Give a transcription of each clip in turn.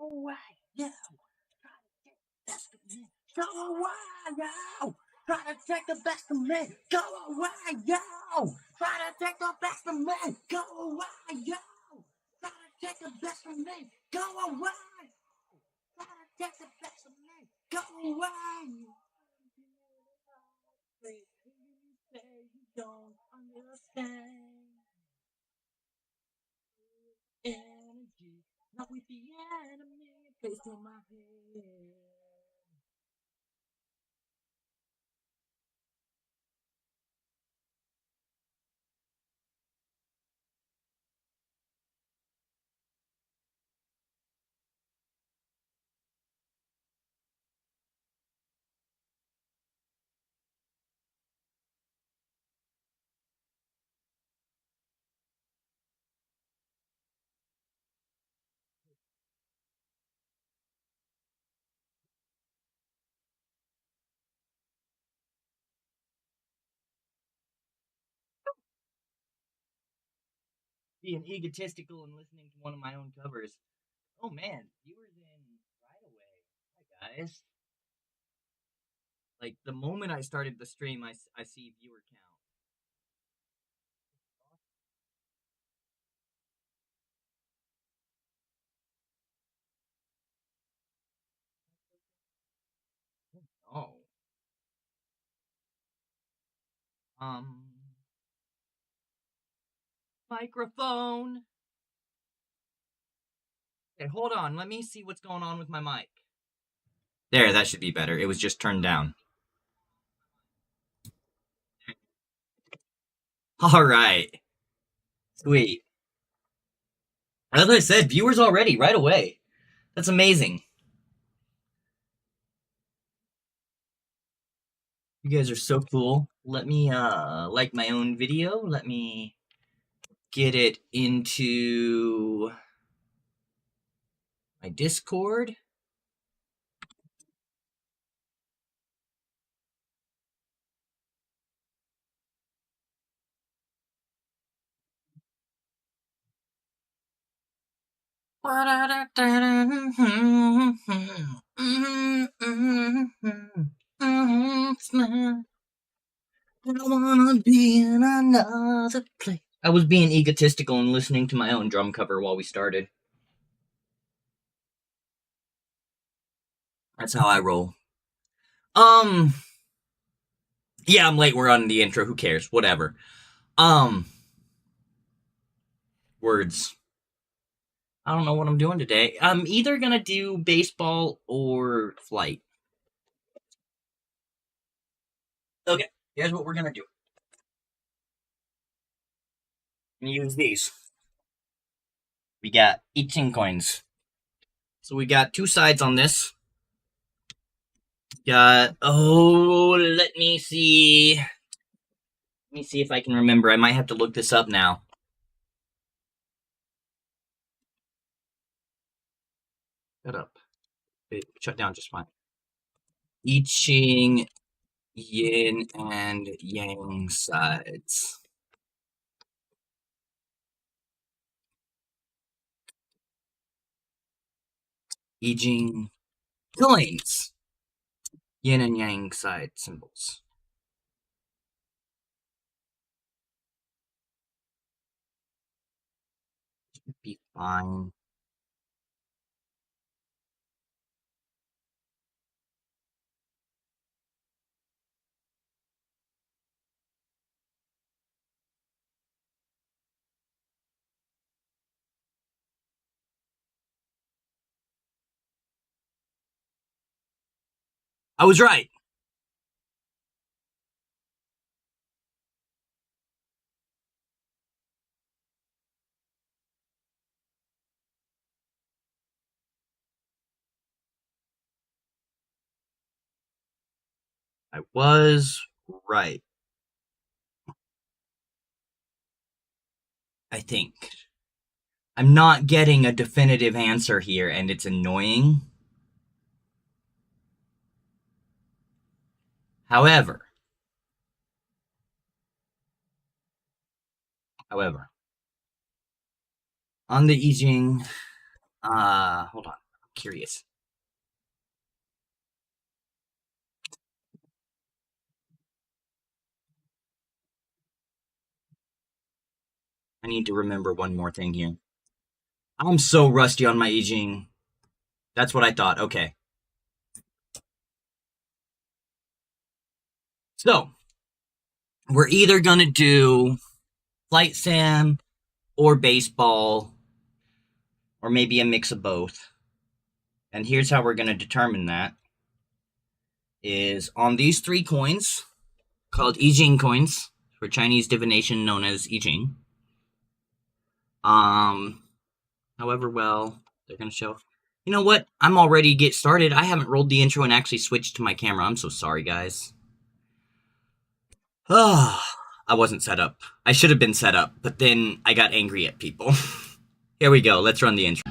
away, yo. Best of me. Go away, yo. Try to take the best of me. Go away, yo. Try to take the best of me. Go away, yo. Try to take the best of me. Go away. Try to take the best of me. Go away. You don't understand. Energy, not with the enemy placed on my head. Being egotistical and listening to one of my own covers. Oh man, viewers in right away. Hi guys. Like the moment I started the stream, I see viewer count. Oh. Microphone. Okay, hold on. Let me see what's going on with my mic. There, that should be better. It was just turned down. All right. Sweet. As I said, viewers already right away. That's amazing. You guys are so cool. Let me like my own video. Let me get it into my Discord. I wanna be in another place. I was being egotistical and listening to my own drum cover while we started. That's how I roll. Yeah, I'm late. We're on the intro. Who cares? Whatever. Words. I don't know what I'm doing today. I'm either gonna do baseball or flight. Okay, here's what we're gonna do. I'm gonna use these. We got 18 coins. So we got two sides on this. Let me see. Let me see if I can remember. I might have to look this up now. Shut up. It shut down just fine. I Ching, yin and yang sides. I Ching coins. Yin and yang side symbols. Should be fine. I was right. I was right. I think. I'm not getting a definitive answer here, and it's annoying. However, on the I Ching, hold on. curious. I need to remember one more thing here. I'm so rusty on my I Ching. That's what I thought. Okay. So, we're either going to do flight sim or baseball or maybe a mix of both. And here's how we're going to determine that is on these 3 coins called I Ching coins for Chinese divination known as I Ching. However well they're going to show. You know what? I'm already get started. I haven't rolled the intro and actually switched to my camera. I'm so sorry, guys. I wasn't set up. I should have been set up, but then I got angry at people. Here we go. Let's run the intro.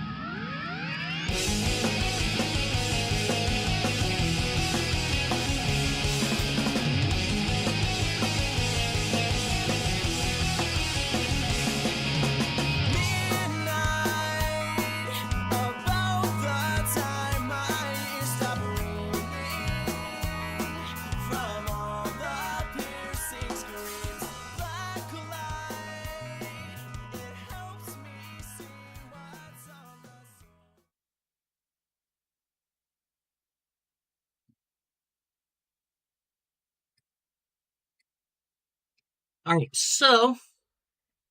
All right, so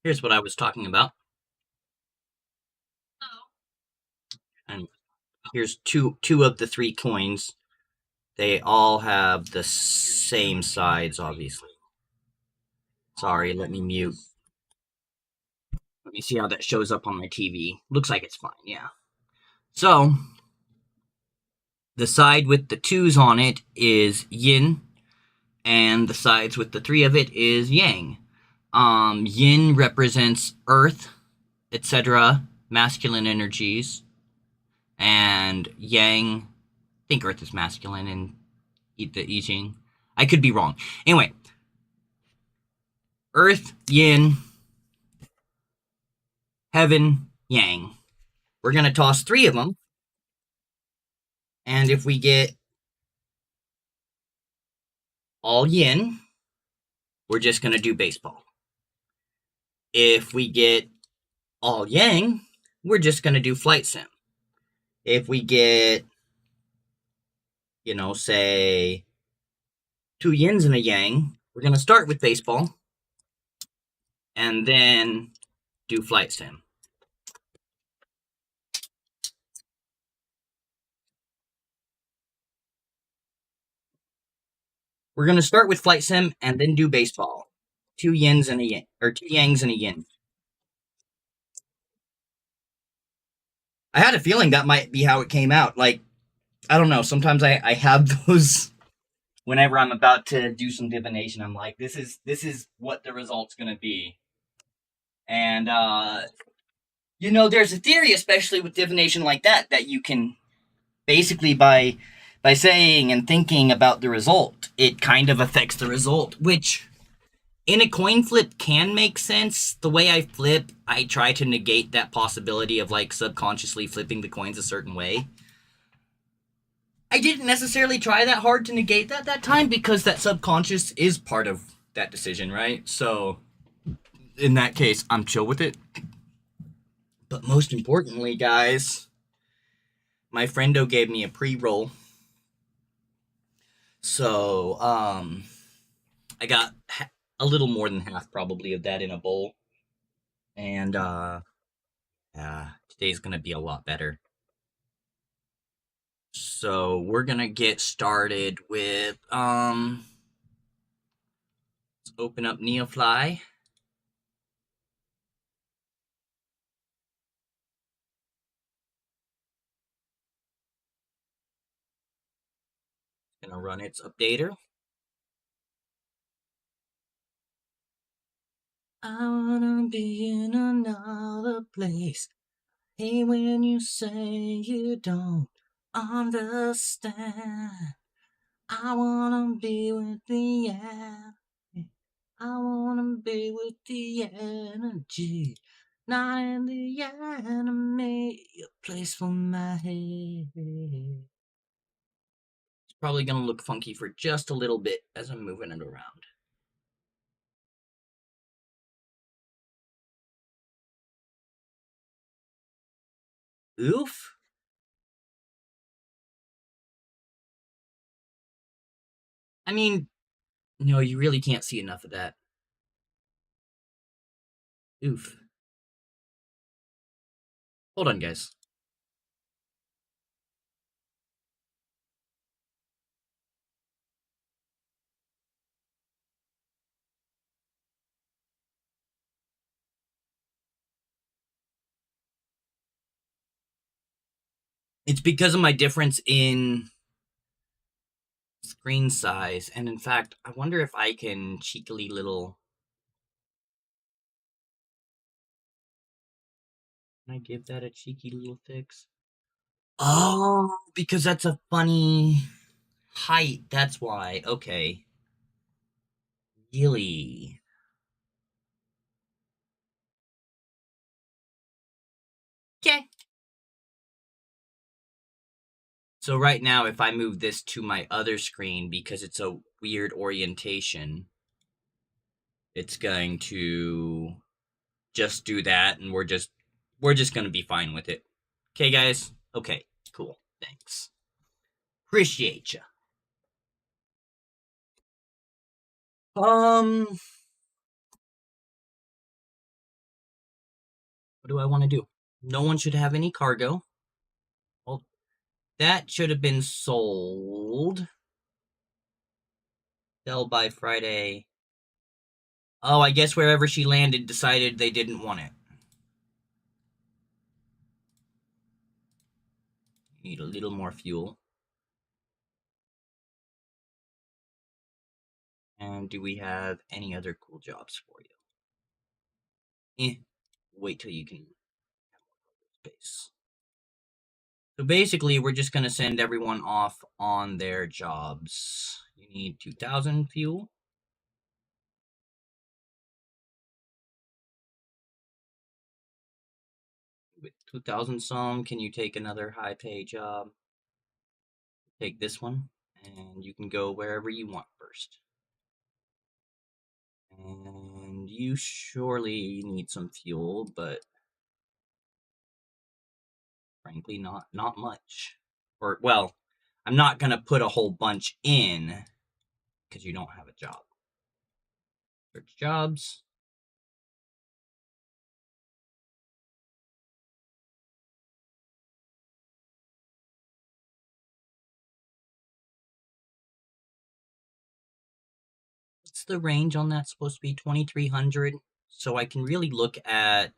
here's what I was talking about. And here's two of the 3 coins. They all have the same sides, obviously. Sorry, let me mute. Let me see how that shows up on my TV. Looks like it's fine, yeah. So, the side with the 2s on it is yin, and the sides with the 3 of it is yang. Yin represents earth, etc., masculine energies, and yang, I think earth is masculine in the I Ching. I could be wrong. Anyway, earth, yin, heaven, yang. We're going to toss 3 of them, and if we get all yin, we're just going to do baseball. If we get all yang, we're just going to do flight sim. If we get, say 2 yins and a yang, we're going to start with baseball and then do flight sim. We're going to start with flight sim and then do baseball. 2 yins and a yin, or 2 yangs and a yin. I had a feeling that might be how it came out. Like, I don't know. Sometimes I have those whenever I'm about to do some divination. I'm like, this is what the result's going to be. And, there's a theory, especially with divination like that you can basically by saying and thinking about the result, it kind of affects the result, which in a coin flip can make sense. The way I flip, I try to negate that possibility of like subconsciously flipping the coins a certain way. I didn't necessarily try that hard to negate that time because that subconscious is part of that decision, right? So in that case, I'm chill with it. But most importantly, guys, my friendo gave me a pre-roll. So, I got a little more than half probably of that in a bowl. And, today's gonna be a lot better. So, we're gonna get started with, let's open up Neofly. Gonna run its updater. I wanna be in another place. Hey, when you say you don't understand, I wanna be with the air. I wanna be with the energy. Not in the anime, a place for my head. It's probably gonna look funky for just a little bit as I'm moving it around. Oof. I mean, no, you really can't see enough of that. Oof. Hold on, guys. It's because of my difference in screen size, and in fact, I wonder if I can cheekily little. Can I give that a cheeky little fix? Oh, because that's a funny height. That's why. Okay. Really? Okay. So right now, if I move this to my other screen because it's a weird orientation, it's going to just do that, and we're just gonna be fine with it. Okay, guys. Okay. Cool. Thanks. Appreciate you. What do I want to do? No one should have any cargo. Well, that should have been sold. Sell by Friday. Oh, I guess wherever she landed decided they didn't want it. Need a little more fuel. And do we have any other cool jobs for you? Wait till you can have more space. So basically, we're just going to send everyone off on their jobs. You need 2,000 fuel. With 2,000 some, can you take another high pay job? Take this one, and you can go wherever you want first. And you surely need some fuel, but frankly, not much. Or, well, I'm not going to put a whole bunch in because you don't have a job. Search jobs. What's the range on that supposed to be? 2,300. So I can really look at.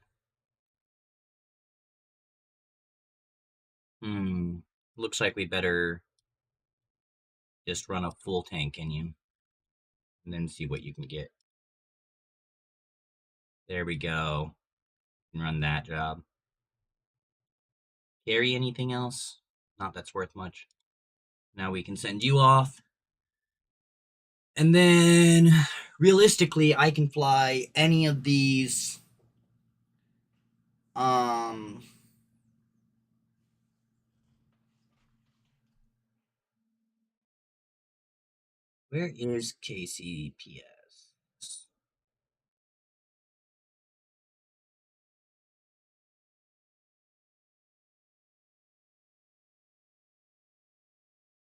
Looks like we better just run a full tank in you and then see what you can get. There we go. And run that job. Carry anything else? Not that's worth much. Now we can send you off. And then realistically, I can fly any of these where is KCPS?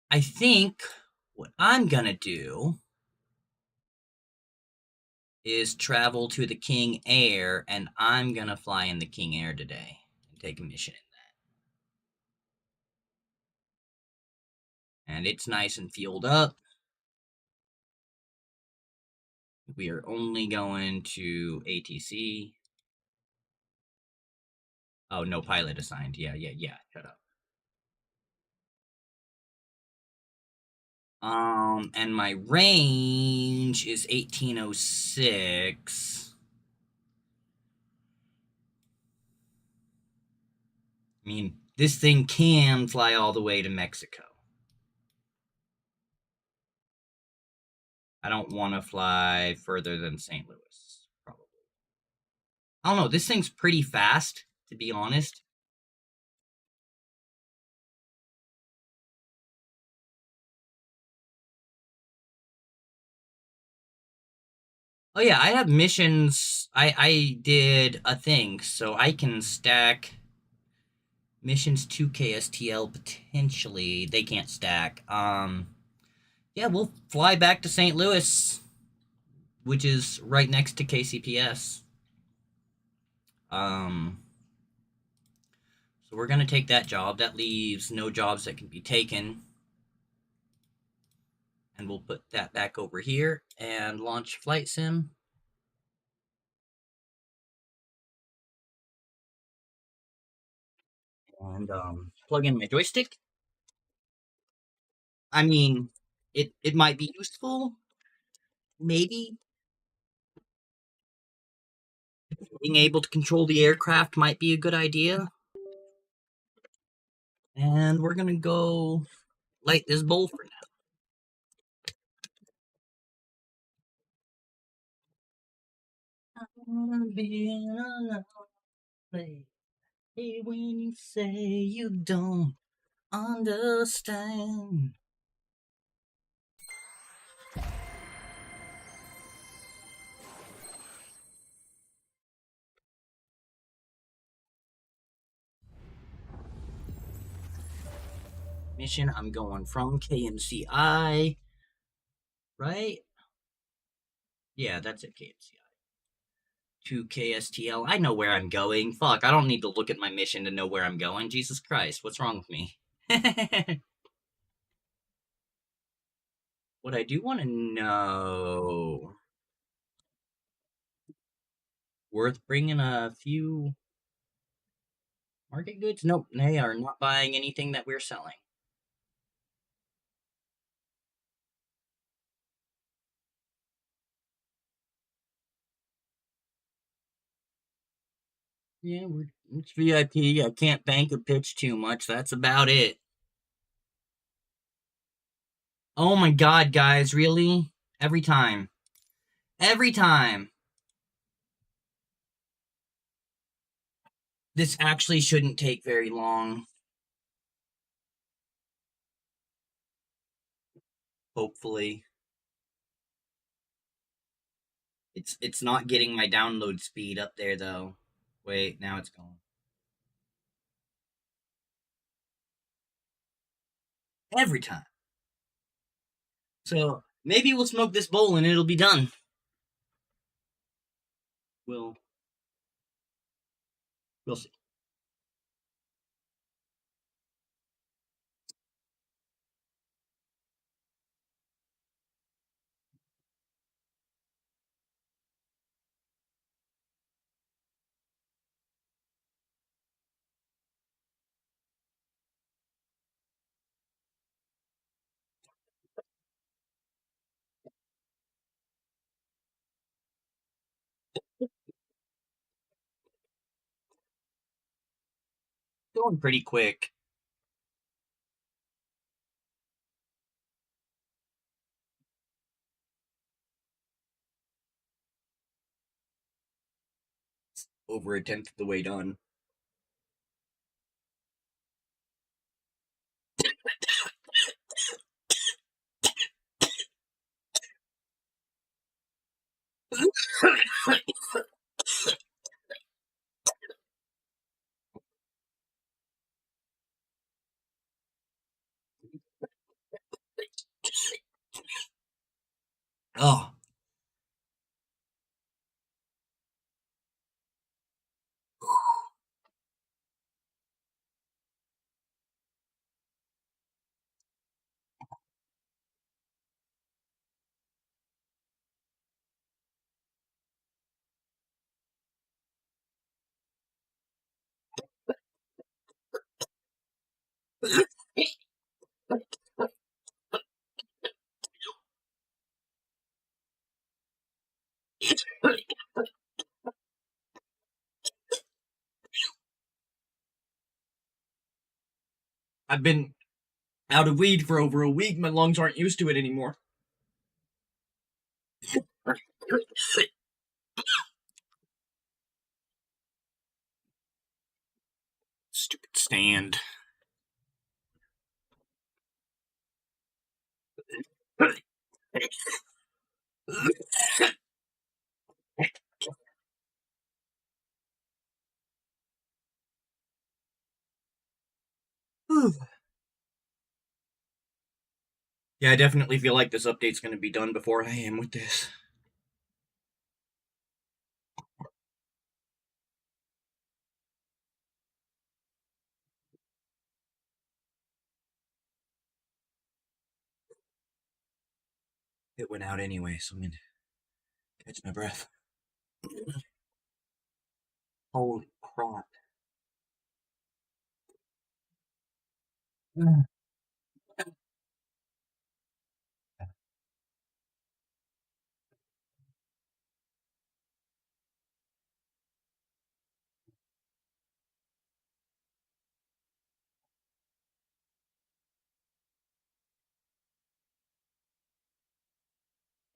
I think what I'm gonna do is travel to the King Air, and I'm gonna fly in the King Air today and take a mission in that. And it's nice and fueled up. We are only going to ATC. Oh, no pilot assigned. Yeah. Shut up. And my range is 1806. I mean, this thing can fly all the way to Mexico. I don't want to fly further than St. Louis, probably. I don't know. This thing's pretty fast, to be honest. Oh yeah, I have missions. I did a thing, so I can stack missions to KSTL potentially. They can't stack. Yeah, we'll fly back to St. Louis, which is right next to KCPS. Um, so we're gonna take that job. That leaves no jobs that can be taken. And we'll put that back over here and launch Flight Sim. And plug in my joystick. I mean, it might be useful. Maybe being able to control the aircraft might be a good idea. And we're gonna go light this bowl for now. I'm being lonely when you say you don't understand. Mission, I'm going from KMCI, right? Yeah, that's it, KMCI. To KSTL. I know where I'm going. Fuck, I don't need to look at my mission to know where I'm going. Jesus Christ, what's wrong with me? What I do want to know. Worth bringing a few market goods? Nope, they are not buying anything that we're selling. Yeah, it's VIP. I can't bank or pitch too much. That's about it. Oh my god, guys, really? Every time. Every time. This actually shouldn't take very long. Hopefully. It's not getting my download speed up there though. Wait, now it's going. Every time. So maybe we'll smoke this bowl and it'll be done. We'll we'll see. Going pretty quick. Over a tenth of the way done. Oh, I've been out of weed for over a week. My lungs aren't used to it anymore. stand. Yeah, I definitely feel like this update's going to be done before I am with this. It went out anyway, so I'm going to catch my breath. Holy crap.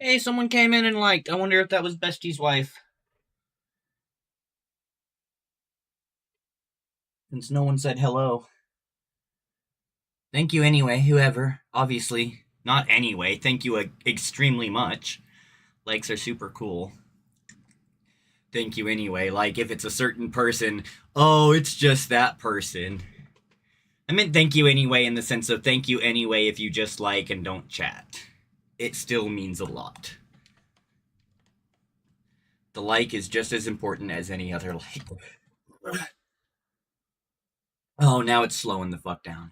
Hey, someone came in and liked. I wonder if that was Bestie's wife. Since no one said hello. Thank you anyway, whoever. Obviously. Not anyway. Thank you extremely much. Likes are super cool. Thank you anyway. Like, if it's a certain person, oh, it's just that person. I meant thank you anyway in the sense of thank you anyway if you just like and don't chat. It still means a lot. The like is just as important as any other like. Oh, now it's slowing the fuck down.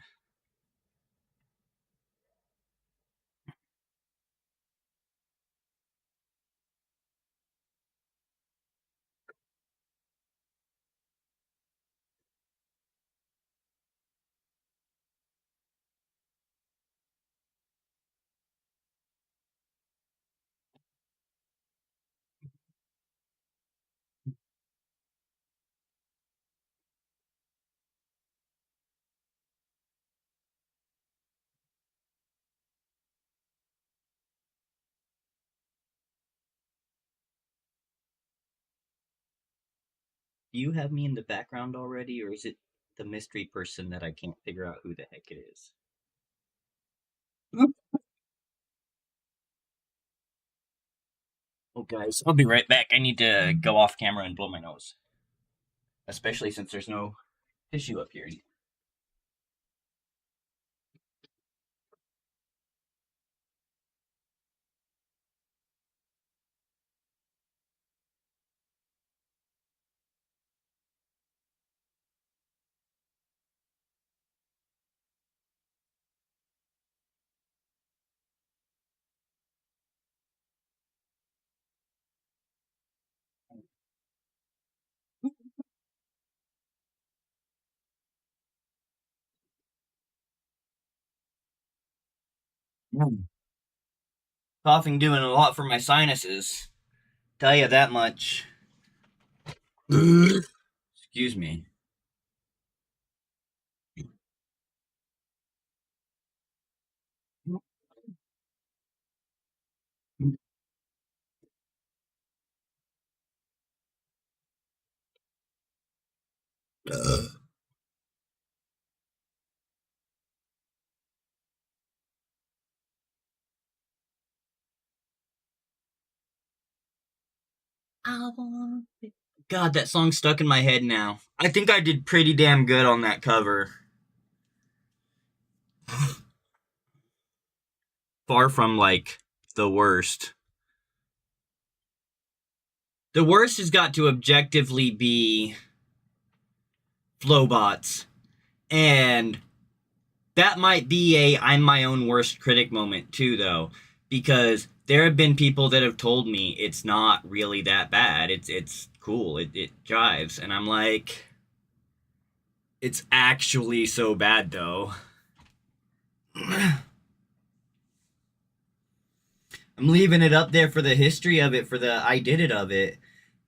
Do you have me in the background already, or is it the mystery person that I can't figure out who the heck it is? Oh, guys, I'll be right back. I need to go off camera and blow my nose. Especially since there's no tissue up here. Coughing doing a lot for my sinuses. Tell you that much. Excuse me. God, that song's stuck in my head now. I think I did pretty damn good on that cover. Far from, like, the worst. The worst has got to objectively be Flowbots. And that might be a I'm my own worst critic moment too, though, because there have been people that have told me it's not really that bad. It's cool. It jives, and I'm like, it's actually so bad though. I'm leaving it up there for the history of it, for the I did it of it,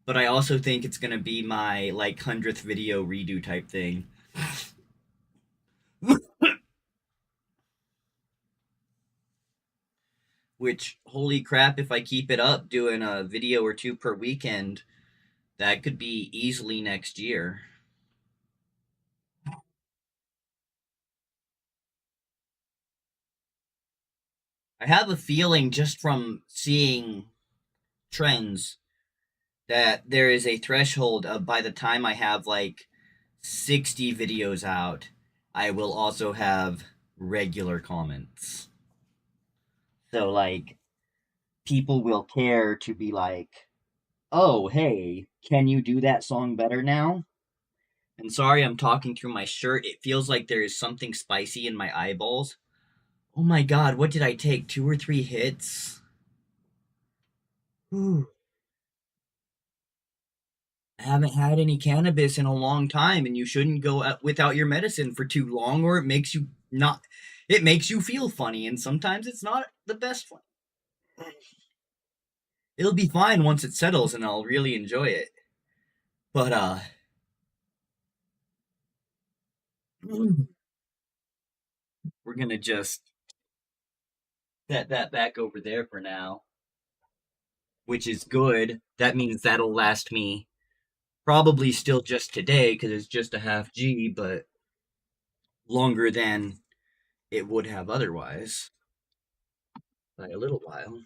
but I also think it's gonna be my like 100th video redo type thing. Which, holy crap, if I keep it up doing a video or two per weekend, that could be easily next year. I have a feeling just from seeing trends that there is a threshold of by the time I have like 60 videos out, I will also have regular comments. So, like, people will care to be like, oh, hey, can you do that song better now? And sorry, I'm talking through my shirt. It feels like there is something spicy in my eyeballs. Oh my god, what did I take? 2 or 3 hits? Whew. I haven't had any cannabis in a long time, and you shouldn't go out without your medicine for too long, or it makes you not. It makes you feel funny, and sometimes it's not the best fun. It'll be fine once it settles, and I'll really enjoy it. But we're gonna just set that back over there for now, which is good. That means that'll last me probably still just today because it's just a half G, but longer than it would have otherwise by a little while.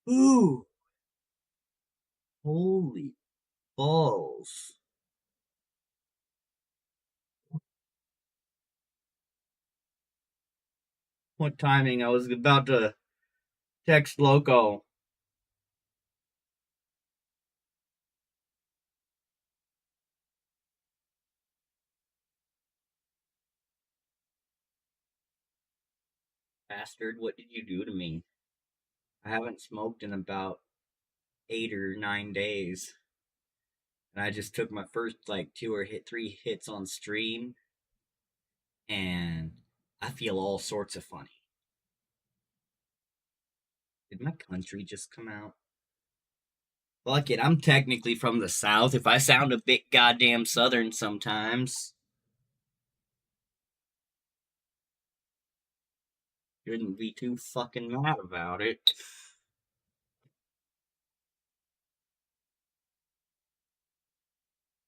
Ooh, holy balls. What timing? I was about to text Loco. Bastard, what did you do to me? I haven't smoked in about 8 or 9 days. And I just took my first like 2 or 3 hits on stream, and I feel all sorts of funny. Did my country just come out? Fuck it, I'm technically from the South. If I sound a bit goddamn Southern sometimes, shouldn't be too fucking mad about it.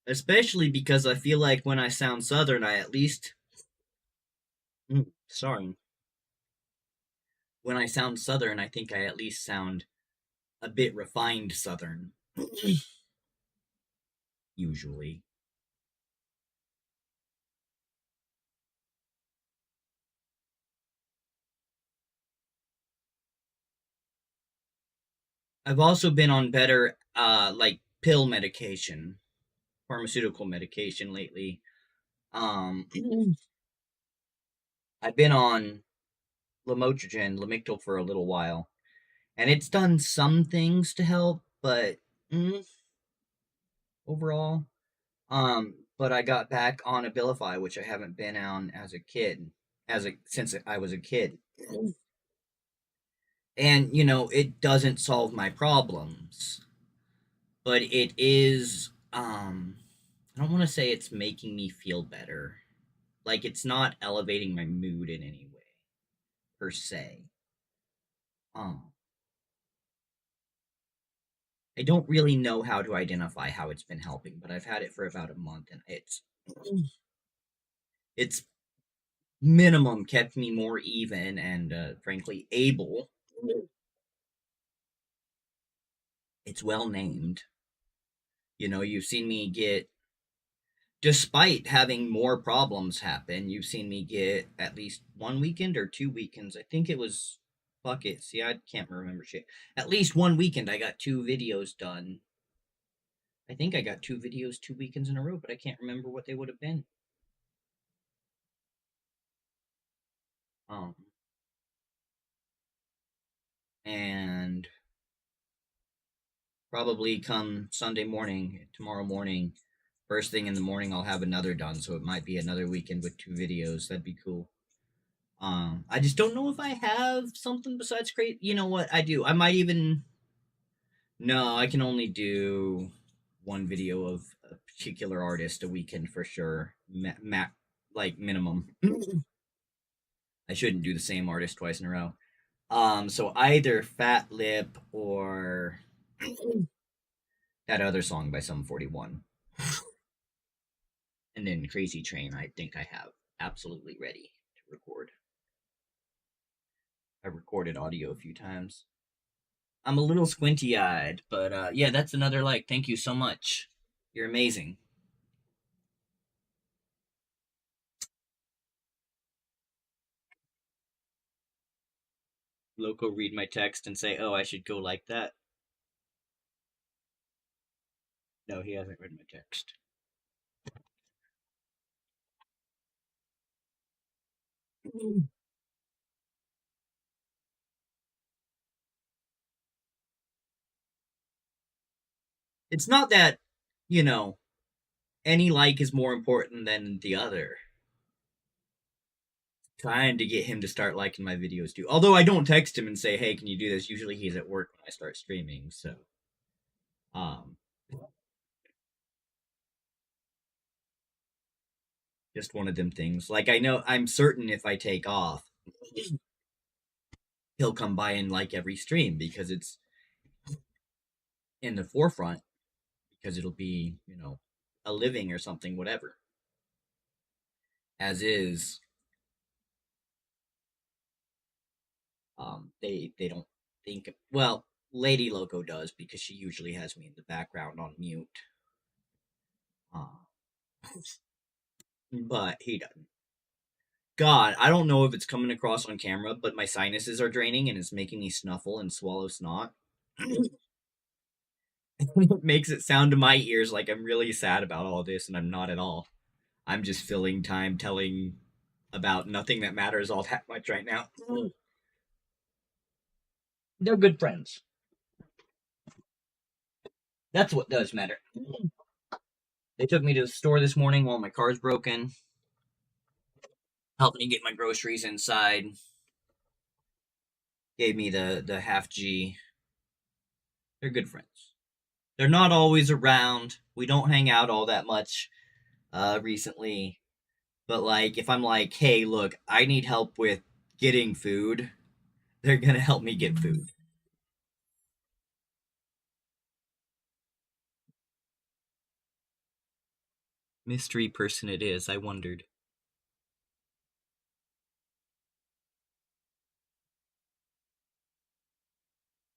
Especially because I feel like when I sound Southern, I at least. Sorry. When I sound Southern, I think I at least sound a bit refined Southern. Usually. I've also been on better, like, pill medication, pharmaceutical medication lately. Um, I've been on Lamotrigine, Lamictal for a little while, and it's done some things to help, but mm, overall, but I got back on Abilify, which I haven't been on as a kid, since I was a kid, and it doesn't solve my problems, but it is. I don't want to say it's making me feel better. Like it's not elevating my mood in any way per se. Um, I don't really know how to identify how it's been helping, but I've had it for about a month, and it's minimum kept me more even and frankly able. It's well named. You've seen me get, despite having more problems happen, you've seen me get at least 1 weekend or 2 weekends. I think it was, fuck it. See, I can't remember shit. At least 1 weekend, I got 2 videos done. I think I got 2 videos 2 weekends in a row, but I can't remember what they would have been. Um, and probably come Sunday morning, tomorrow morning, first thing in the morning, I'll have another done. So it might be another weekend with 2 videos. That'd be cool. I just don't know if I have something besides great. You know what? I do. I might even. No, I can only do one video of a particular artist a weekend for sure. Like minimum. I shouldn't do the same artist twice in a row. So either Fat Lip or that other song by Sum 41. And then Crazy Train, I think I have absolutely ready to record. I recorded audio a few times. I'm a little squinty eyed, but yeah, that's another like. Thank you so much. You're amazing. Loco read my text and say, "Oh, I should go like that." No, he hasn't read my text. It's not that, you know, any like is more important than the other. Trying to get him to start liking my videos too. Although I don't text him and say, "Hey, can you do this?" Usually he's at work when I start streaming, so um just one of them things. Like I know I'm certain if I take off, he'll come by and like every stream because it's in the forefront because it'll be, a living or something whatever. As is, they don't think, well, Lady Loco does because she usually has me in the background on mute. Uh, but he doesn't. God, I don't know if it's coming across on camera, but my sinuses are draining and it's making me snuffle and swallow snot. It makes it sound to my ears like I'm really sad about all this, and I'm not at all. I'm just filling time telling about nothing that matters all that much right now. They're good friends. That's what does matter. They took me to the store this morning while my car's broken, helped me get my groceries inside, gave me the half G. They're good friends. They're not always around. We don't hang out all that much recently. But like if I'm like, "Hey, look, I need help with getting food," they're going to help me get food. Mystery person it is, I wondered.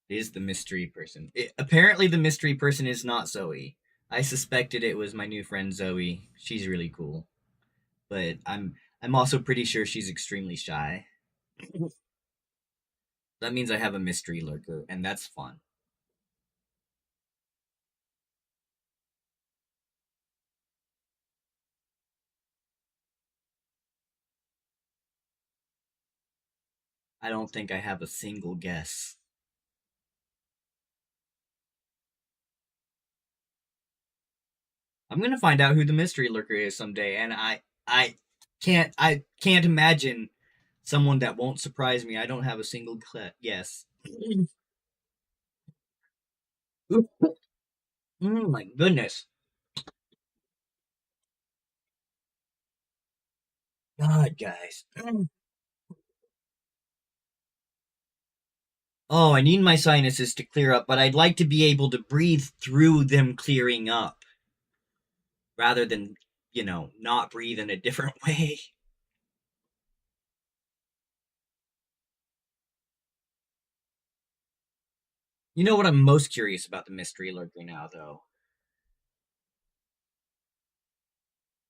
It is the mystery person. Apparently the mystery person is not Zoe. I suspected it was my new friend Zoe. She's really cool. But I'm also pretty sure she's extremely shy. That means I have a mystery lurker, and that's fun. I don't think I have a single guess. I'm gonna find out who the mystery lurker is someday, and I can't imagine someone that won't surprise me. I don't have a single guess. My goodness. God, guys. Oh, I need my sinuses to clear up, but I'd like to be able to breathe through them clearing up rather than, not breathe in a different way. You know what I'm most curious about the mystery lurker now, though?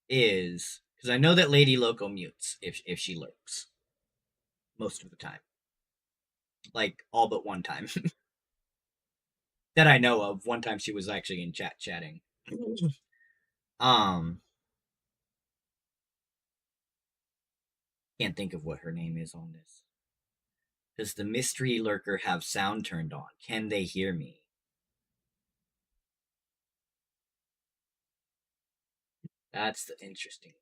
Is because I know that Lady Loco mutes if she lurks most of the time, like all but one time that I know of. One time she was actually in chat chatting. um, can't think of what her name is on this. Does the mystery lurker have sound turned on? Can they hear me? That's the interesting one.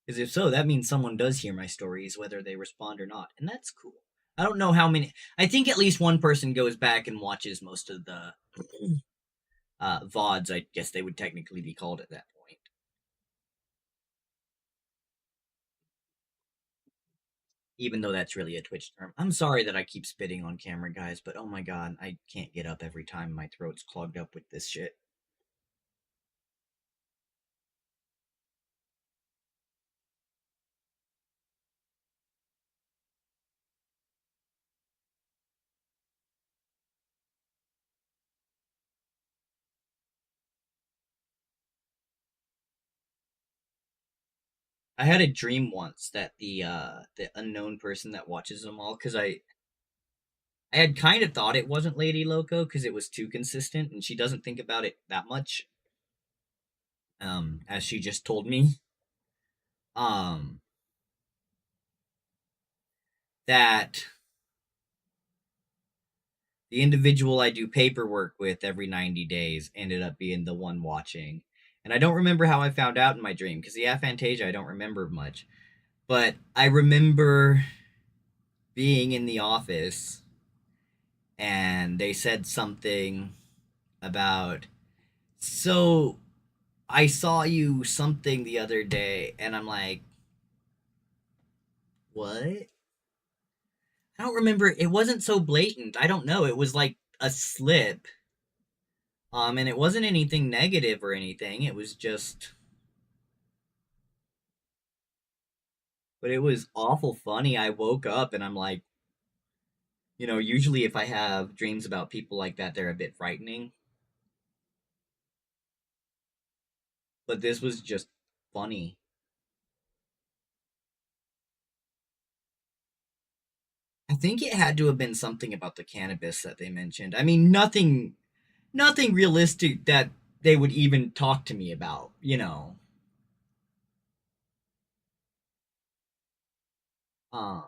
Because if so, that means someone does hear my stories, whether they respond or not, and that's cool. I don't know how many. I think at least one person goes back and watches most of the VODs. I guess they would technically be called at that point. Even though that's really a Twitch term. I'm sorry that I keep spitting on camera, guys, but oh my god, I can't get up every time my throat's clogged up with this shit. I had a dream once that the unknown person that watches them all, because I had kind of thought it wasn't Lady Loco because it was too consistent and she doesn't think about it that much. As she just told me. Um, that the individual I do paperwork with every 90 days ended up being the one watching. And I don't remember how I found out in my dream because the aphantasia I don't remember much. But I remember being in the office and they said something about, so I saw you something the other day, and I'm like, what? I don't remember. It wasn't so blatant. I don't know. It was like a slip. And it wasn't anything negative or anything. It was just, but it was awful funny. I woke up and I'm like, usually if I have dreams about people like that, they're a bit frightening. But this was just funny. I think it had to have been something about the cannabis that they mentioned. I mean, nothing realistic that they would even talk to me about. Uh,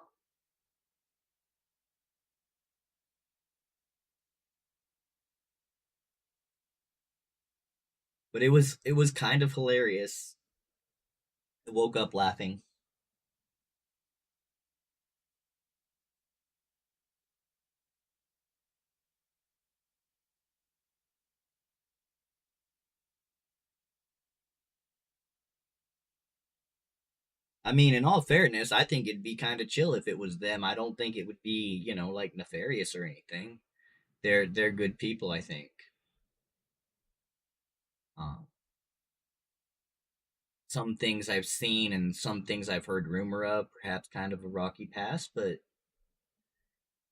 but it was kind of hilarious. I woke up laughing. I mean, in all fairness, I think it'd be kind of chill if it was them. I don't think it would be, like nefarious or anything. They're good people, I think. Um, some things I've seen and some things I've heard rumor of, perhaps kind of a rocky past, but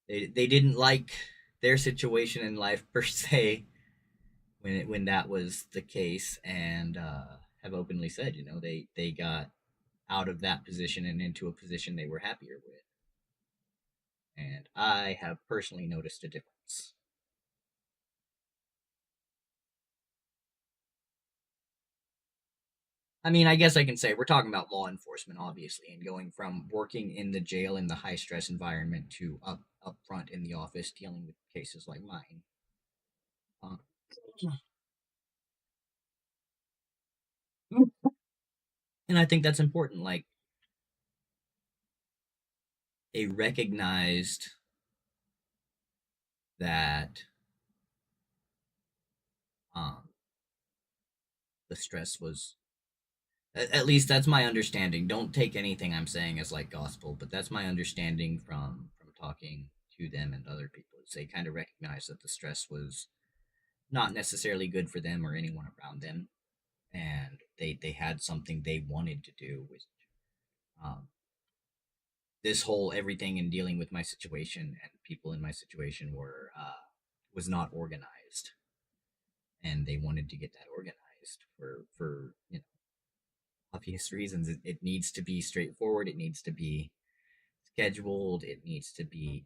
they didn't like their situation in life per se when that was the case, and have openly said, they got out of that position and into a position they were happier with. And I have personally noticed a difference. I mean, I guess I can say we're talking about law enforcement, obviously, and going from working in the jail in the high stress environment to up front in the office dealing with cases like mine. Uh, and I think that's important. Like they recognized that um, the stress was. At least that's my understanding. Don't take anything I'm saying as like gospel, but that's my understanding from talking to them and other people. Is they kind of recognized that the stress was not necessarily good for them or anyone around them, and they had something they wanted to do with um, this whole everything in dealing with my situation and people in my situation were was not organized, and they wanted to get that organized for obvious reasons. It needs to be straightforward. It needs to be scheduled. It needs to be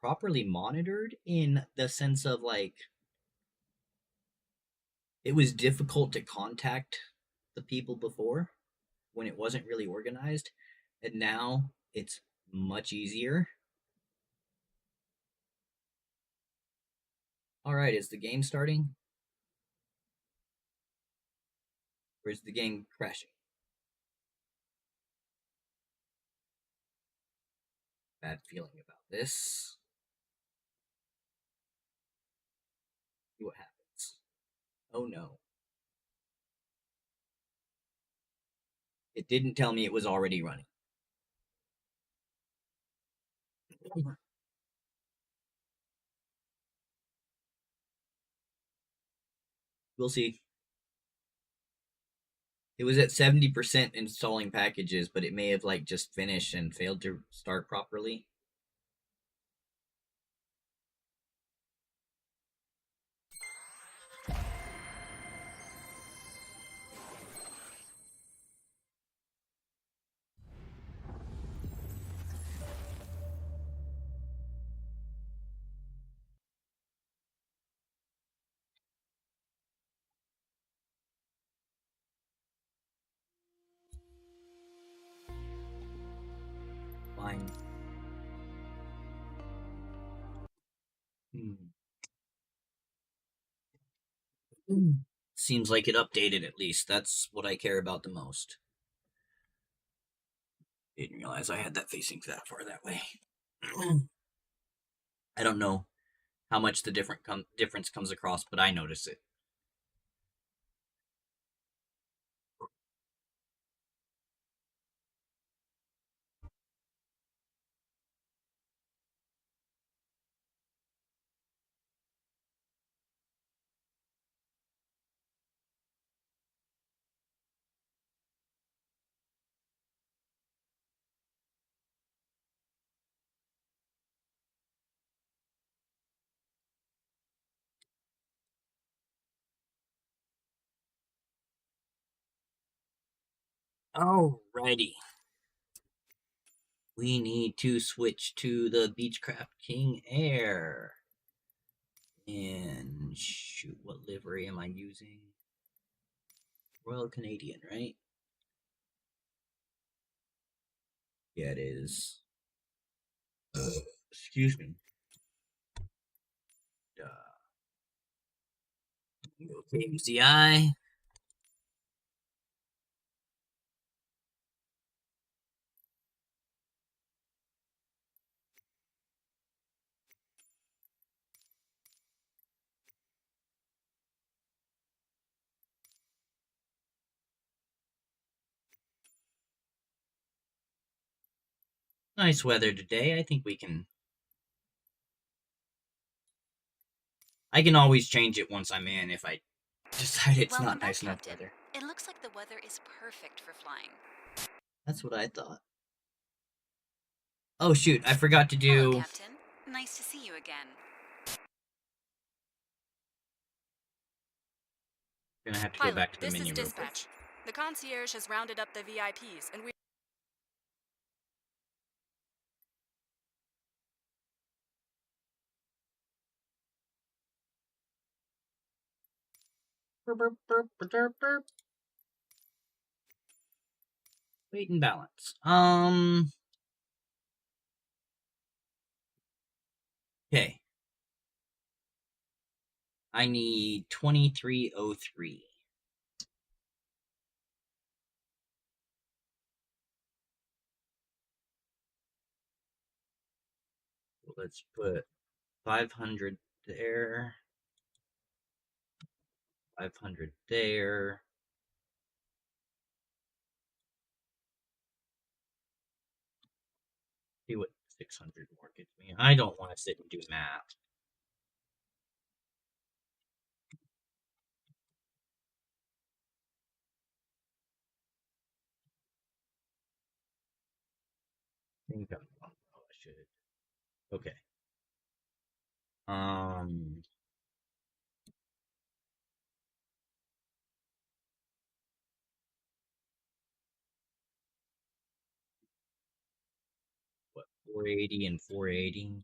properly monitored in the sense of like it was difficult to contact the people before when it wasn't really organized, and now it's much easier. All right, is the game starting or is the game crashing? Bad feeling about this. See what happens. Oh no. It didn't tell me it was already running. We'll see. It was at 70% installing packages, but it may have like just finished and failed to start properly. fine. Seems like it updated at least. That's what I care about the most. Didn't realize I had that facing that far that way. I don't know how much the difference comes across, but I notice it. Alrighty. We need to switch to the Beechcraft King Air. And shoot, what livery am I using? Royal Canadian, right? Yeah, it is. Excuse me. Okay, MCI. Nice weather today. I think we can. I can always change it once I'm in if I decide it's not nice enough weather. It looks like the weather is perfect for flying. That's what I thought. Oh shoot, I forgot to do. Hello, Captain. Nice to see you again. Gonna have to go back to the menu This is real quick. dispatch. The concierge has rounded up the VIPs, and we. Weight and balance. Okay. I need 2303. Let's put 500 there. 500 there. See what 600 more gets me. I don't want to sit and do math. I think I should. Okay. What, 480 and 480?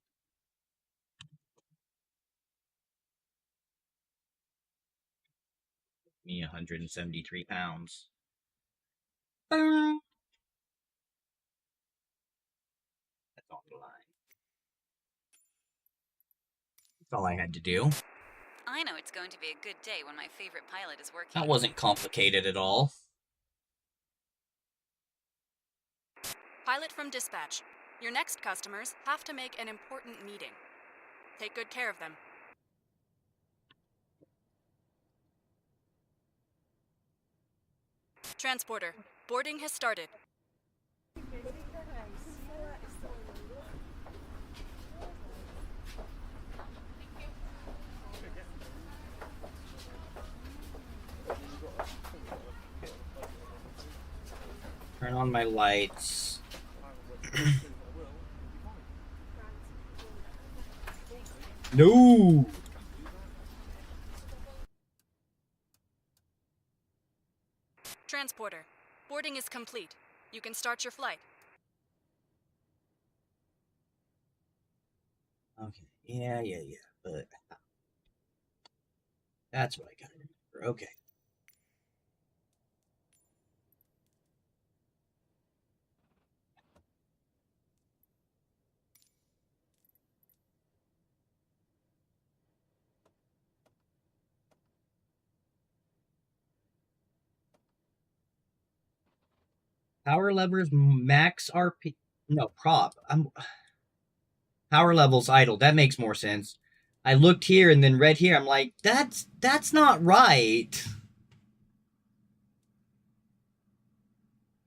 Me 173 pounds. Boom. That's on the line. That's all I had to do. I know it's going to be a good day when my favorite pilot is working. That wasn't complicated at all. Pilot from dispatch. Your next customers have to make an important meeting. Take good care of them. Transporter. Boarding has started. Turn on my lights. No! Transporter. Boarding is complete. You can start your flight. Okay. Yeah. But that's what I gotta remember. Okay. Power levers max RP. No, prop. Power levels idle. That makes more sense. I looked here and then read here. I'm like, that's not right.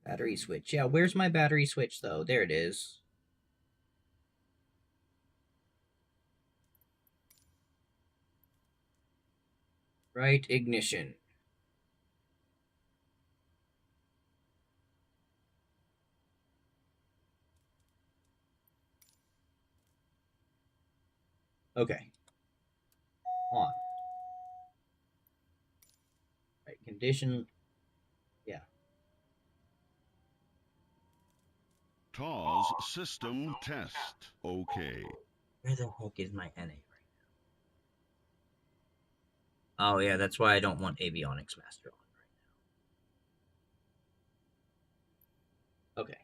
Battery switch. Yeah, where's my battery switch though? There it is. Right ignition. Okay. On. Right condition. Yeah. TAWS system test. Okay. Where the heck is my NA right now? Oh yeah, that's why I don't want Avionics Master on right now. Okay.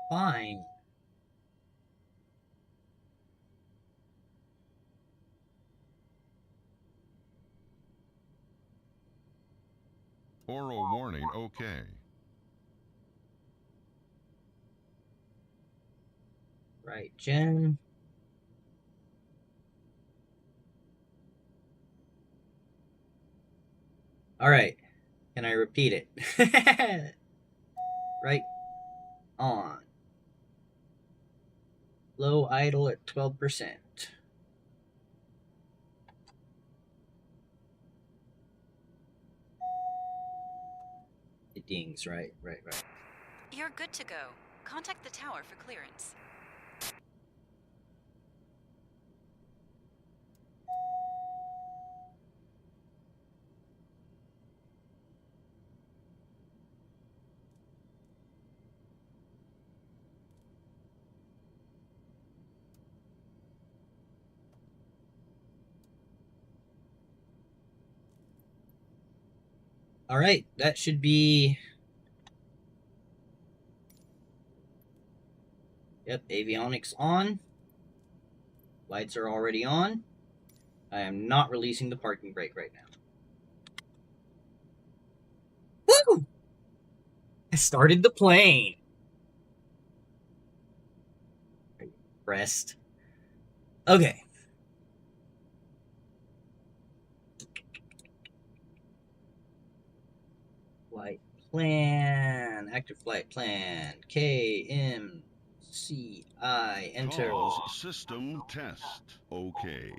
Fine. Oral warning. Okay. Right, Jen. All right. Can I repeat it? Right on. Low idle at 12%. It dings, right. You're good to go. Contact the tower for clearance. All right, that should be. Yep, avionics on. Lights are already on. I am not releasing the parking brake right now. Woo! I started the plane. Rest. Okay. Flight plan. Active flight plan. KMCI. Enter. TAWS system test. Okay.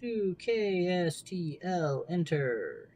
KSTL. Enter.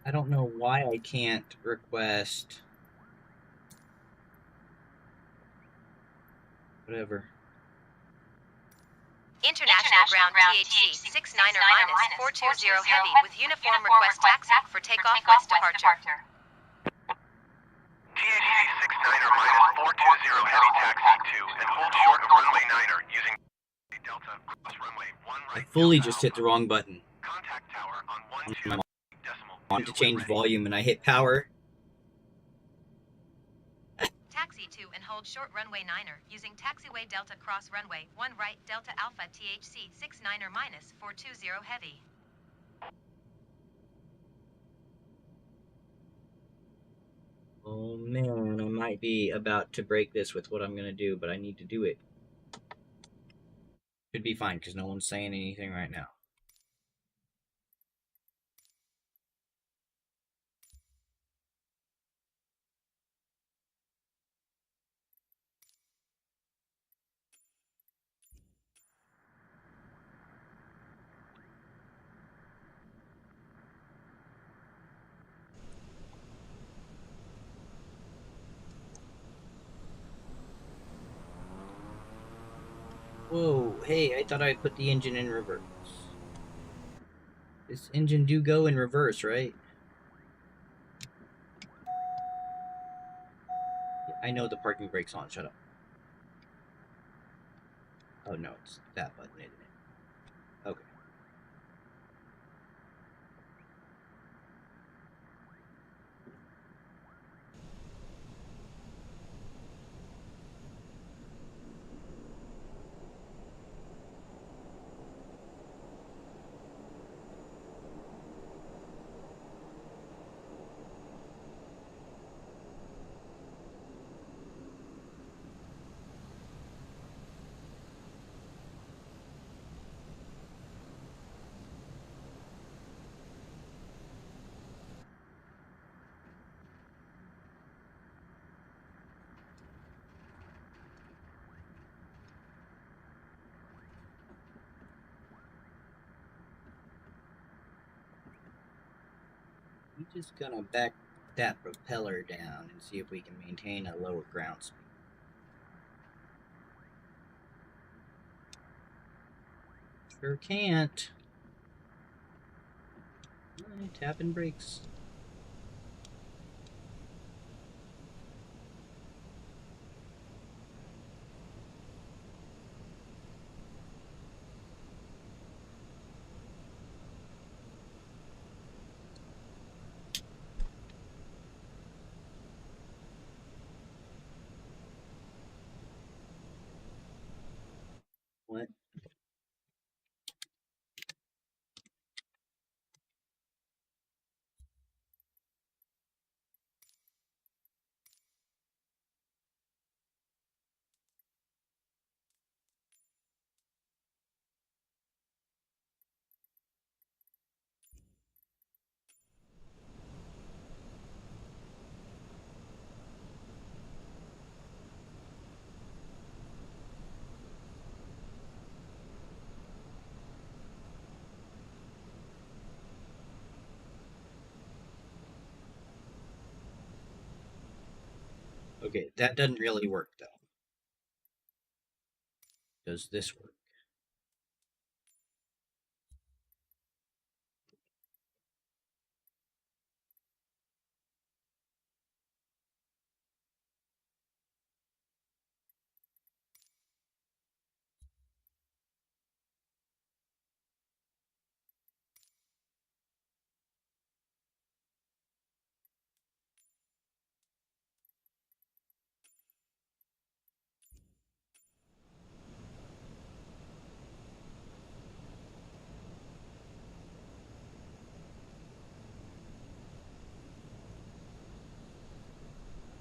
I don't know why I can't request. Whatever. International Ground THC 69er minus 420 Heavy with uniform request taxi for takeoff west departure. THC 69er minus 420 Heavy taxi to and hold short of runway 9er using Delta cross runway 1 right. I fully just hit the wrong button. Contact tower on 12 decimal. I want to change volume and I hit power. Taxi to and hold short runway 9er using taxiway Delta cross runway 1 right Delta Alpha THC 69er minus 420 Heavy. Oh man, I might be about to break this with what I'm going to do, but I need to do it. Should be fine because no one's saying anything right now. Whoa, hey, I thought I put the engine in reverse. This engine do go in reverse, right? Yeah, I know the parking brake's on, shut up. Oh no, it's that button, isn't it? Okay. We're just gonna back that propeller down and see if we can maintain a lower ground speed. Sure can't. Tapping brakes. What? Okay, that doesn't really work though. Does this work?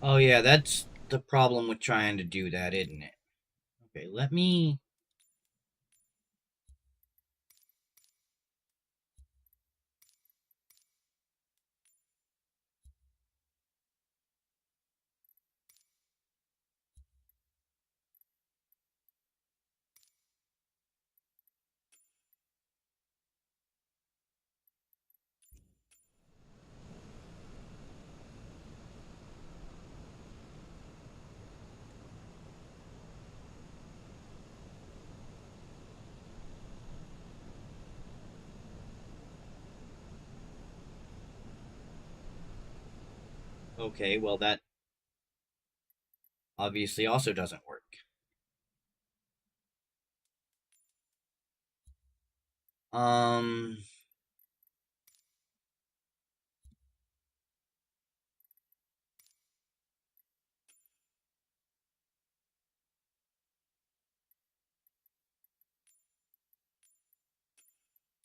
Oh yeah, that's the problem with trying to do that, isn't it? Okay, let me... Okay, well that obviously also doesn't work. Um...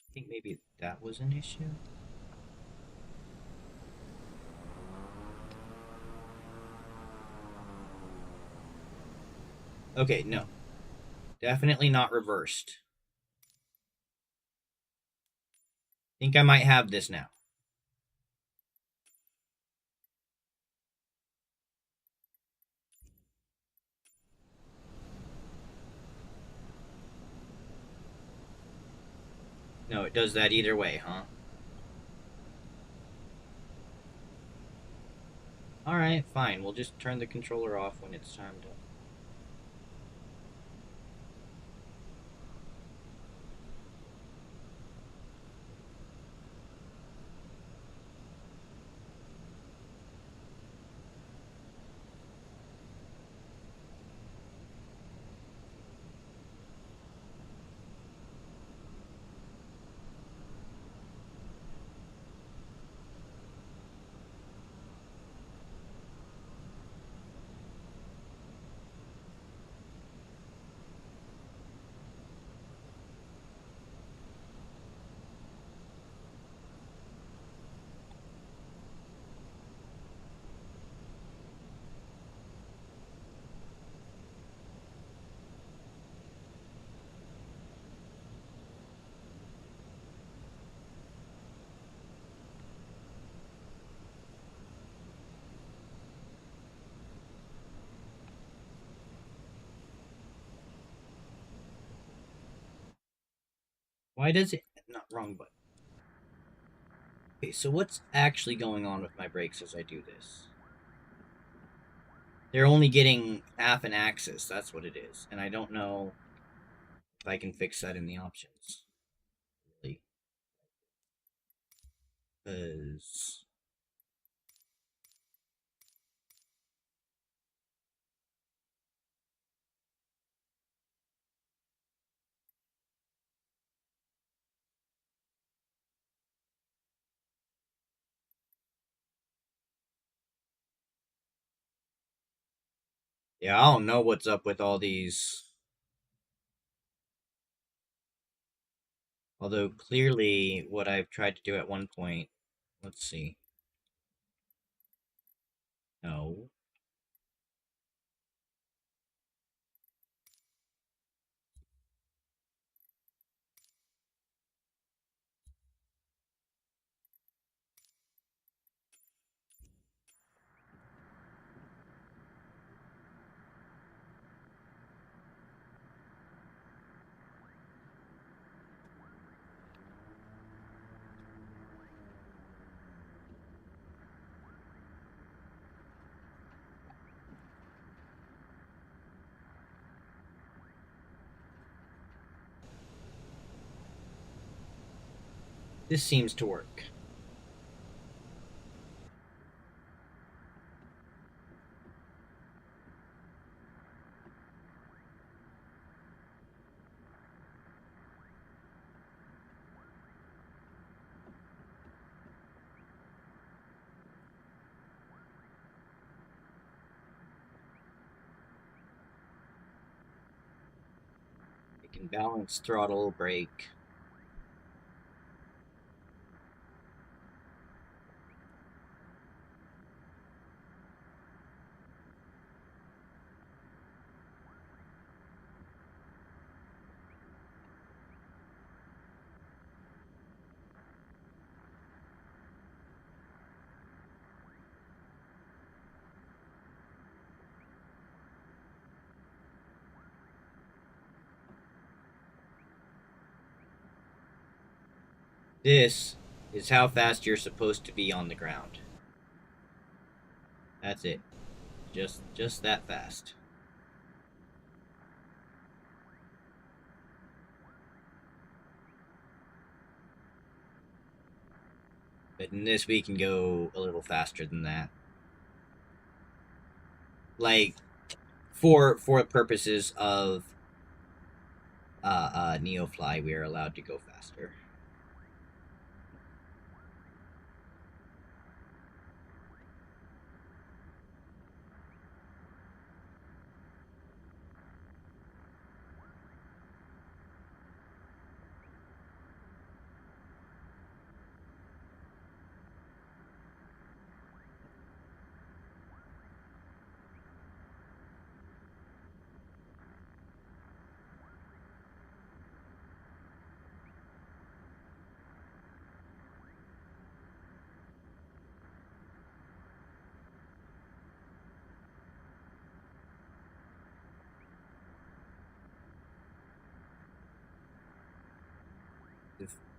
I think maybe that was an issue. Okay, no. Definitely not reversed. Think I might have this now. No, it does that either way, huh? Alright, fine. We'll just turn the controller off when it's time to... Why does it... Not wrong button. Okay, so what's actually going on with my brakes as I do this? They're only getting half an axis, that's what it is. And I don't know if I can fix that in the options. Really. Because... Yeah, I don't know what's up with all these. Although clearly what I've tried to do at one point, let's see. No. This seems to work. I can balance, throttle, brake. This is how fast you're supposed to be on the ground. That's it. Just that fast. But in this we can go a little faster than that. Like for purposes of Neofly, we are allowed to go faster.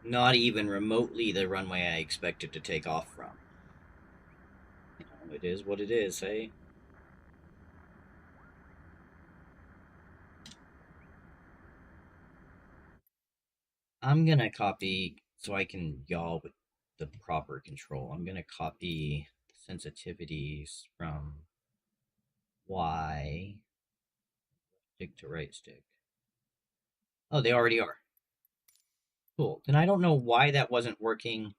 Not even remotely the runway I expected to take off from. It is what it is, hey? I'm gonna copy, so I can yaw with the proper control. I'm gonna copy sensitivities from Y, stick to right stick. Oh, they already are. Cool. Then I don't know why that wasn't working.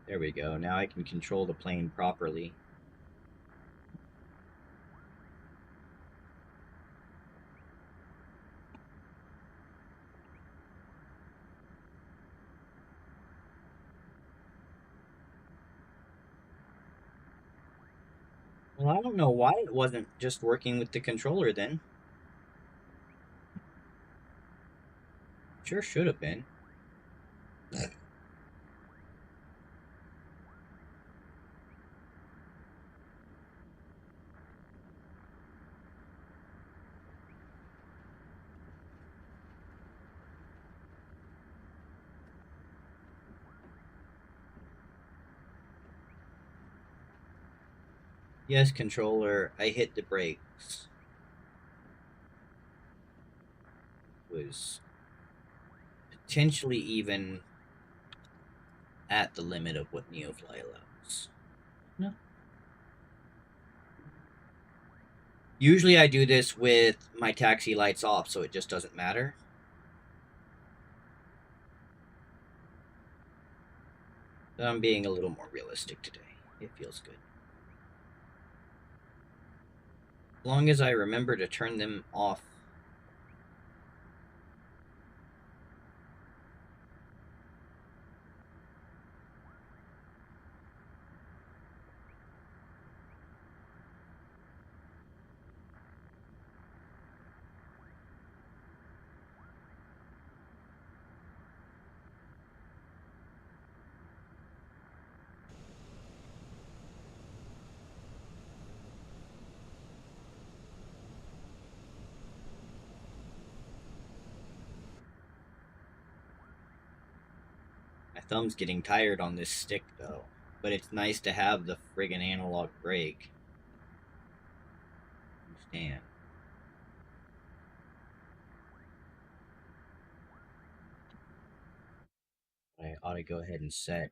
There we go. Now I can control the plane properly. Well, I don't know why it wasn't just working with the controller then. Sure should have been. Yes, controller, I hit the brakes. Was potentially even at the limit of what Neofly allows. No. Usually I do this with my taxi lights off, so it just doesn't matter. But I'm being a little more realistic today. It feels good. As long as I remember to turn them off. My thumb's getting tired on this stick, though. But it's nice to have the friggin' analog brake. Understand. I ought to go ahead and set.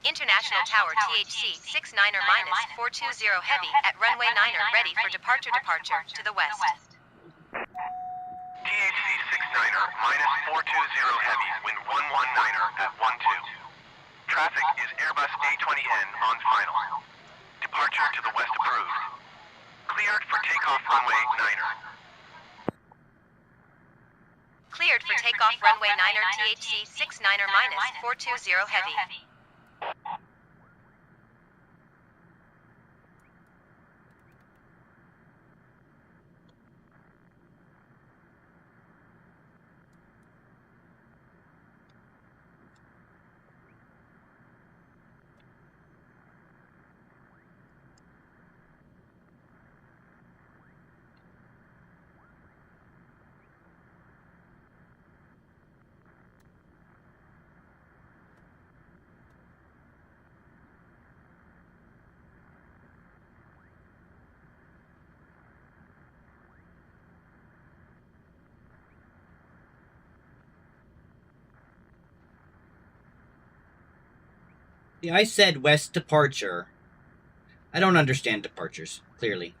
International Tower THC 69er minus 420 heavy at runway 9er ready for departure to the west. THC 69er minus 420 heavy, wind 119er at 12. Traffic is Airbus A20N on final. Departure to the west approved. Cleared for takeoff runway 9er. Cleared for takeoff runway 9er THC 69er minus 420 heavy. See, I said west departure. I don't understand departures, clearly.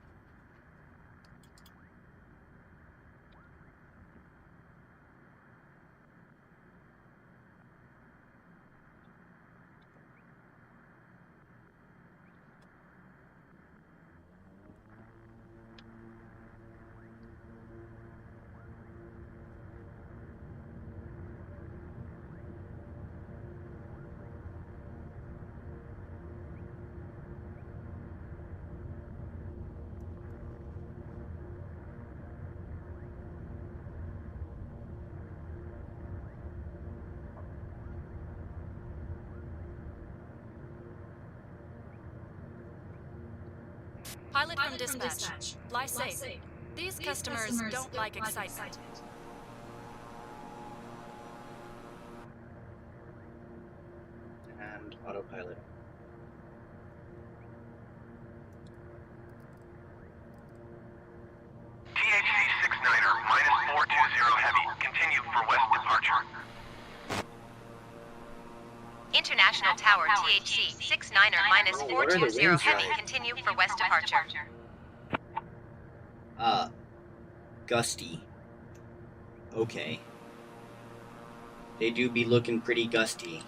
Pilot from dispatch. Fly safe. These customers don't like excitement. And autopilot. THC 69er minus 420 heavy. Continue for west departure. International Tower THC 69er minus Oh, what are the 420 winds heavy. like? Continue for west departure. Gusty. Okay. They do be looking pretty gusty.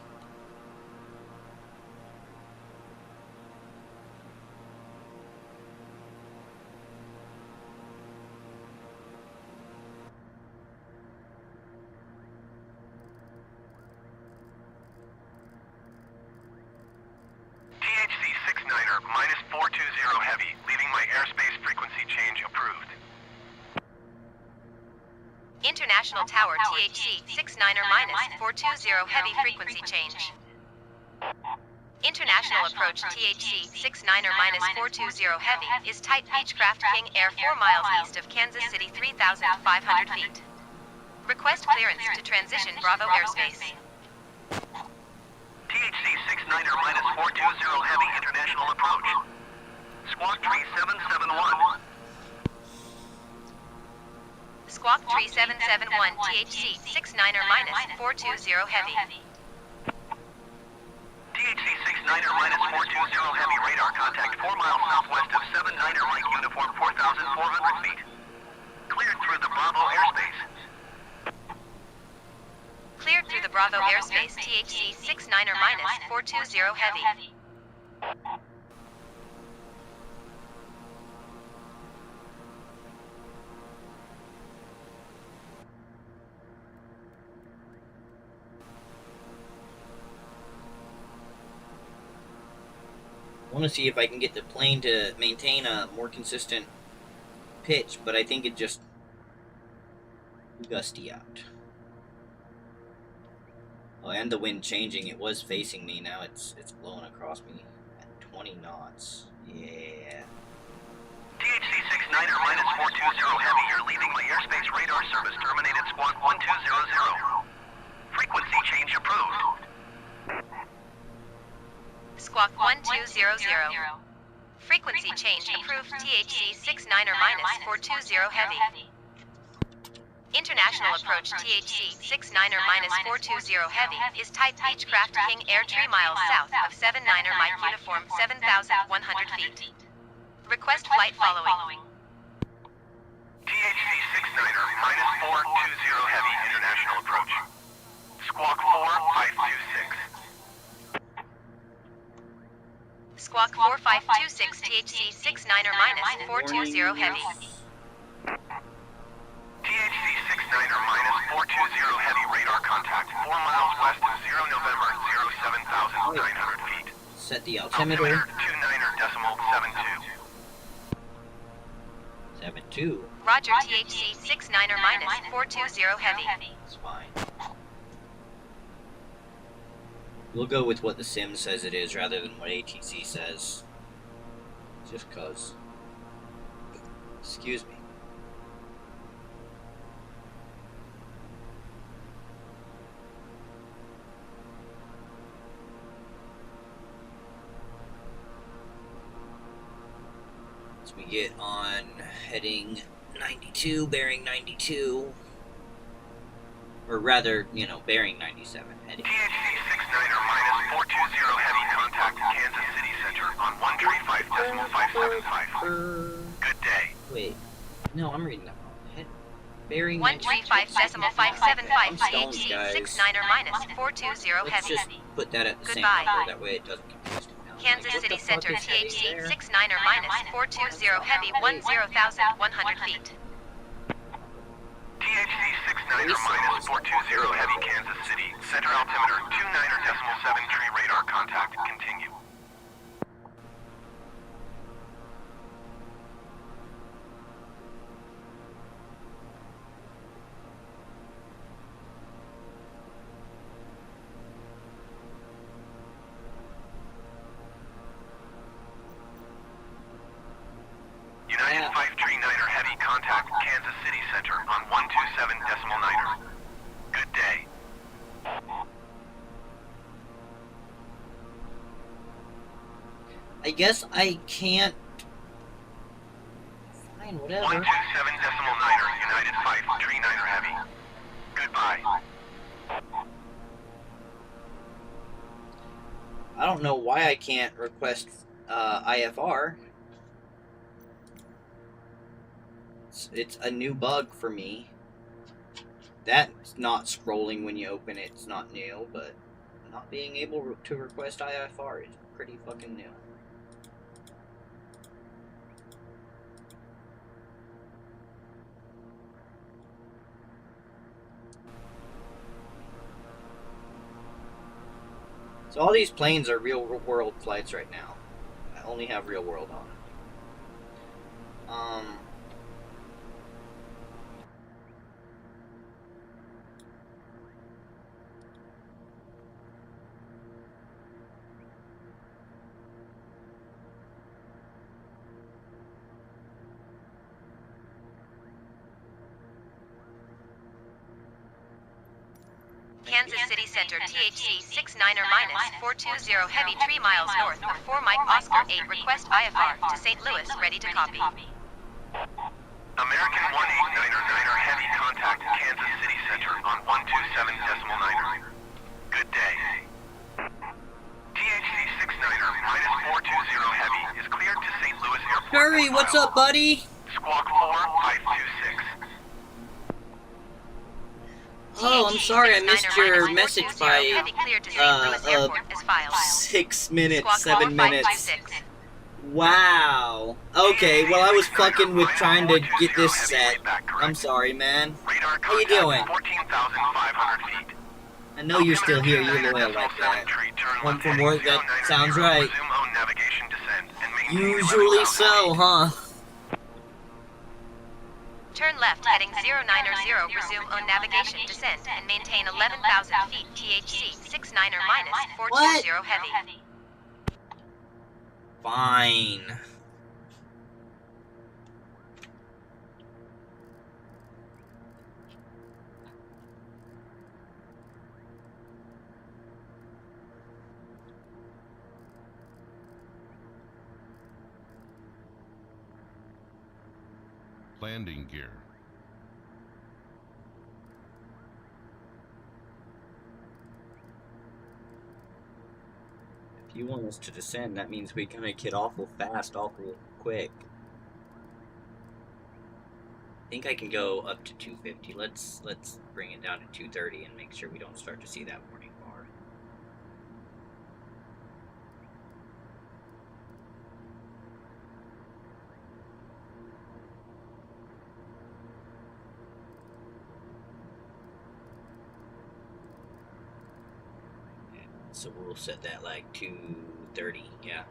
THC 69er minus 420 heavy. Leaving my airspace frequency change approved. International Tower THC 69er minus 420 heavy frequency change. International approach THC 69er minus 420 heavy is Type Beechcraft King Air 4 miles east of Kansas City 3,500 feet. Request clearance to transition Bravo airspace. THC 69er minus 420 heavy international approach. Squawk tree 771. Squawk 3771 THC 69er minus 420 heavy. THC 69er minus 420 heavy radar contact 4 miles southwest of 79er Mike uniform 4,400 feet. Cleared through the Bravo airspace. Cleared through the Bravo airspace THC 69er minus 420 heavy. I want to see if I can get the plane to maintain a more consistent pitch, but I think it just gusty out. Oh, and the wind changing. It was facing me. Now it's blowing across me at 20 knots. Yeah. THC 69er minus 420 heavy. You're leaving my airspace radar service. Terminated squawk 1200. Frequency change approved. Squawk 1200. Frequency change approved THC 69er minus 420 heavy. International approach THC 69er minus 420 heavy is Type Beechcraft King Air 3 miles south of 79er Mike uniform 7,100 feet. Request flight following. THC 69er minus 420 heavy international approach. Squawk 4526. Squawk 4526 THC 69er minus 420 heavy. THC 69er minus 420 heavy radar contact 4 miles west of 0 November 07,900 feet. Set the altimeter. Altimeter 29.72. 72. Roger THC 69er minus 420 heavy. It's fine. We'll go with what the sim says it is rather than what ATC says. Just cause. Excuse me. So we get on heading 92, bearing 92. Or rather, bearing 97. Heading. THC 69er minus 420 heavy contact Kansas City Center on 135.575. Good day. Wait. No, I'm reading that wrong. Bearing 135.575 I'm stoned, THC guys. 69er minus 420 Let's just heavy. put that at the same Goodbye. number. That way it doesn't confuse me. Now, Kansas like, what City the fuck Center is heading THC there? 69er minus 420 heavy 10,100 feet. THC 69er minus 420 heavy Kansas City. Center altimeter 29.73 radar contact. Continue. I guess I can't... Fine, whatever. 127.9er, United Fight, Tree Niner Heavy. Goodbye. I don't know why I can't request IFR. It's a new bug for me. That's not scrolling when you open it, it's not new, but not being able to request IFR is pretty fucking new. So all these planes are real world flights right now. I only have real world on. Kansas City Center, THC 69er minus 420 heavy 3 miles north of 4 Mike Oscar 8. Request IFR to St. Louis, ready to copy. American 189er Heavy contact Kansas City Center on 127.9er. Good day. THC 69er minus 420 Heavy is cleared to St. Louis Airport. Curry, what's up, buddy? Squawk 4526. Oh, I'm sorry I missed your message by 6 minutes, 7 minutes. Wow. Okay, well I was fucking with trying to get this set. I'm sorry, man. How you doing? 14,500 feet. I know you're still here, you're loyal like that. Home from work, that sounds right. Usually so, huh? Turn left heading 090, resume on navigation, descend, and maintain 11,000 feet, THC 69er minus 420 heavy. Fine. Landing gear. If you want us to descend, that means we gotta get awful fast, awful quick. I think I can go up to 250. Let's bring it down to 230 and make sure we don't start to see that warning bar. So we'll set that like 230. Yeah.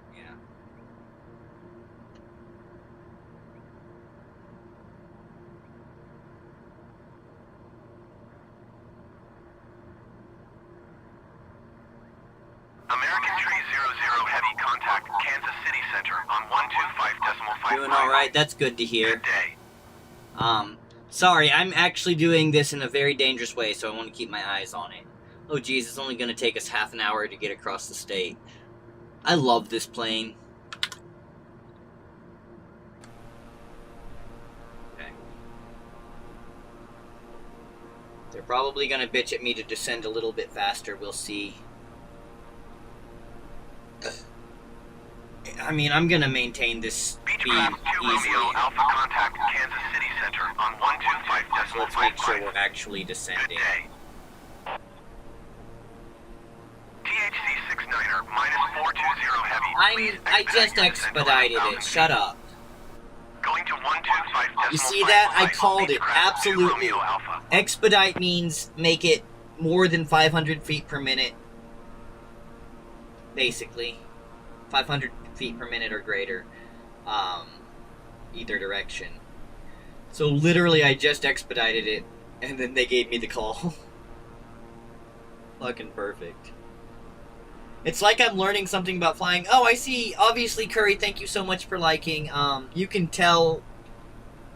American Tree 00 Heavy contact Kansas City Center on 125.55. Doing alright, that's good to hear. Good day. Sorry, I'm actually doing this in a very dangerous way, so I want to keep my eyes on it. Oh geez, it's only gonna take us half an hour to get across the state. I love this plane. Okay. They're probably gonna bitch at me to descend a little bit faster, we'll see. I mean, I'm gonna maintain this speed Beechcraft 2 easily. Romeo Alpha contact Kansas City Center on 125.55. So let's make sure we're actually descending. Good day. THC 69er minus 420 heavy. I just expedited it. Shut up. Going to 125.55. You see that? I called it. Beechcraft 2 Absolutely. Romeo Alpha. Expedite means make it more than 500 feet per minute. Basically. 500 feet per minute or greater. Either direction. So literally I just expedited it, and then they gave me the call. Fucking perfect. It's like I'm learning something about flying. Oh, I see. Obviously, Curry, thank you so much for liking. You can tell...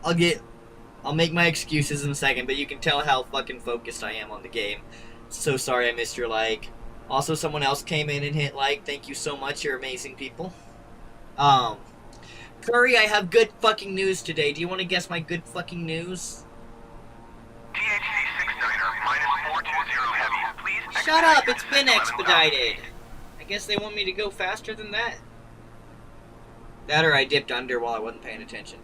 I'll make my excuses in a second, but you can tell how fucking focused I am on the game. So sorry I missed your like. Also, someone else came in and hit like. Thank you so much. You're amazing people. Curry, I have good fucking news today. Do you want to guess my good fucking news? THC 69er minus 420 heavy. Please Shut expedite up, your it's been descent 11,000 expedited. feet. I guess they want me to go faster than that. That or I dipped under while I wasn't paying attention.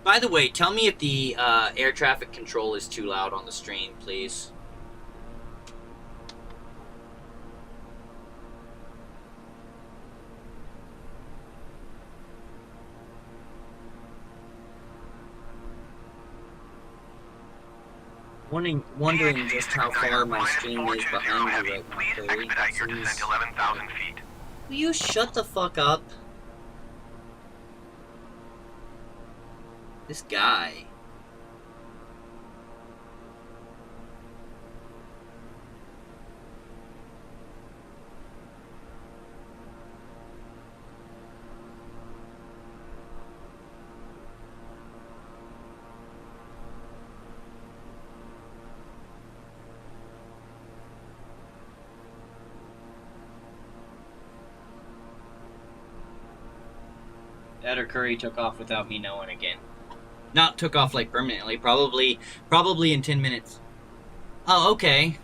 By the way, tell me if the air traffic control is too loud on the stream, please. Wondering just how far my stream is behind me right now, Please Curry. expedite your descent 11,000 feet. Will you shut the fuck up? This guy. That or Curry took off without me knowing again. Not took off like permanently, probably in 10 minutes. Oh, okay.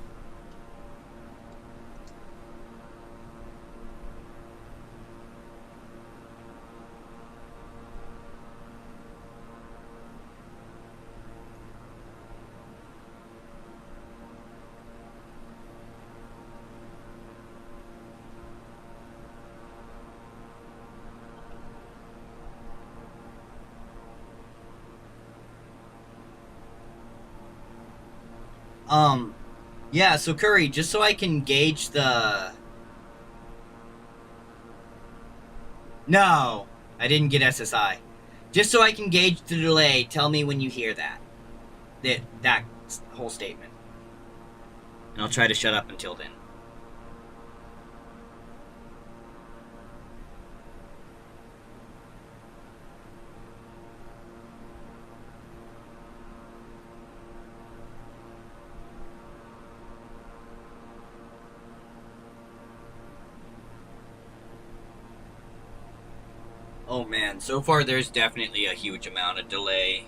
Yeah, so Curry, just so I can gauge the... No, I didn't get SSI. Just so I can gauge the delay, tell me when you hear that. That whole statement. And I'll try to shut up until then. Oh man, so far there's definitely a huge amount of delay.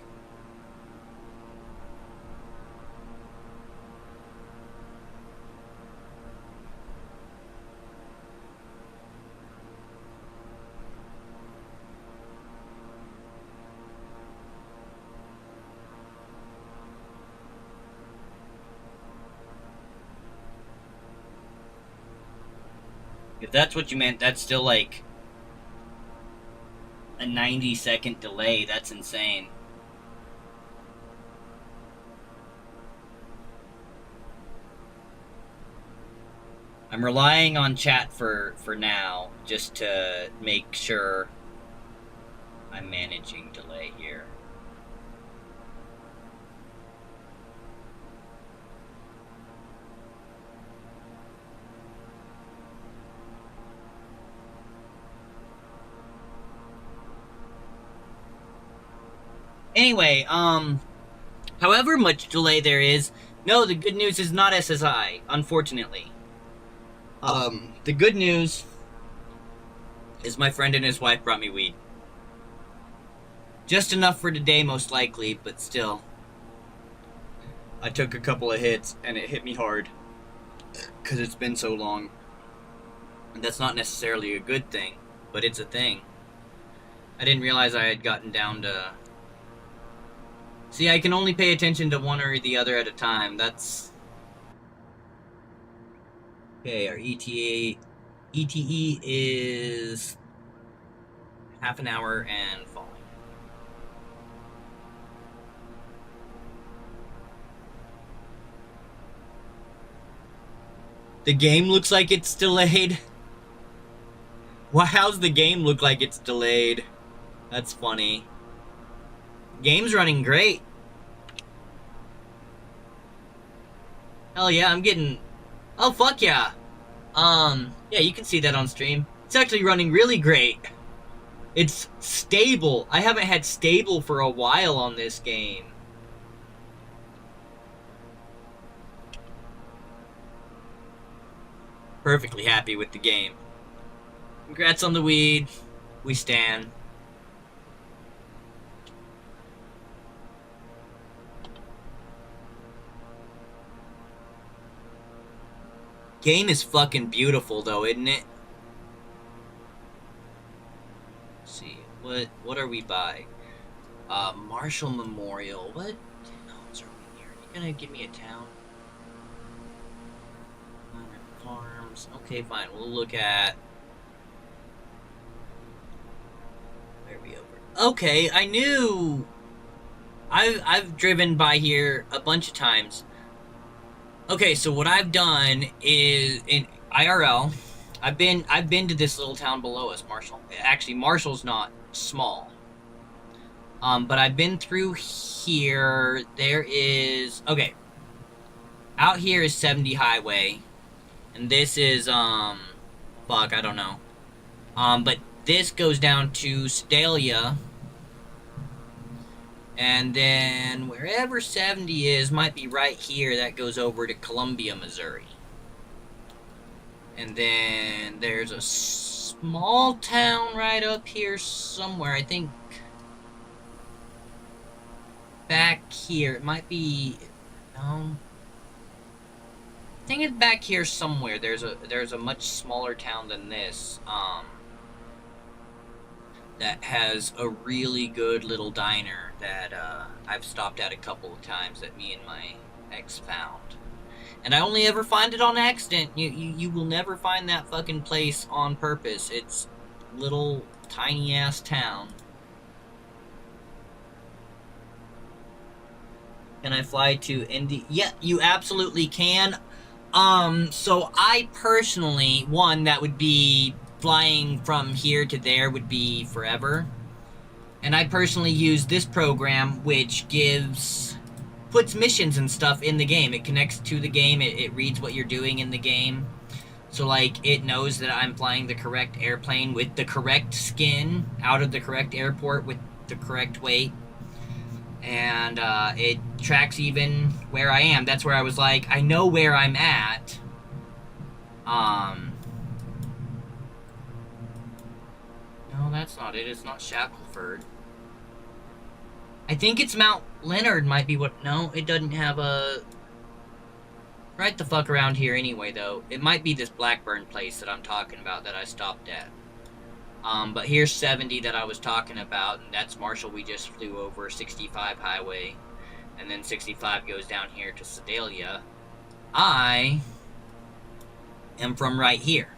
If that's what you meant, that's still like a 90-second delay. That's insane. I'm relying on chat for now, just to make sure I'm managing delay here. Anyway, however much delay there is, no, the good news is not SSI, unfortunately. The good news is my friend and his wife brought me weed. Just enough for today, most likely, but still. I took a couple of hits, and it hit me hard. Because it's been so long. And that's not necessarily a good thing, but it's a thing. I didn't realize I had gotten down to... See, I can only pay attention to one or the other at a time. That's... Okay, our ETA is half an hour and falling. The game looks like it's delayed. Well, how's the game look like it's delayed? That's funny. Game's running great. Hell yeah, I'm getting... Oh, fuck yeah. Yeah, you can see that on stream. It's actually running really great. It's stable. I haven't had stable for a while on this game. Perfectly happy with the game. Congrats on the weed. We stan. Game is fucking beautiful though, isn't it? Let's see. What are we by? Marshall Memorial. What towns are we near? Are you gonna give me a town? Farms. Okay, fine. We'll look at... Where are we over? Okay, I knew... I've driven by here a bunch of times. Okay, so what I've done is in IRL, I've been to this little town below us, Marshall. Actually, Marshall's not small. But I've been through here. There is okay. Out here is 70 Highway, and this is fuck, I don't know. But this goes down to Sedalia. And then wherever 70 is might be right here. That goes over to Columbia, Missouri. And then there's a small town right up here somewhere. I think back here. It might be... No. I think it's back here somewhere. There's a much smaller town than this. That has a really good little diner that I've stopped at a couple of times that me and my ex found. And I only ever find it on accident. You will never find that fucking place on purpose. It's little tiny ass town. Can I fly to Indy? Yeah, you absolutely can. So I personally, one, that would be flying from here to there would be forever. And I personally use this program, which puts missions and stuff in the game. It connects to the game. It reads what you're doing in the game. So, like, it knows that I'm flying the correct airplane with the correct skin out of the correct airport with the correct weight. And it tracks even where I am. That's where I was like, I know where I'm at. No, that's not it. It's not Shackleford. I think it's Mount Leonard might be what... No, it doesn't have a... Right the fuck around here anyway, though. It might be this Blackburn place that I'm talking about that I stopped at. But here's 70 that I was talking about, and that's Marshall. We just flew over 65 Highway. And then 65 goes down here to Sedalia. I am from right here.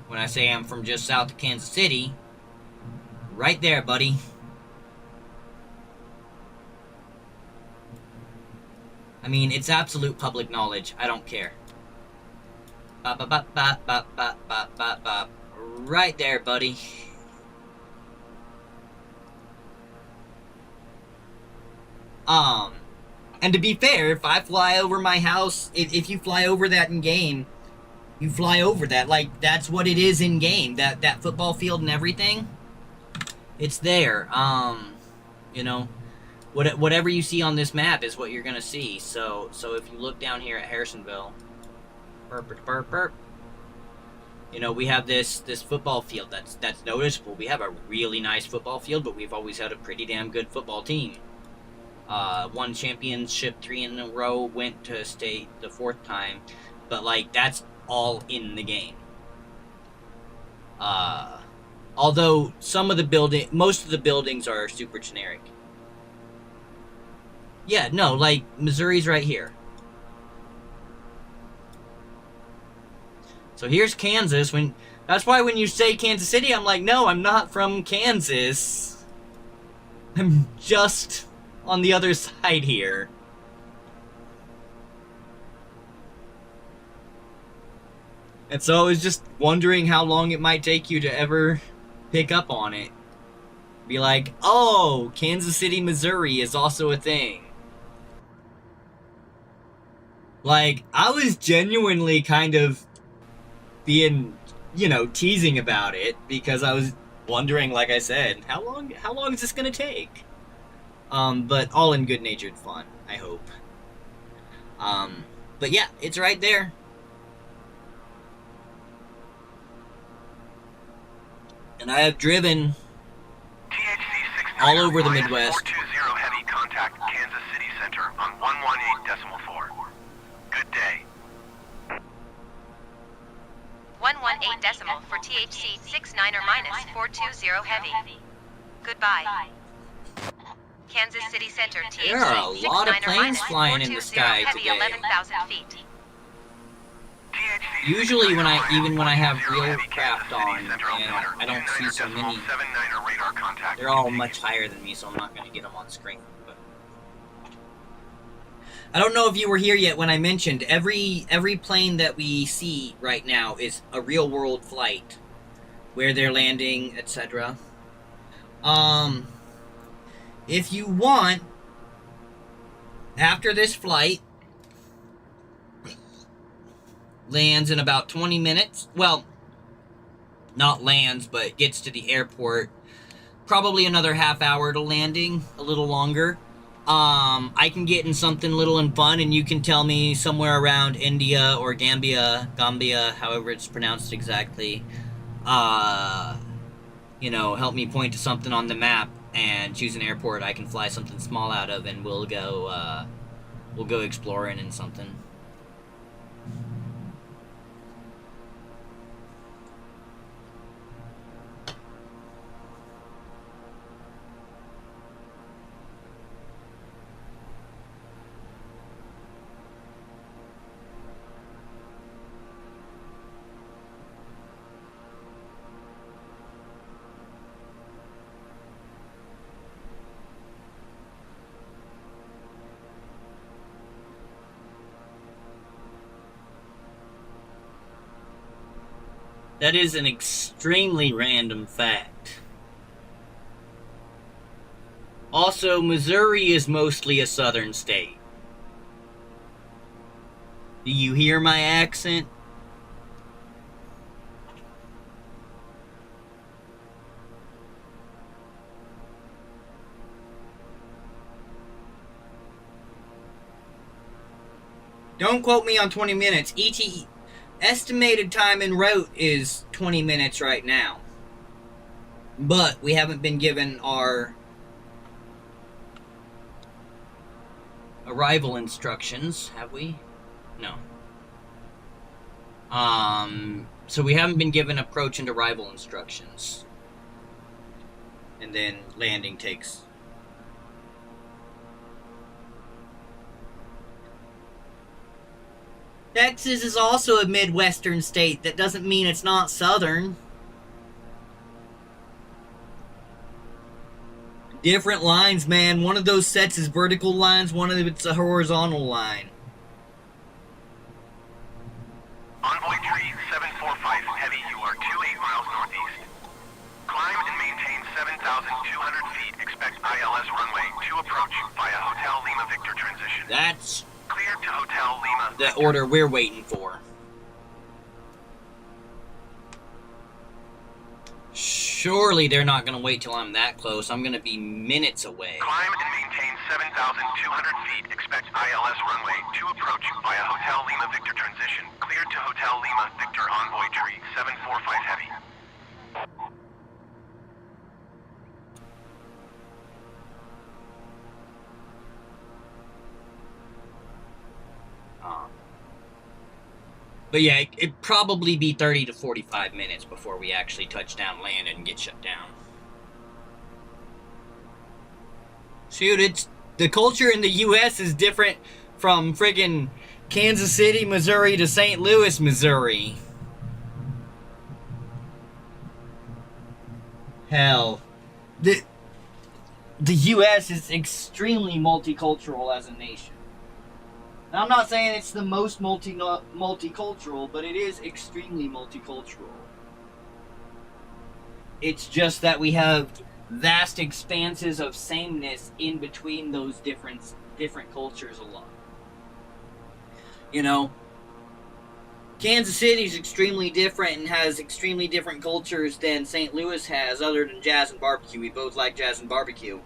When I say I'm from just south of Kansas City, right there, buddy. I mean, it's absolute public knowledge. I don't care. Bop, bop, bop, bop, bop, bop, bop, bop, bop. Right there, buddy. And to be fair, if I fly over my house, if you fly over that in game, you fly over that. Like, that's what it is in game. That football field and everything, it's there. You know, whatever you see on this map is what you're gonna see. So if you look down here at Harrisonville, burp. You know, we have this football field that's noticeable. We have a really nice football field, but we've always had a pretty damn good football team. Won championship 3 in a row, went to state the 4th time, but like that's all in the game. Although most of the buildings are super generic. Yeah, no, like Missouri's right here. So here's Kansas. That's why when you say Kansas City, I'm like, no, I'm not from Kansas. I'm just on the other side here. And so I was just wondering how long it might take you to ever pick up on it. Be like, oh, Kansas City, Missouri is also a thing. Like, I was genuinely kind of being, teasing about it because I was wondering, like I said, how long is this gonna take? But all in good-natured fun, I hope. But yeah, it's right there. And I have driven THC 69 all over the minus Midwest. 420 heavy contact Kansas City Center on 118.4. Good day. 118 for THC 69 or minus 420 heavy. Goodbye. Kansas City Center THC There are a lot of 69 or planes minus flying in the 420 sky heavy today. 11,000 feet. THC Usually when I 69 even when I have 420 real heavy craft Kansas City on Center and altimeter I don't see so 29.79 many, radar contact. they're all much higher than me, so I'm not going to get them on screen. But I don't know if you were here yet when I mentioned every plane that we see right now is a real world flight, where they're landing, etc. If you want, after this flight lands in about 20 minutes, well, not lands, but gets to the airport, probably another half hour to landing, a little longer. I can get in something little and fun, and you can tell me somewhere around India or Gambia, however it's pronounced exactly. Help me point to something on the map and choose an airport I can fly something small out of, and we'll go exploring in something. That is an extremely random fact. Also, Missouri is mostly a southern state. Do you hear my accent? Don't quote me on 20 minutes. ET estimated time en route is 20 minutes right now. But we haven't been given our arrival instructions, have we? No. So we haven't been given approach and arrival instructions. And then landing takes... Texas is also a Midwestern state. That doesn't mean it's not Southern. Different lines, man. One of those sets is vertical lines, one of it's a horizontal line. Envoy tree 745 heavy, you are 28 miles northeast. Climb and maintain 7,200 feet. Expect ILS runway to approach via Hotel Lima Victor transition. That's Clear to Hotel Lima the Victor. order we're waiting for. Surely they're not going to wait till I'm that close. I'm going to be minutes away. Climb and maintain 7,200 feet. Expect ILS runway to approach via Hotel Lima Victor transition. Cleared to Hotel Lima Victor Envoy tree 745 heavy. But yeah, it'd probably be 30 to 45 minutes before we actually touch down, land, and get shut down. Shoot, it's... The culture in the U.S. is different from friggin' Kansas City, Missouri to St. Louis, Missouri. Hell. The U.S. is extremely multicultural as a nation. Now, I'm not saying it's the most multicultural, but it is extremely multicultural. It's just that we have vast expanses of sameness in between those different cultures a lot. You know? Kansas City is extremely different and has extremely different cultures than St. Louis has, other than jazz and barbecue. We both like jazz and barbecue.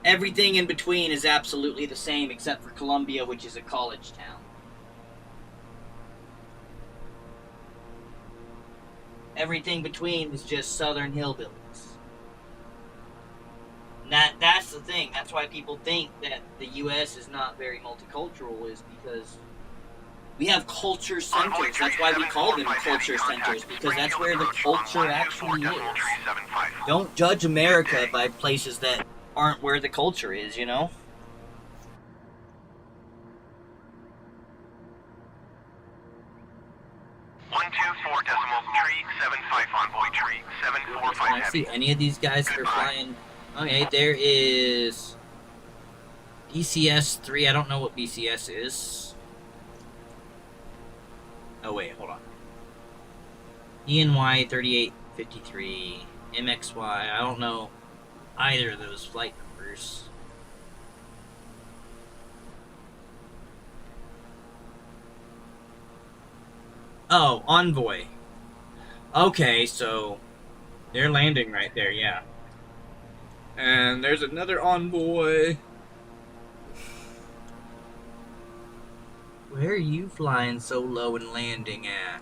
Everything in between is absolutely the same except for Columbia, which is a college town. Everything between is just southern hillbillies. That's the thing. That's why people think that the U.S. is not very multicultural, is because we have culture centers. That's why we call them culture centers, because that's where the culture actually is. Don't judge America by places that aren't where the culture is, you know? Can I see any of these guys that are flying? Okay, there is BCS 3. I don't know what BCS is. Oh wait, hold on. ENY 3853, MXY. I don't know either of those flight numbers. Oh, Envoy. Okay, so they're landing right there, yeah. And there's another Envoy. Where are you flying so low and landing at?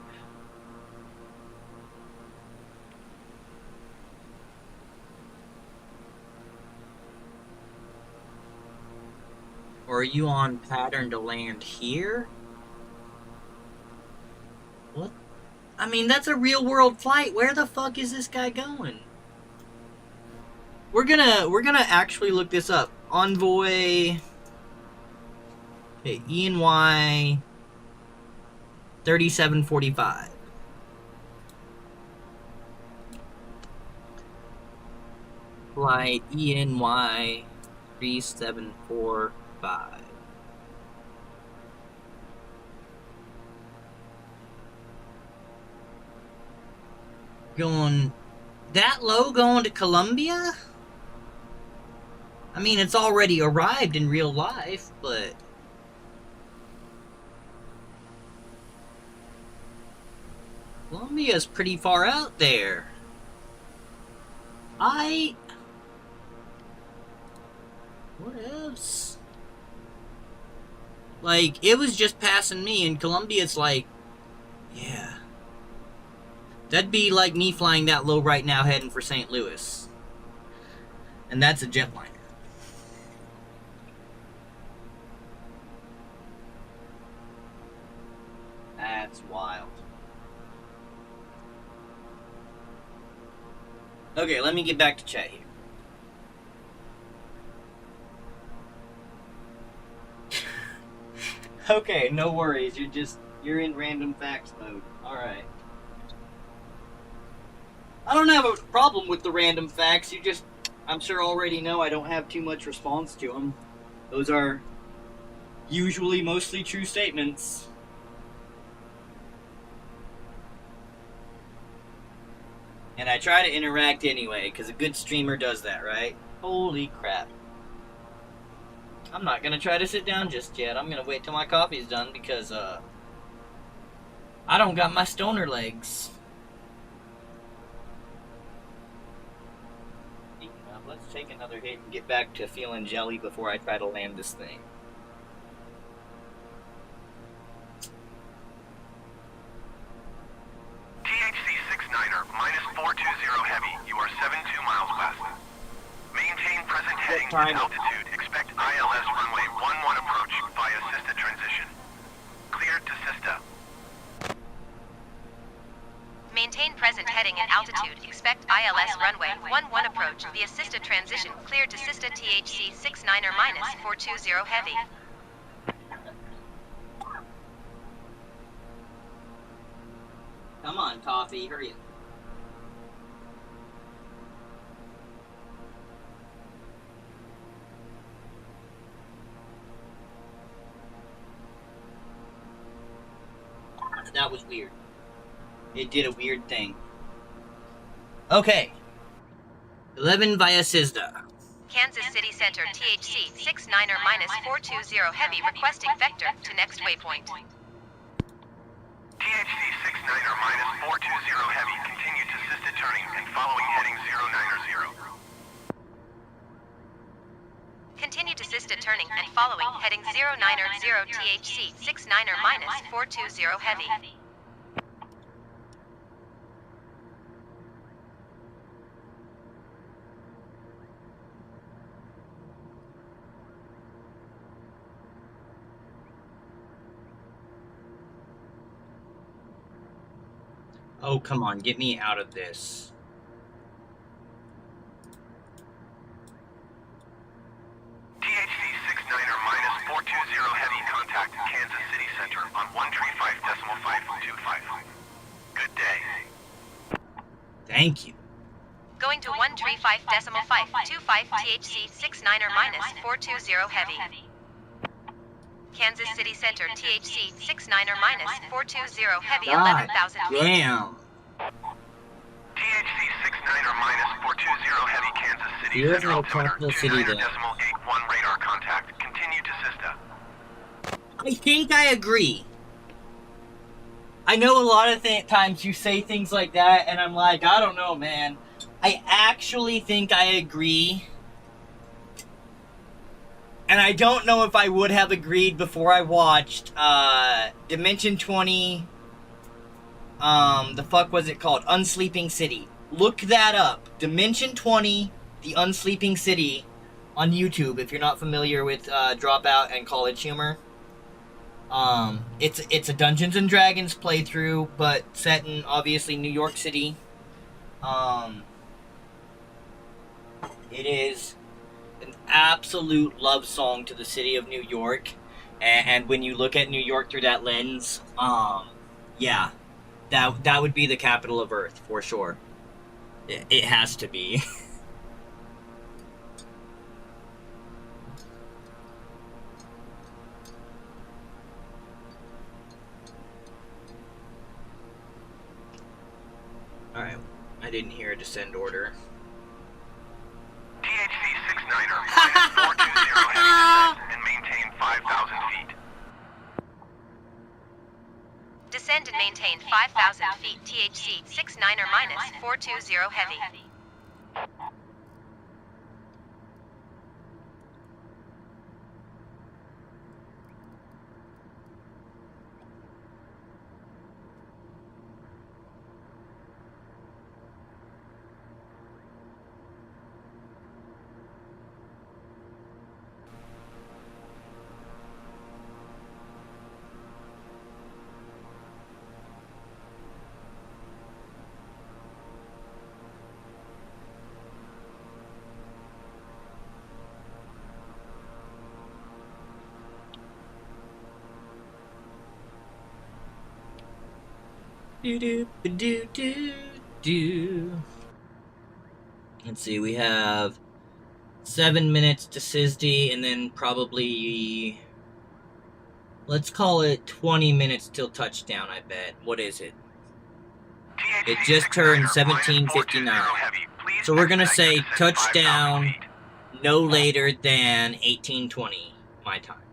Or are you on pattern to land here? What? I mean, that's a real world flight. Where the fuck is this guy going? We're gonna actually look this up. Envoy. Okay, ENY 3745. Flight ENY 3745. Going that low, going to Columbia? I mean, it's already arrived in real life, but Columbia's pretty far out there. What else? Like, it was just passing me, and Columbia's like, yeah. That'd be like me flying that low right now heading for St. Louis. And that's a jetliner. That's wild. Okay, let me get back to chat here. Okay, no worries. You're in random facts mode. Alright. I don't have a problem with the random facts. You just, I'm sure already know I don't have too much response to them. Those are usually mostly true statements. And I try to interact anyway, because a good streamer does that, right? Holy crap. I'm not going to try to sit down just yet. I'm going to wait till my coffee's done, because, I don't got my stoner legs. Let's take another hit and get back to feeling jelly before I try to land this thing. THC 69er, minus 420 heavy. You are 72 miles west. Maintain present heading and altitude. Expect ILS runway 11 approach via SISTA transition. Cleared to SISTA. Maintain present heading and altitude. Expect ILS runway 11 approach via SISTA transition. Cleared to SISTA THC 69er minus 420 heavy. Come on, Toffee, hurry up. That was weird. It did a weird thing. Okay. 11 via SISTA. Kansas City Center THC 69er-420 Heavy requesting vector to next waypoint. THC 69er-420 Heavy, continue to assisted turning and following heading 090. Continued assisted turning and following heading 090 THC 69er-420 Heavy. Oh, come on, get me out of this. THC 69er-420 Heavy, contact Kansas City Center on 135.525. Good day. Thank you. Going to 135.525 THC 69er-420 Heavy. Kansas City Center THC 69er-420 Heavy God 11,000 feet. damn. THC 69er-420 Heavy, Kansas City Here's Center our altimeter capital city then. 29.81 radar contact. Continue to Sista. I think I agree. I know a lot of times you say things like that, and I'm like, I don't know, man. I actually think I agree. And I don't know if I would have agreed before I watched Dimension 20. The fuck was it called? Unsleeping City. Look that up. Dimension 20, The Unsleeping City on YouTube if you're not familiar with Dropout and College Humor. It's a Dungeons and Dragons playthrough, but set in obviously New York City. It is an absolute love song to the city of New York, and when you look at New York through that lens, yeah, that would be the capital of Earth for sure. It has to be. Alright, I didn't hear a descend order. THC 69er-420 Heavy, descend and maintain 5,000 feet. Descend and maintain 5,000 feet THC 69er-420 Heavy. Do. Let's see, we have 7 minutes to SISD, and then probably, let's call it 20 minutes till touchdown, I bet. What is it? It just turned 17:59. So we're gonna say touchdown no later than 18:20 my time.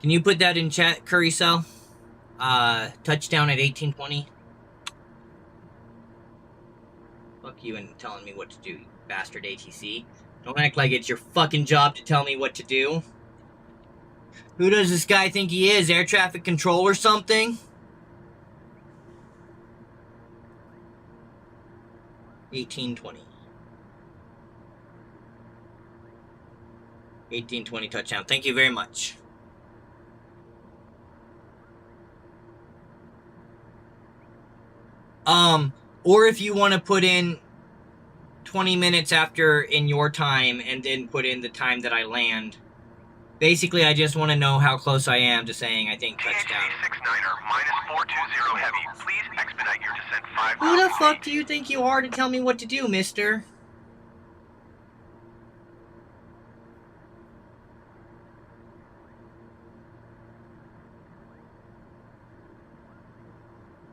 Can you put that in chat, Curry Cell? Touchdown at 18:20. Fuck you and telling me what to do, you bastard ATC. Don't act like it's your fucking job to tell me what to do. Who does this guy think he is? Air traffic control or something? 18:20. 18:20 touchdown. Thank you very much. Or if you want to put in 20 minutes after in your time and then put in the time that I land. Basically, I just want to know how close I am to saying I think touchdown. THC 69er-420 Heavy, please expedite your descent 5,000 Who the fuck feet. do you think you are to tell me what to do, mister?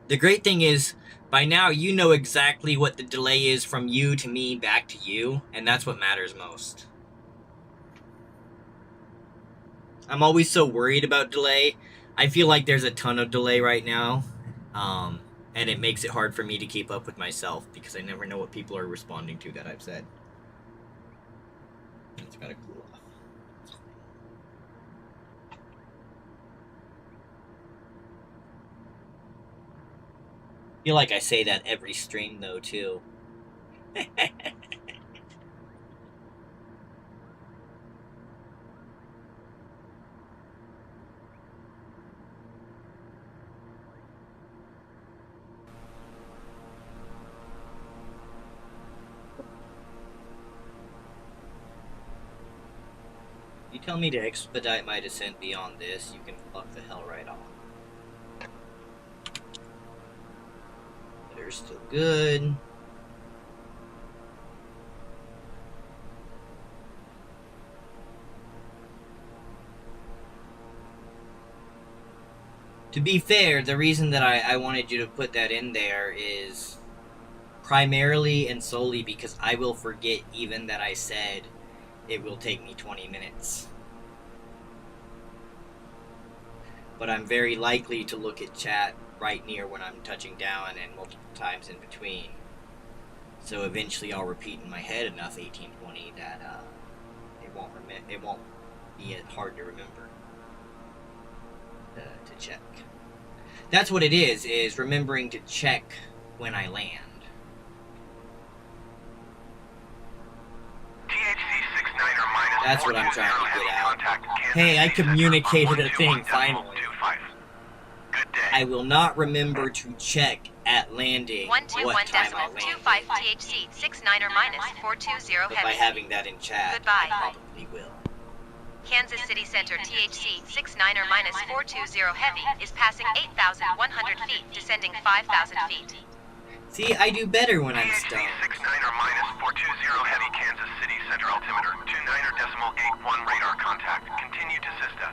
The great thing is, By now, you know exactly what the delay is from you to me back to you, and that's what matters most. I'm always so worried about delay. I feel like there's a ton of delay right now, and it makes it hard for me to keep up with myself because I never know what people are responding to that I've said. It's gotta cool off. I feel like I say that every stream though too. You tell me to expedite my descent beyond this, you can fuck the hell right off. They're still good. To be fair, the reason that I wanted you to put that in there is primarily and solely because I will forget even that I said it will take me 20 minutes. But I'm very likely to look at chat right near when I'm touching down and multiple times in between. So eventually I'll repeat in my head enough 1820 that it won't be hard to remember to check. That's what it is remembering to check when I land. That's what I'm trying to get out. Hey, I communicated a thing, finally. I will not remember to check at landing what time I landed. 121.25 THC 69 or minus 420 But heavy. by having that in chat, Goodbye. I probably will. Kansas City Center THC 69 or minus 420 heavy is passing 8,100 feet, descending 5,000 feet. See, I do better when I'm THC stoned. 69 or minus 420 heavy Kansas City Center altimeter 29er decimal gate 1 radar contact. Continue to SISTA.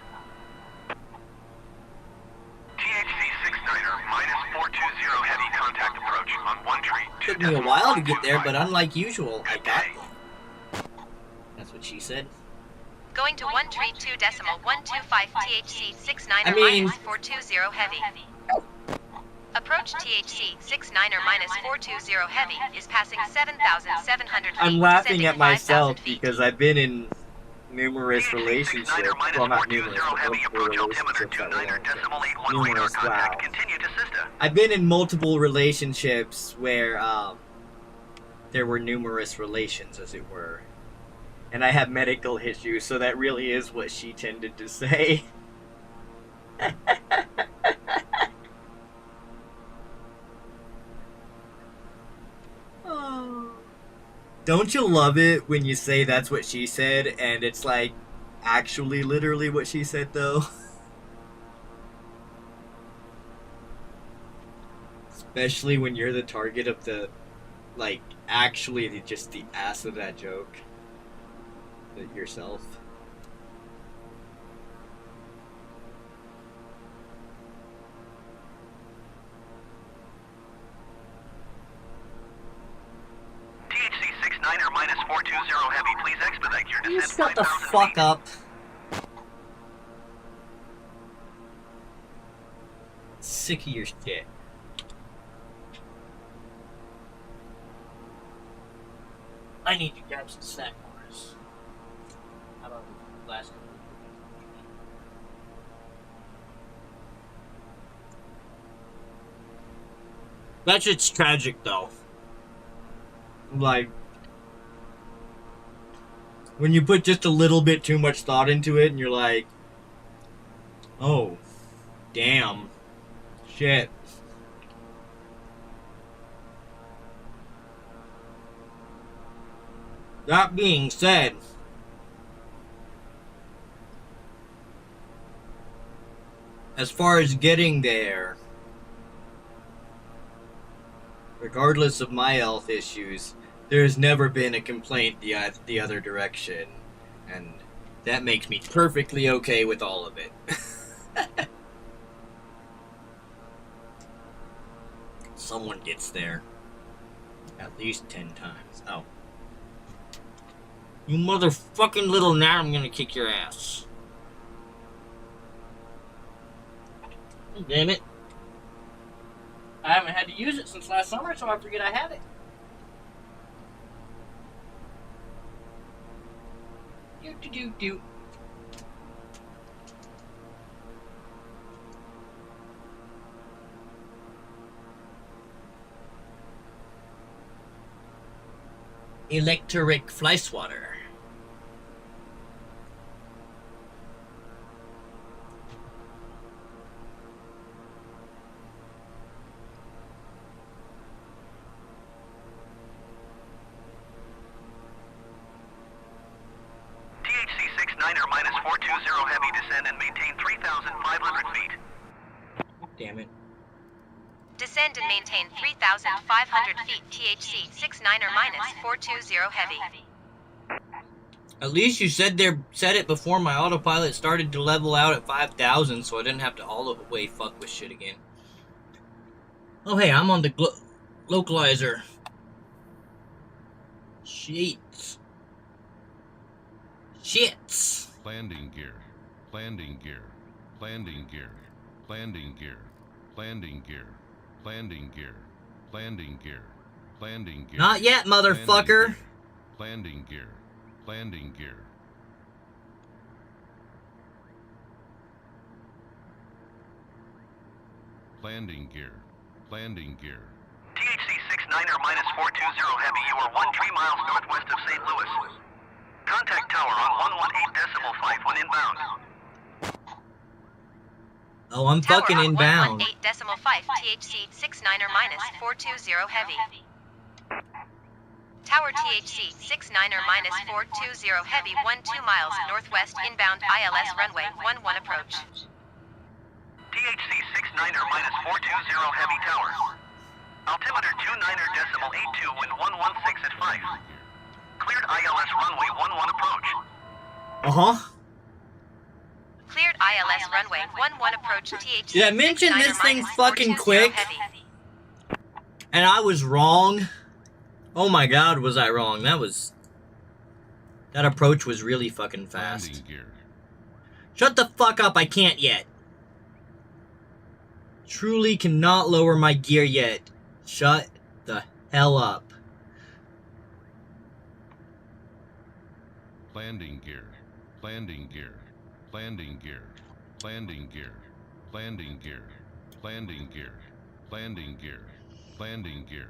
THC 69er minus 420 heavy contact approach on 1 tree. Took me a while to get there, but unlike usual, I got there. That's what she said. Going to 1 tree 2 decimal 125 THC 69 I or mean- minus 420 heavy. Approach THC 69 or minus 420 heavy is passing 7,700 feet. I'm laughing descending at myself 5,000 feet. because I've been in numerous relationships. Well, not numerous, but multiple relationships that were numerous. Wow. Continue to SISTA. I've been in multiple relationships where there were numerous relations, as it were. And I have medical issues, so that really is what she tended to say. Don't you love it when you say that's what she said and it's like actually literally what she said though? Especially when you're the target of the, like, actually just the ass of that joke. Yourself. THC 69 or minus 420 heavy, please expedite your You descent shut the 5,000 fuck feet. up. Sick of your shit. I need to grab some snack bars. How about the last one? That shit's tragic though. Like, when you put just a little bit too much thought into it and you're like, oh, damn, shit. That being said, as far as getting there, regardless of my health issues, there's never been a complaint the other direction, and that makes me perfectly okay with all of it. someone gets there. At least 10 times. Oh. You motherfucking little gnat, I'm gonna kick your ass. Damn it. I haven't had to use it since last summer, so I forget I had it. Do. Electric fly swatter. THC 69er minus 420 heavy, descend and maintain 3,500 feet. Damn it. Descend and maintain 3,500 feet. THC 69er minus 420 heavy. At least you said it before my autopilot started to level out at 5,000, so I didn't have to all the way fuck with shit again. Oh hey, I'm on the localizer. Shits. Landing gear. Landing gear. Landing gear. Landing gear. Landing gear. Landing gear. Landing gear. Landing gear. Not yet, motherfucker. Landing gear. Landing gear. Landing gear. Landing gear. THC 69er minus 420 heavy, you are 13 miles northwest of St. Louis. Contact tower on 118.5 when inbound. Oh, I'm Tower fucking on inbound. 118.5 THC 69er minus 420 heavy. Tower THC 69er minus 420 heavy 12 miles northwest inbound ILS runway 11 approach. THC 69er minus 420 heavy tower. Altimeter 29er decimal 82 wind 116 at 5. Cleared ILS runway 11 approach. Uh-huh. Cleared ILS runway 11 approach THC. Did I mention 69er this thing minus fucking 420 quick? heavy. And I was wrong. Oh my god, was I wrong? That approach was really fucking fast. Landing gear. Shut the fuck up, I can't yet. Truly cannot lower my gear yet. Shut the hell up. Landing gear. Landing gear. Landing gear. Landing gear. Landing gear. Landing gear. Landing gear. Landing gear.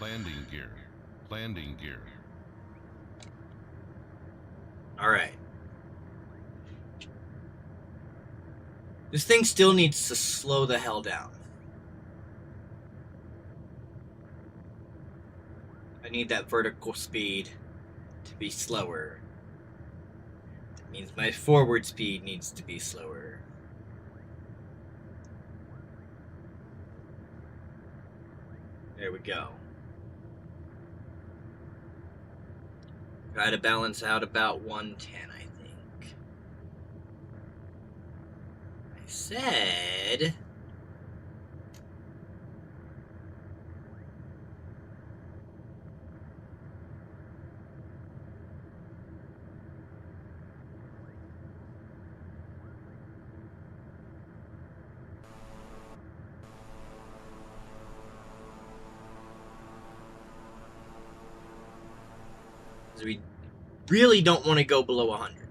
Landing gear. Landing gear. Alright. This thing still needs to slow the hell down. I need that vertical speed to be slower. That means my forward speed needs to be slower. There we go. Try to balance out about 110, I think. I said... we really don't want to go below 100.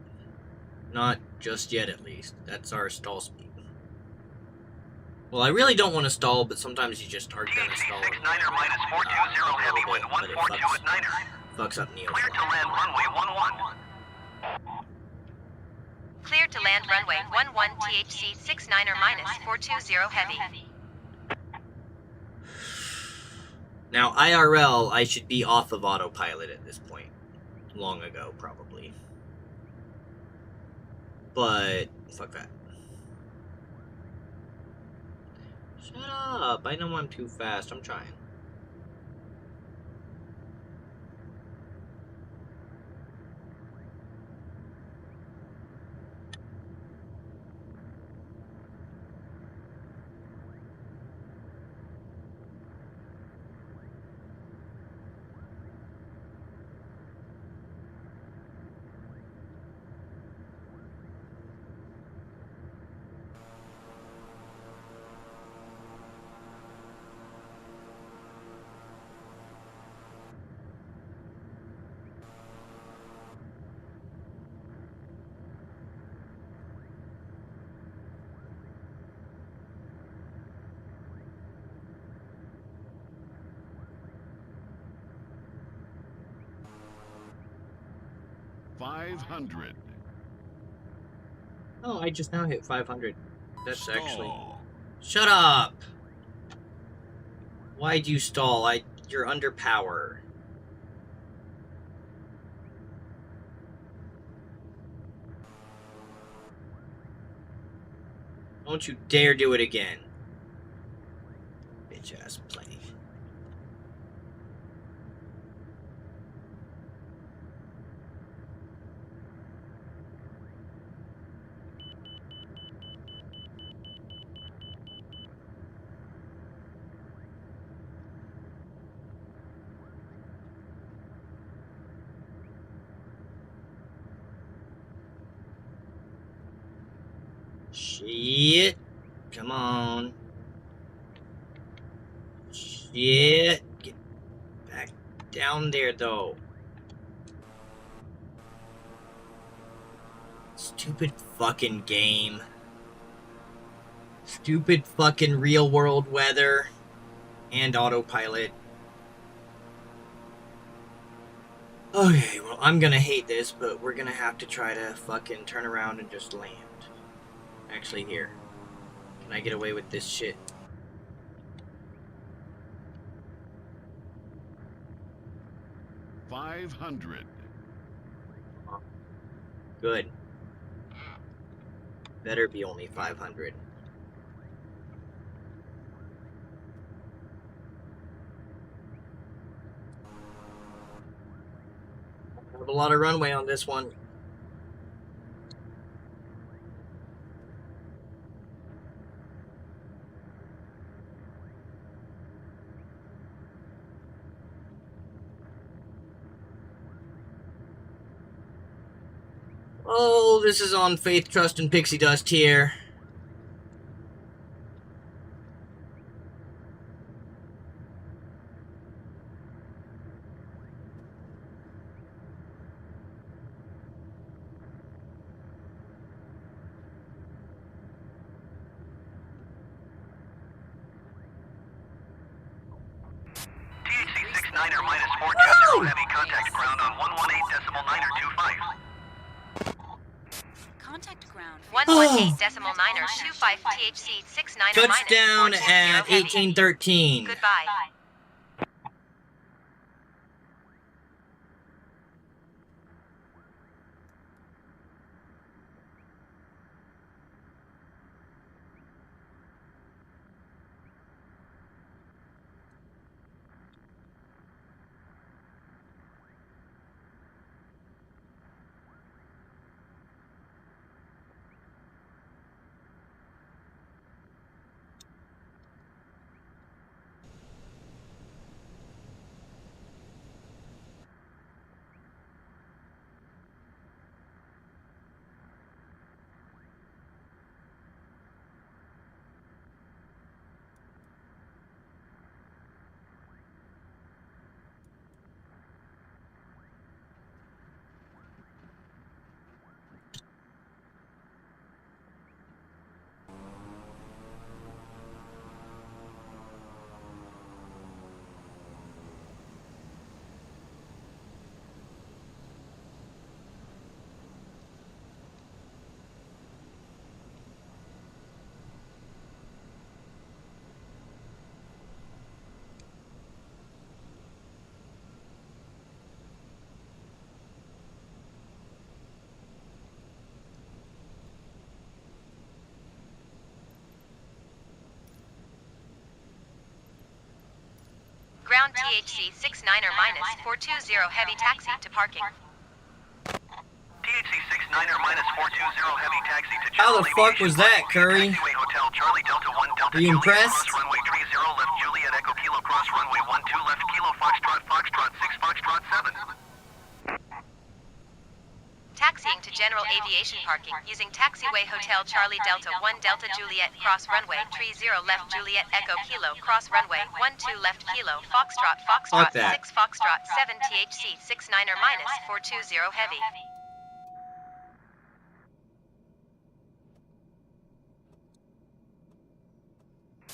Not just yet, at least. That's our stall speed. Well, I really don't want to stall, but sometimes you just aren't going to THC stall. 69er minus 420 heavy wind 142 at Niner. Fucks up Neo. Clear to land runway 11. Cleared to land runway 11 THC 69er minus 420 heavy. Now, IRL, I should be off of autopilot at this point. Long ago, probably. But, fuck that. Shut up! I know I'm too fast. I'm trying. 500. Oh, I just now hit 500. That's actually... Stall. Shut up! Why'd you stall? You're under power. Don't you dare do it again. Bitch ass play. Shit. Come on. Shit. Get back down there, though. Stupid fucking game. Stupid fucking real world weather. And autopilot. Okay, well, I'm gonna hate this, but we're gonna have to try to fucking turn around and just land. Actually, here. Can I get away with this shit? $500. Good. Better be only 500. I have a lot of runway on this one. Oh, this is on Faith, Trust, and Pixie Dust here. THC 69er minus 420 heavy contact ground on 118.9er25. Contact ground. 118.9er25 THC 69er minus Touchdown 420 at heavy. 1813. Goodbye. Ground THC 69er minus 420 heavy taxi to parking. THC 69er minus 420 heavy taxi to How the General fuck was that, Curry? Taxiway Hotel Charlie Delta 1 Delta Are you Juliet impressed? Cross runway 30 left Juliet Echo Kilo cross runway 12 left Kilo Foxtrot Foxtrot 6 Foxtrot 7. Taxiing to General Aviation Parking using Taxiway Hotel Charlie Delta 1 Delta Juliet cross runway 30 left Juliet Echo Kilo cross runway 12 left Kilo Foxtrot Foxtrot Fuck that. 6 Foxtrot 7 THC 69er minus 420 heavy.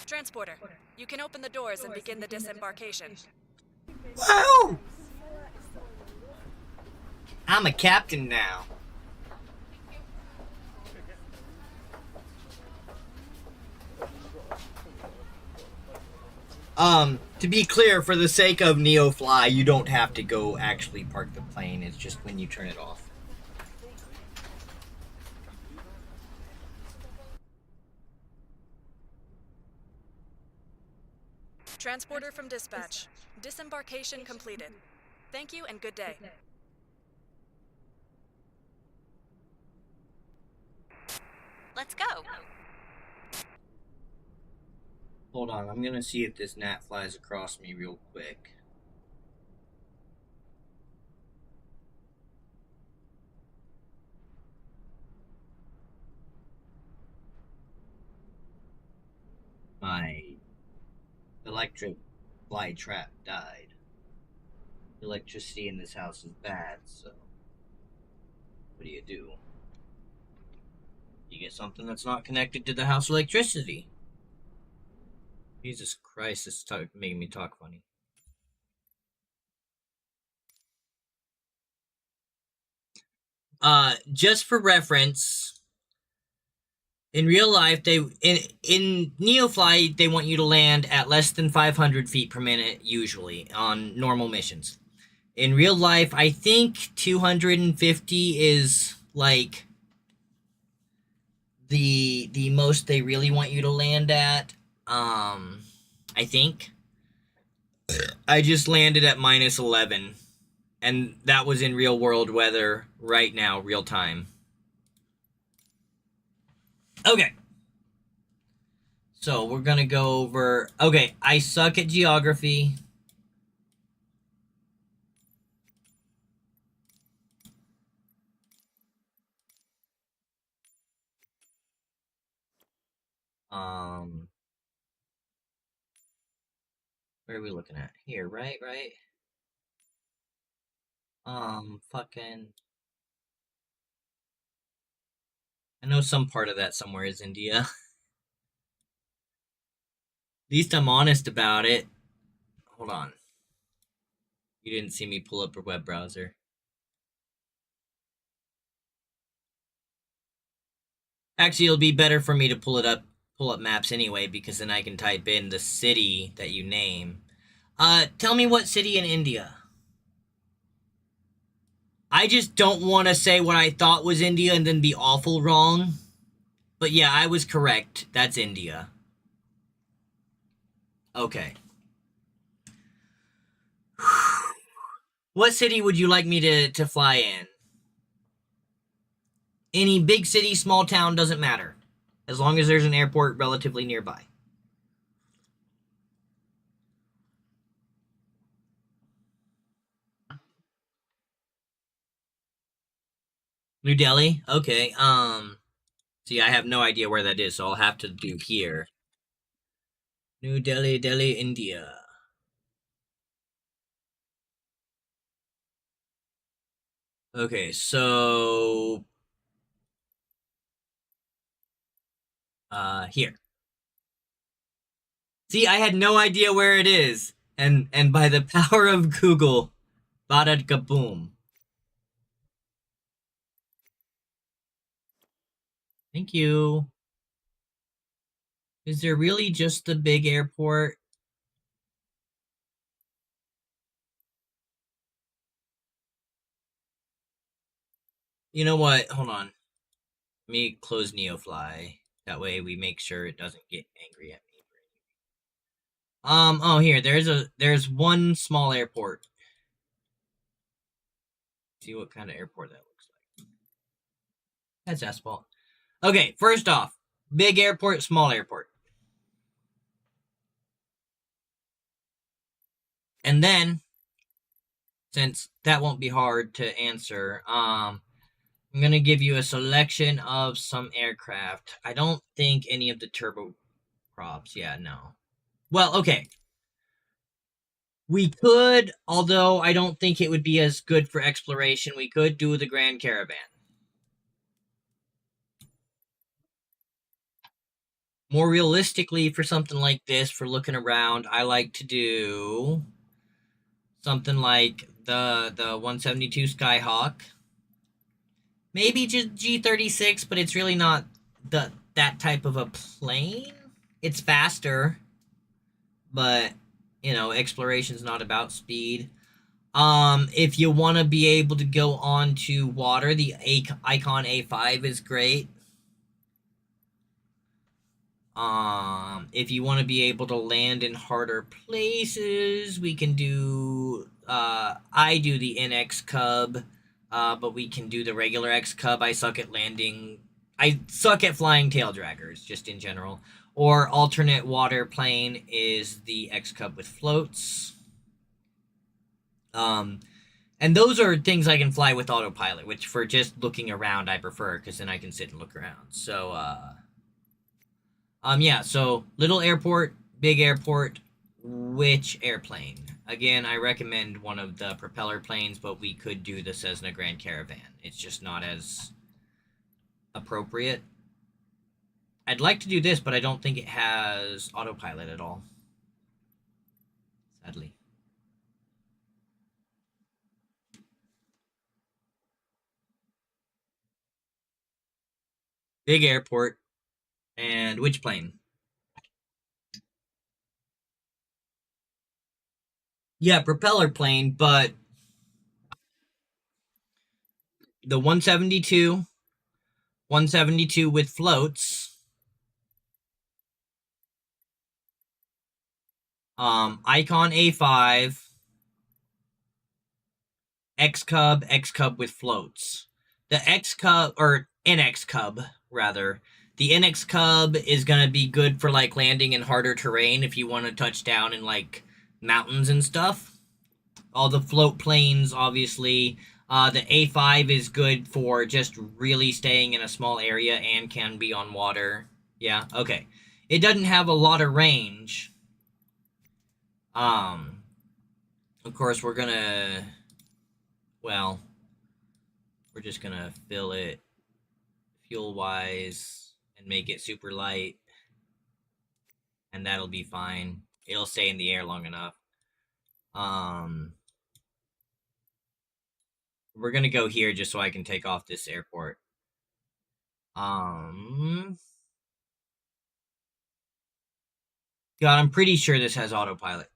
Transporter, you can open the doors and begin the disembarkation. Wow! I'm a captain now. To be clear, for the sake of NeoFly, you don't have to go actually park the plane. It's just when you turn it off. Transporter from dispatch. Disembarkation completed. Thank you and good day. Let's go. Hold on, I'm gonna see if this gnat flies across me real quick. My electric fly trap died. The electricity in this house is bad, so what do? You get something that's not connected to the house electricity. Jesus Christ, this is making me talk funny. Just for reference, in real life, in NeoFly, they want you to land at less than 500 feet per minute, usually, on normal missions. In real life, I think 250 is, like, the most they really want you to land at. I think. I just landed at minus 11. And that was in real world weather right now, real time. Okay. So we're gonna go over... Okay, I suck at geography. Where are we looking at? Here, right? Fucking... I know some part of that somewhere is India. At least I'm honest about it. Hold on. You didn't see me pull up a web browser. Actually, it'll be better for me to pull up maps anyway, because then I can type in the city that you name. Tell me what city in India. I just don't want to say what I thought was India and then be awful wrong. But yeah, I was correct. That's India. Okay. What city would you like me to fly in? Any big city, small town, doesn't matter. As long as there's an airport relatively nearby. New Delhi? Okay, see, I have no idea where that is, so I'll have to do here. New Delhi, Delhi, India. Okay, so... here. See, I had no idea where it is. And by the power of Google, bada kaboom. Thank you. Is there really just the big airport? You know what? Hold on. Let me close NeoFly. That way we make sure it doesn't get angry at me. Oh, here, there's one small airport. See what kind of airport that looks like. That's asphalt. Okay, first off, big airport, small airport. And then, since that won't be hard to answer, I'm gonna give you a selection of some aircraft. I don't think any of the turboprops. Yeah, no. Well, okay. We could, although I don't think it would be as good for exploration, we could do the Grand Caravan. More realistically, for something like this, for looking around, I like to do something like the 172 Skyhawk. Maybe just G36, but it's really not that type of a plane. It's faster, but you know, exploration's not about speed. If you want to be able to go on to water, the Icon A5 is great. If you want to be able to land in harder places, we can do, I do the NX Cub, but we can do the regular X Cub. I suck at flying tail draggers, just in general. Or alternate water plane is the X Cub with floats. And those are things I can fly with autopilot, which for just looking around I prefer, because then I can sit and look around. So, yeah, so little airport, big airport, which airplane? Again, I recommend one of the propeller planes, but we could do the Cessna Grand Caravan. It's just not as appropriate. I'd like to do this, but I don't think it has autopilot at all. Sadly. Big airport. And which plane? Yeah, propeller plane, but the 172 with floats. Icon A5, X Cub with floats. The X Cub, or NX Cub, rather. The NX Cub is going to be good for, like, landing in harder terrain if you want to touch down in, like, mountains and stuff. All the float planes, obviously. The A5 is good for just really staying in a small area and can be on water. Yeah, okay. It doesn't have a lot of range. Of course, we're gonna... Well, we're just gonna fill it fuel-wise and make it super light. And that'll be fine. It'll stay in the air long enough. We're gonna go here just so I can take off this airport. God, I'm pretty sure this has autopilot.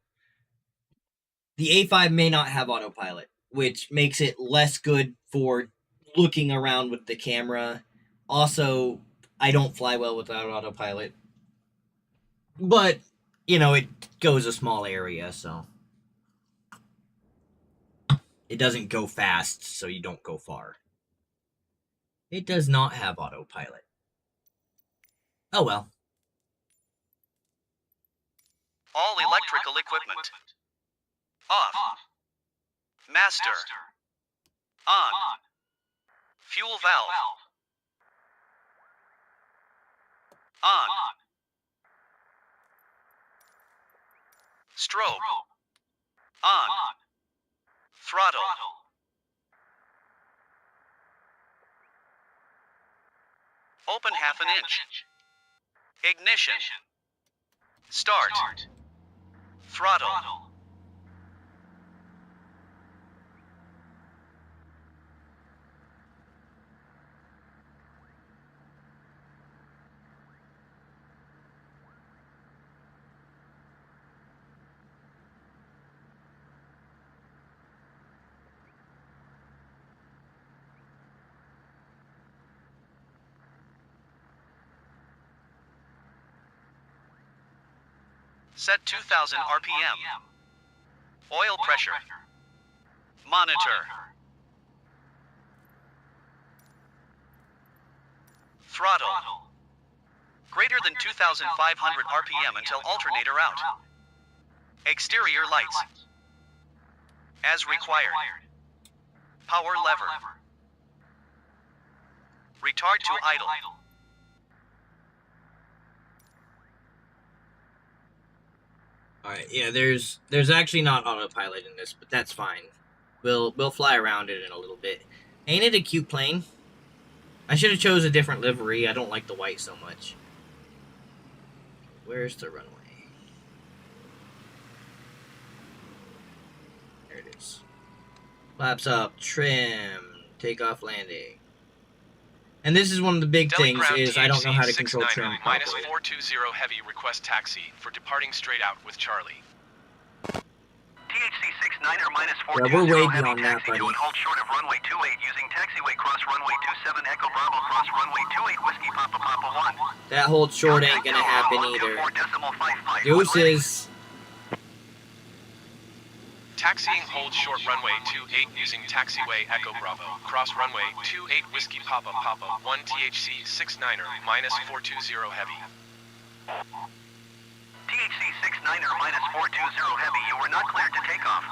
The A5 may not have autopilot, which makes it less good for looking around with the camera. Also, I don't fly well without autopilot. But, you know, it goes a small area, so... It doesn't go fast, so you don't go far. It does not have autopilot. Oh well. All electrical equipment. Off. Master. On. Fuel valve. On. Strobe. On. Throttle. Open half an inch. Ignition. Start. Throttle. Set 2000 RPM. Oil pressure. Monitor. Throttle. Greater than 2500 RPM until alternator out. Exterior lights. As required. Power lever. Retard to idle. Alright, yeah, there's actually not autopilot in this, but that's fine. We'll fly around it in a little bit. Ain't it a cute plane? I should have chose a different livery. I don't like the white so much. Where's the runway? There it is. Flaps up, trim, takeoff, landing. And this is one of the big Delhi things ground is I don't know how to THC control 69 trim minus properly. 420 heavy request taxi for departing straight out with Charlie. THC 69er minus Yeah, 420 we're way heavy beyond that, taxi buddy. to and hold short of runway 28 using taxiway cross runway 27 Echo Bravo cross runway 28 Whiskey Papa Papa 1. That hold short ain't gonna happen either. Deuces. Taxiing hold short runway 28 using taxiway Echo Bravo. Cross runway 28 Whiskey Papa Papa 1 THC 69er minus 420 heavy. THC 69er minus 420 heavy, you were not cleared to take off.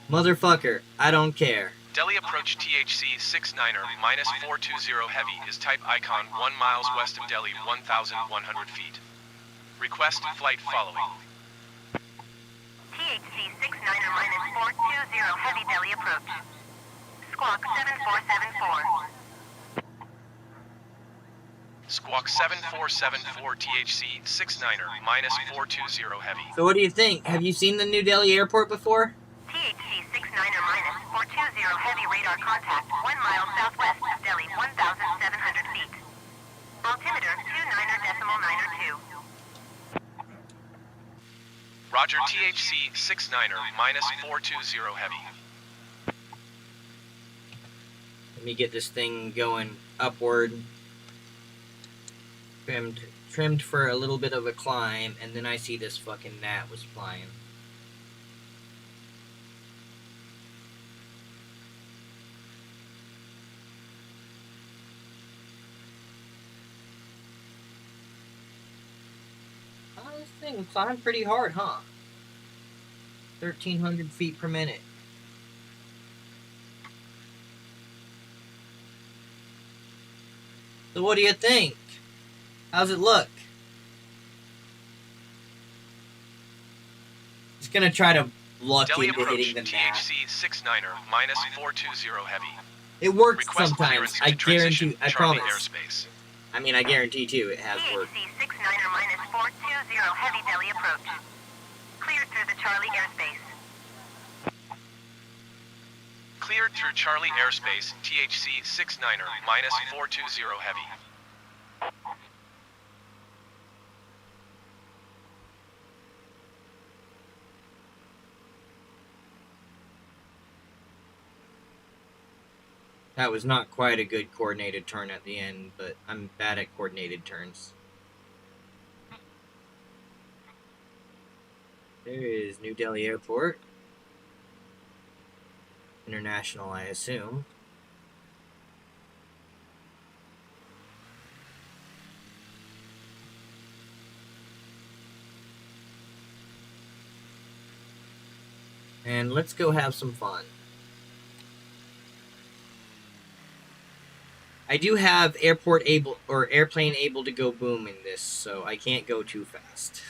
Motherfucker, I don't care. Delhi approach THC 69er minus 420 heavy is type icon 1 miles west of Delhi 1,100 feet. Request flight following. THC 69er minus 420 heavy Delhi approach. Squawk 7474. Squawk 7474 THC 69er minus 420 heavy. So what do you think? Have you seen the New Delhi airport before? THC 69er minus 420 heavy radar contact 1 mile southwest of Delhi 1,700 feet. Altimeter 29.92. Roger THC 69er minus 420 heavy. Let me get this thing going upward. Trimmed for a little bit of a climb, and then I see this fucking gnat was flying. Oh, this thing climbed pretty hard, huh? 1,300 feet per minute. So what do you think? How's it look? It's gonna try to luck Delhi into approach hitting the gnat. THC 69er minus 420 heavy. It works Request sometimes. clearance I to transition guarantee. I Charlie promise. airspace. I mean, I guarantee too. It has worked. THC 69er minus 420 heavy Delhi approach. Cleared through the Charlie airspace. Cleared through Charlie airspace THC 69er minus 420 heavy. That was not quite a good coordinated turn at the end, but I'm bad at coordinated turns. There is New Delhi Airport. International, I assume. And let's go have some fun. I do have airplane able to go boom in this, so I can't go too fast.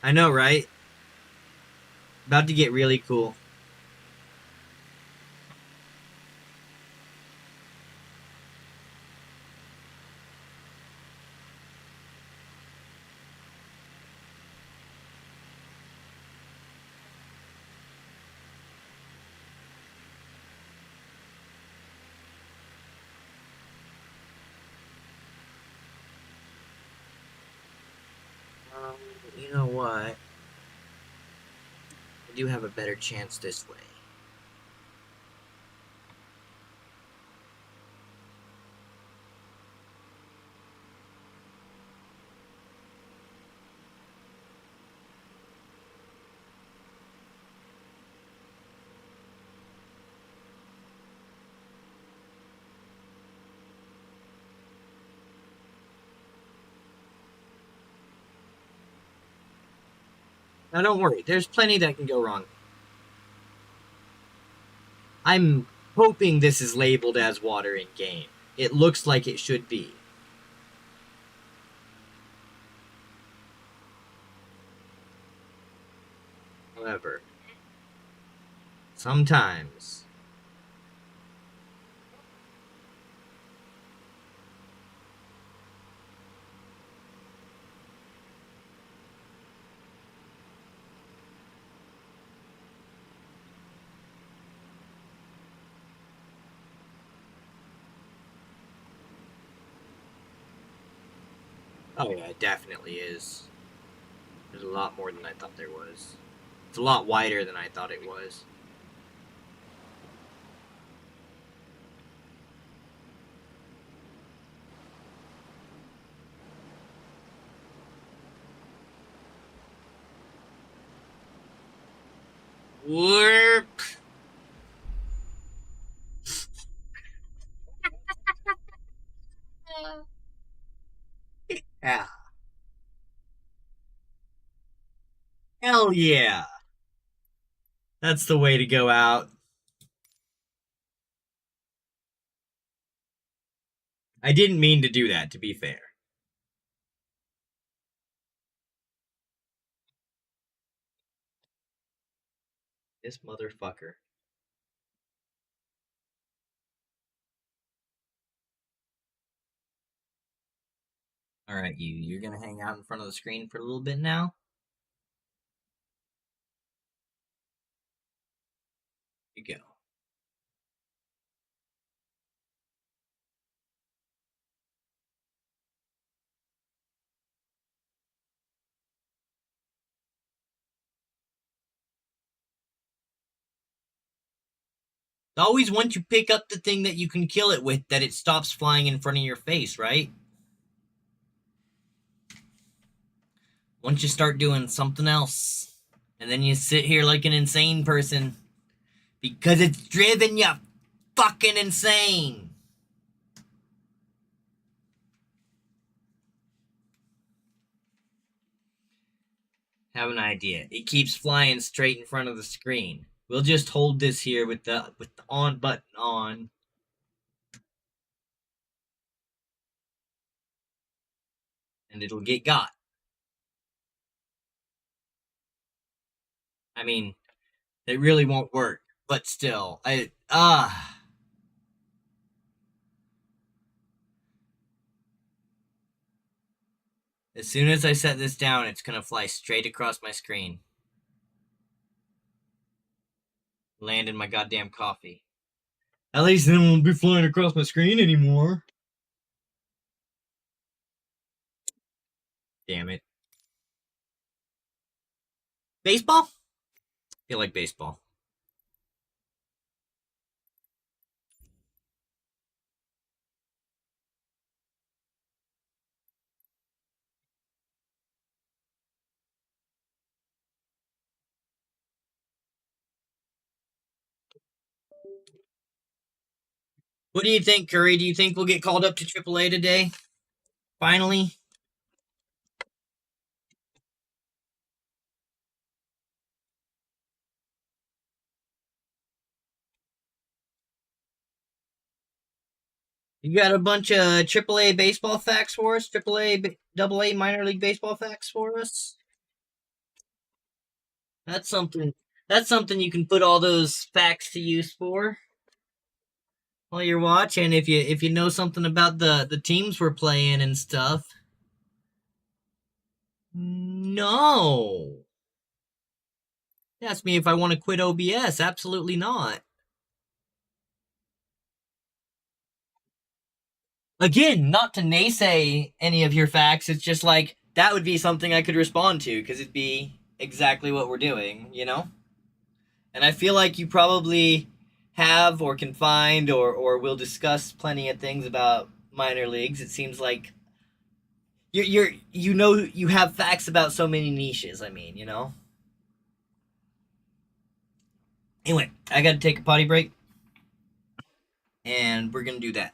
I know, right? About to get really cool. You know what? I do have a better chance this way. Now don't worry, there's plenty that can go wrong. I'm hoping this is labeled as water in game. It looks like it should be. However, sometimes oh yeah, it definitely is. There's a lot more than I thought there was. It's a lot wider than I thought it was. Warp. Yeah. Hell yeah. That's the way to go out. I didn't mean to do that, to be fair. This motherfucker. Alright, you're gonna hang out in front of the screen for a little bit now? You go. Always once you pick up the thing that you can kill it with, that it stops flying in front of your face, right? Once you start doing something else, and then you sit here like an insane person, because it's driven you fucking insane. Have an idea. It keeps flying straight in front of the screen. We'll just hold this here with the on button on. And it'll get got. I mean, it really won't work, but still, as soon as I set this down, it's gonna fly straight across my screen. Land in my goddamn coffee. At least then it won't be flying across my screen anymore. Damn it. Baseball? I feel like baseball. What do you think, Curry? Do you think we'll get called up to AAA today? Finally? You got a bunch of AAA baseball facts for us? AAA, AA minor league baseball facts for us? That's something. That's something you can put all those facts to use for while you're watching. If you know something about the teams we're playing and stuff. No. Ask me if I want to quit OBS. Absolutely not. Again, not to naysay any of your facts. It's just like that would be something I could respond to because it'd be exactly what we're doing, you know? And I feel like you probably have or can find or will discuss plenty of things about minor leagues. It seems like you have facts about so many niches, I mean, you know? Anyway, I gotta take a potty break. And we're gonna do that.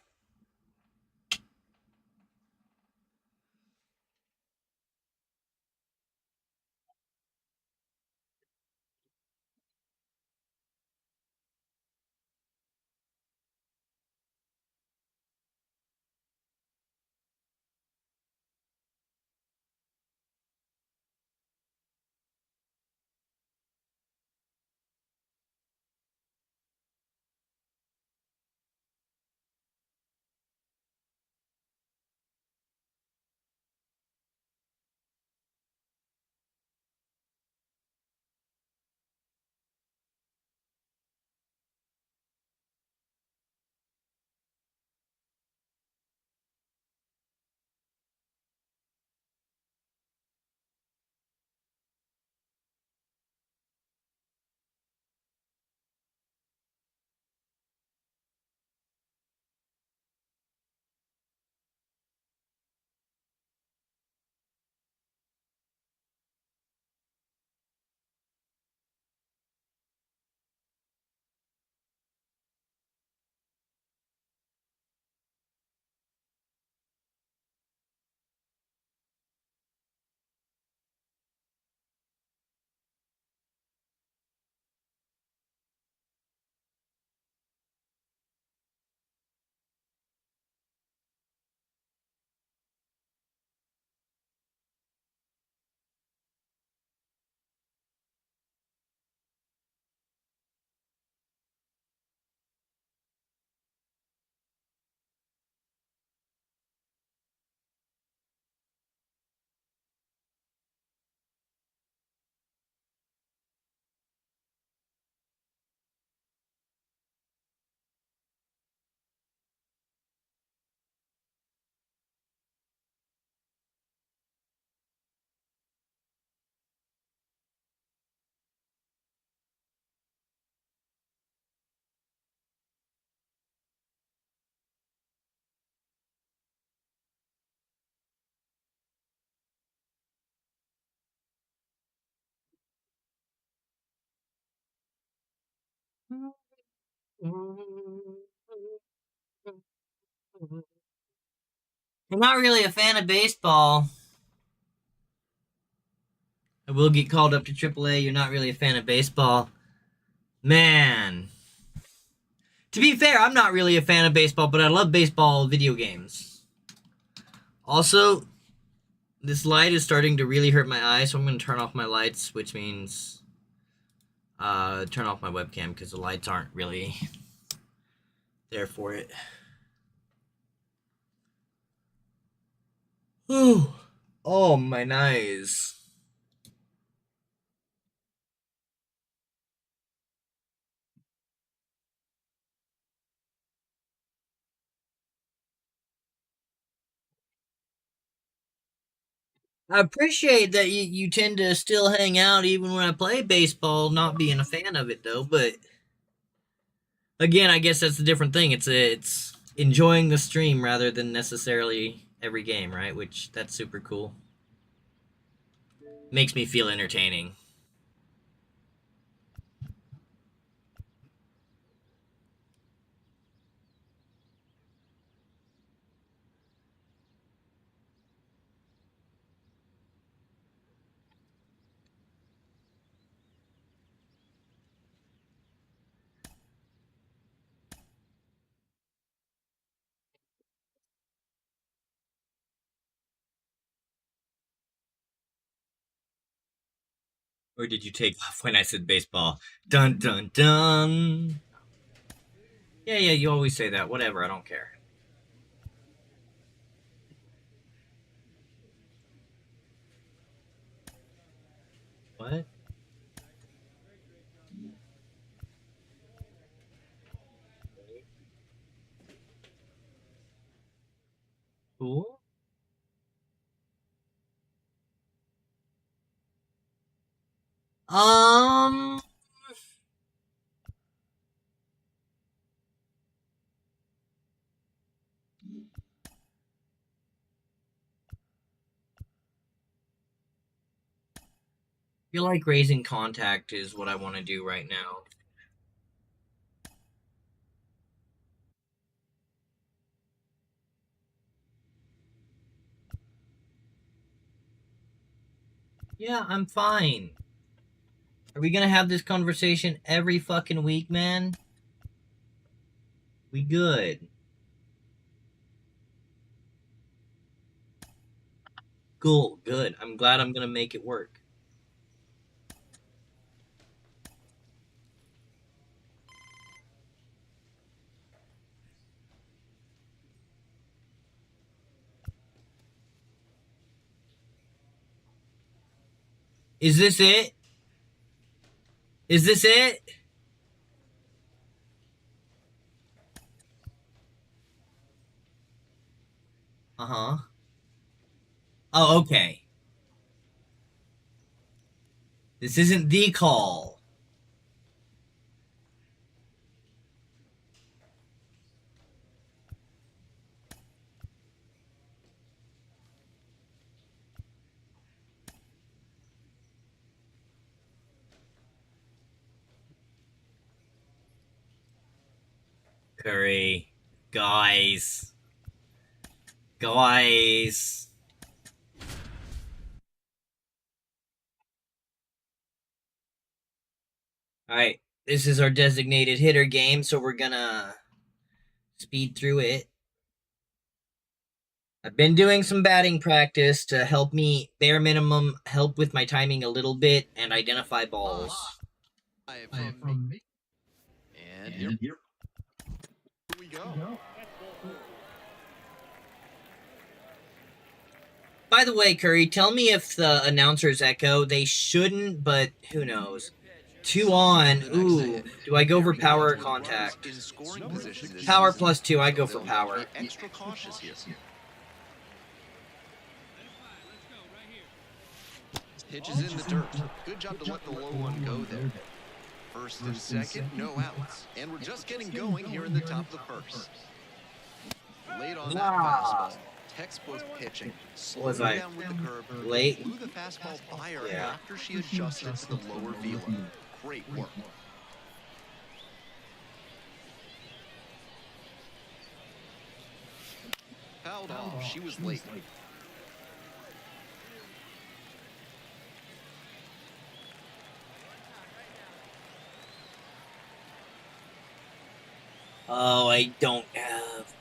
You're not really a fan of baseball. I will get called up to AAA. You're not really a fan of baseball. Man. To be fair, I'm not really a fan of baseball, but I love baseball video games. Also, this light is starting to really hurt my eyes, so I'm going to turn off my lights, which means turn off my webcam because the lights aren't really there for it. Ooh. Oh, my eyes. I appreciate that you tend to still hang out even when I play baseball, not being a fan of it though, but again, I guess that's a different thing. It's enjoying the stream rather than necessarily every game, right? Which that's super cool. Makes me feel entertaining. Or did you take off when I said baseball? Dun dun dun. Yeah, you always say that. Whatever, I don't care. What? Cool. I feel like raising contact is what I want to do right now. Yeah, I'm fine. Are we gonna have this conversation every fucking week, man? We good. Cool, good. I'm glad I'm gonna make it work. Is this it? Is this it? Uh-huh. Oh, okay. This isn't the call. Curry. Guys. Guys. Alright, this is our designated hitter game, so we're gonna speed through it. I've been doing some batting practice to help me, bare minimum, help with my timing a little bit and identify balls. From me. And here we go. By the way, Curry, tell me if the announcers echo. They shouldn't, but who knows. 2 on. Ooh. Do I go for power or contact? Power plus 2. I go for power. Extra cautious here. Pitch is in the dirt. Good job to let the low one go there. First and second, no outs. And we're just getting going here in the top of the first. Late on that fastball. Textbook pitching. Was I down with the curve. late? Blew the fastball by her after she adjusted to the lower velo. Great work. fouled off. She was late. Oh, I don't have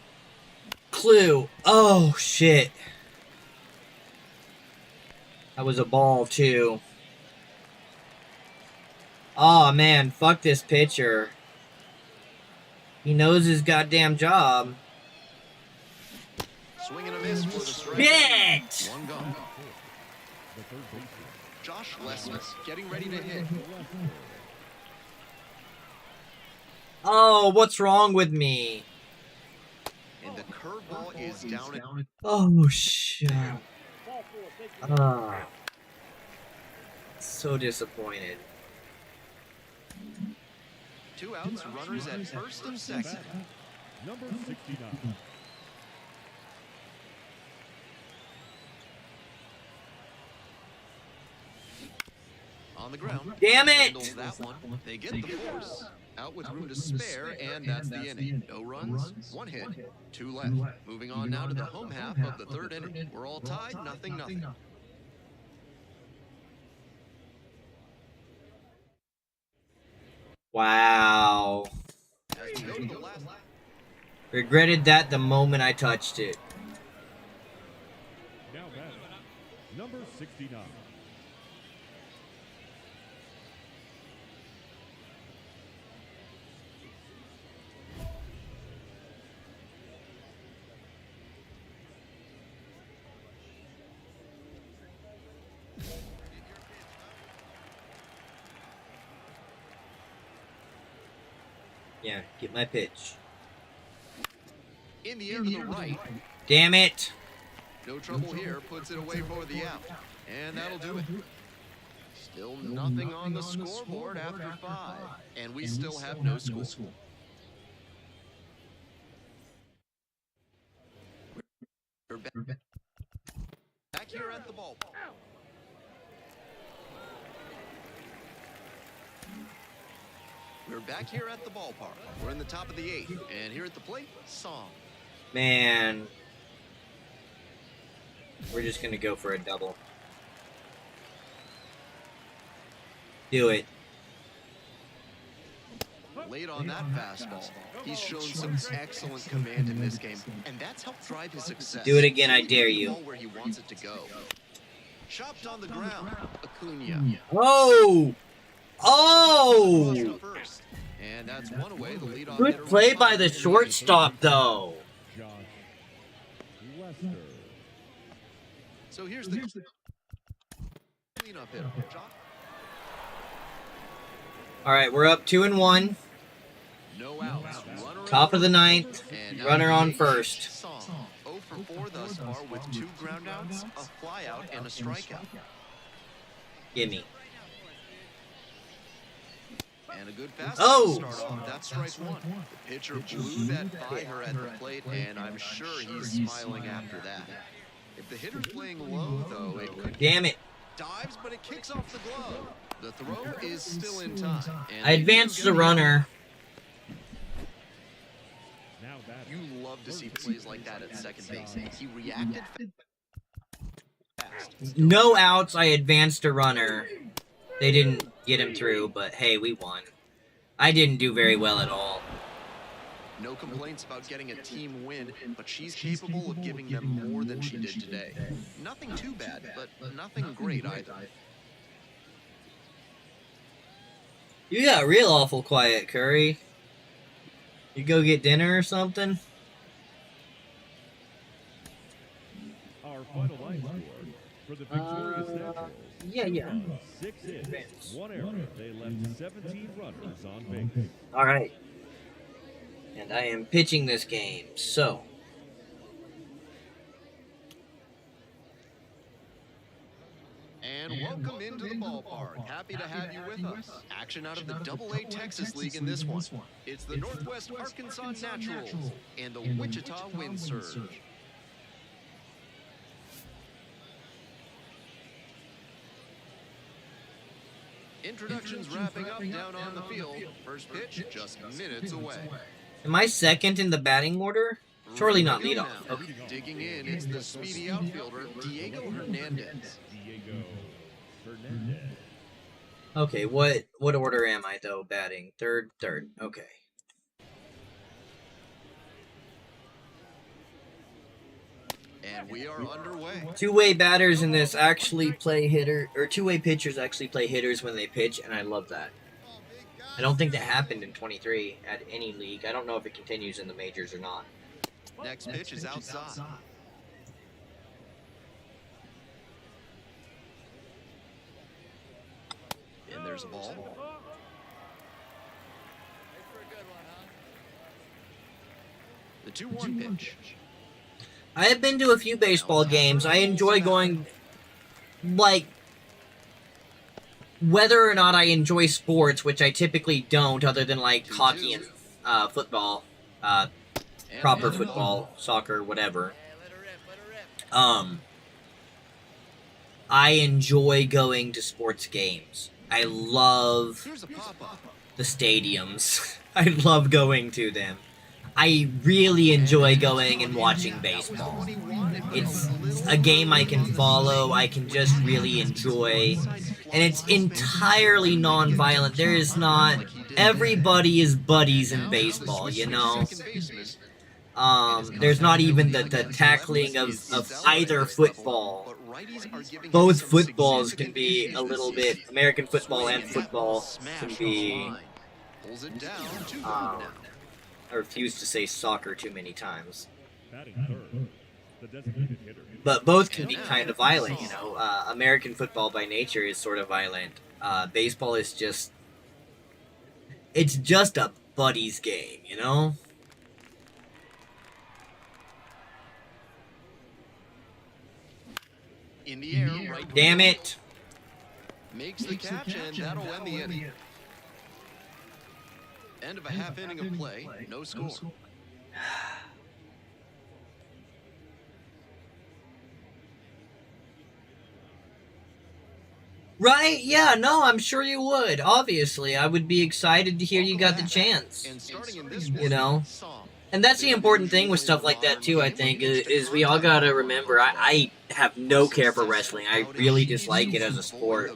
clue. Oh, shit. That was a ball, too. Oh, man. Fuck this pitcher. He knows his goddamn job. Swing and a miss for the strike. Shit! One gone. Josh Lesmus getting ready to hit. Oh, what's wrong with me? And the curveball is down at... Oh, shit. Ah. So disappointed. 2 outs, runners at first and second. Number 69. On the ground. Damn it! Handles that one. They get the force. Out with room to spare, and that's the inning. No runs, 1 hit, 2 left. Moving on now to the home half of the 3rd inning. We're all tied, 0-0. Wow. As we go to the last... Regretted that the moment I touched it. Now batting, number 69. Yeah, get my pitch. In the air to the right. Damn it! No trouble here. Puts it away for the out. And that'll do it. Still nothing on the scoreboard after 5. And we still have no score. We're back here at the ballpark. We're back here at the ballpark. We're in the top of the 8th. And here at the plate, Song. Man. We're just gonna go for a double. Do it. Late on that fastball. He's shown some excellent command in this game, and that's helped drive his success. Do it again, I dare you. Where he wants it to go. Chopped on the ground. Acuna. Oh! Oh! First. And that's one away. The lead on Good play by the shortstop, though. Josh Lester. So here's the cleanup hitter. All right, we're up 2-1. No outs. Top of the 9th. Runner on first. Song. 0 for 4 thus far with 2 groundouts, a flyout, and a strikeout. Gimme. And a good fastball Oh! to start off. That's strike 1. The pitcher blew that by her at the plate, and I'm sure he's smiling after that. If the hitter's playing low, though, it could... Damn it. Dives, but it kicks off the glove. The throw is still in time. I advanced the runner. Now batting, You love to see plays like that at second base. He reacted fast. No outs, I advanced a runner. They didn't get him through, but hey, we won. I didn't do very well at all. No complaints about getting a team win, but she's capable of giving them more than she did today. Nothing too bad, but nothing great either. You got real awful quiet, Curry. You go get dinner or something? our final ice score for the victorious Naturals. Yeah. 6 hits, 1 error. They left 17 runners on base. All right. And I am pitching this game, so... And welcome into the ballpark. Happy to have you with us. Action out of the Double-A Texas League in this one. It's the Northwest Arkansas Naturals and the Wichita Wind Surge. Introductions wrapping up down on the field. First pitch just minutes away. Am I second in the batting order? Surely not Ready to go leadoff. now. Okay. Digging in, it's the speedy outfielder, Diego Hernandez. Diego Hernandez. Okay, what order am I though? Batting third. Okay. And we are underway. Two-way batters in this actually play hitter, or two-way pitchers actually play hitters when they pitch, and I love that. I don't think that happened in 23 at any league. I don't know if it continues in the majors or not. Next pitch is outside. And there's a ball. The 2-1 pitch. I have been to a few baseball games. I enjoy going, like, whether or not I enjoy sports, which I typically don't, other than, like, hockey and football, proper football, soccer, whatever. I enjoy going to sports games. I love the stadiums. I love going to them. I really enjoy going and watching baseball. It's a game I can follow, I can just really enjoy, and it's entirely non-violent. There is not... Everybody is buddies in baseball, you know? There's not even the tackling of either football. Both footballs can be a little bit... American football and football can be... I refuse to say soccer too many times. Batting third. The designated hitter. But both can be kind of violent, you know. American football by nature is sort of violent. Baseball is just... It's just a buddies game, you know? In the air, right. Damn it! Makes the catch, and that'll end the inning. End of a half inning of play, no score. Right? Yeah, no, I'm sure you would. Obviously, I would be excited to hear you got the chance. And starting in this You know? And that's the important thing with stuff like that, too, I think, is we all gotta remember, I have no care for wrestling. I really dislike it as a sport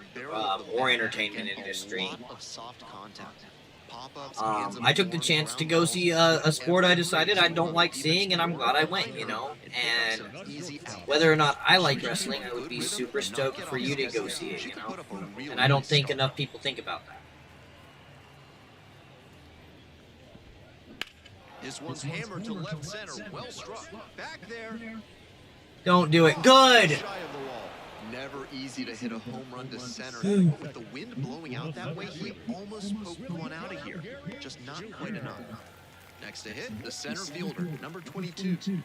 or entertainment industry. I took the chance to go see a sport I decided I don't like seeing, and I'm glad I went, you know? And whether or not I like wrestling, I would be super stoked for you to go see it, you know? And I don't think enough people think about that. This one's hammered to left center, well struck. Back there. Don't do it. Good! Shy of the wall. Never easy to hit a home run to center. With the wind blowing out that way, he almost poked one out of here. Just not quite enough. Next to hit, the center fielder, number 22.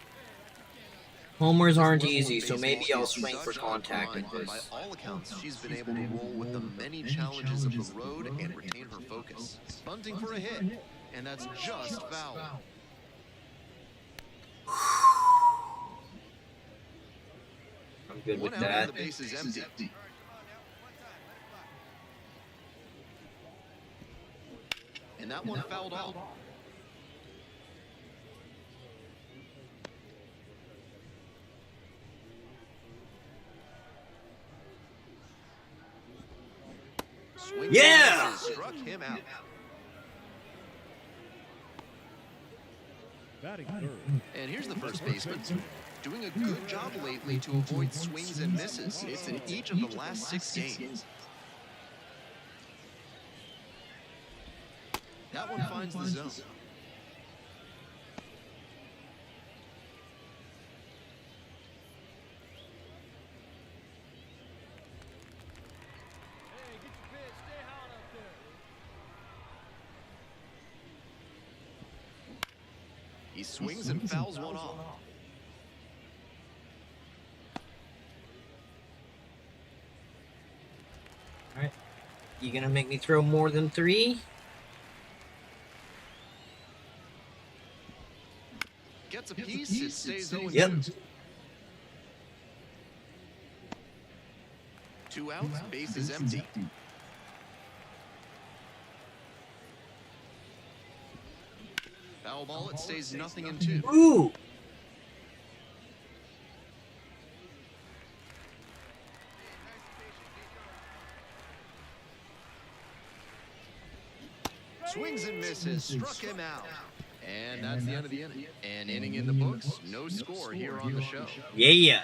Homers aren't easy, so maybe I'll swing for contact with By this. all accounts, she's been able to roll with the many challenges of the road and retain her focus. Bunting for a hit, and that's just foul. I'm good with One out and that. the base is empty. And that one fouled off. Swing Yeah! struck him out. Batting third. And here's the first baseman. Doing a good job lately to avoid swings and misses. It's in each of the last 6 games. That one finds the zone. He swings and fouls one off. Alright. You gonna make me throw more than 3? Gets a piece, it stays 0-2. Yep. 2 outs, base is empty. Foul ball, it stays 0-2. Ooh! Swings and misses, struck him out. And that's the end of the inning. An inning in the books, no score here on the show. Yeah.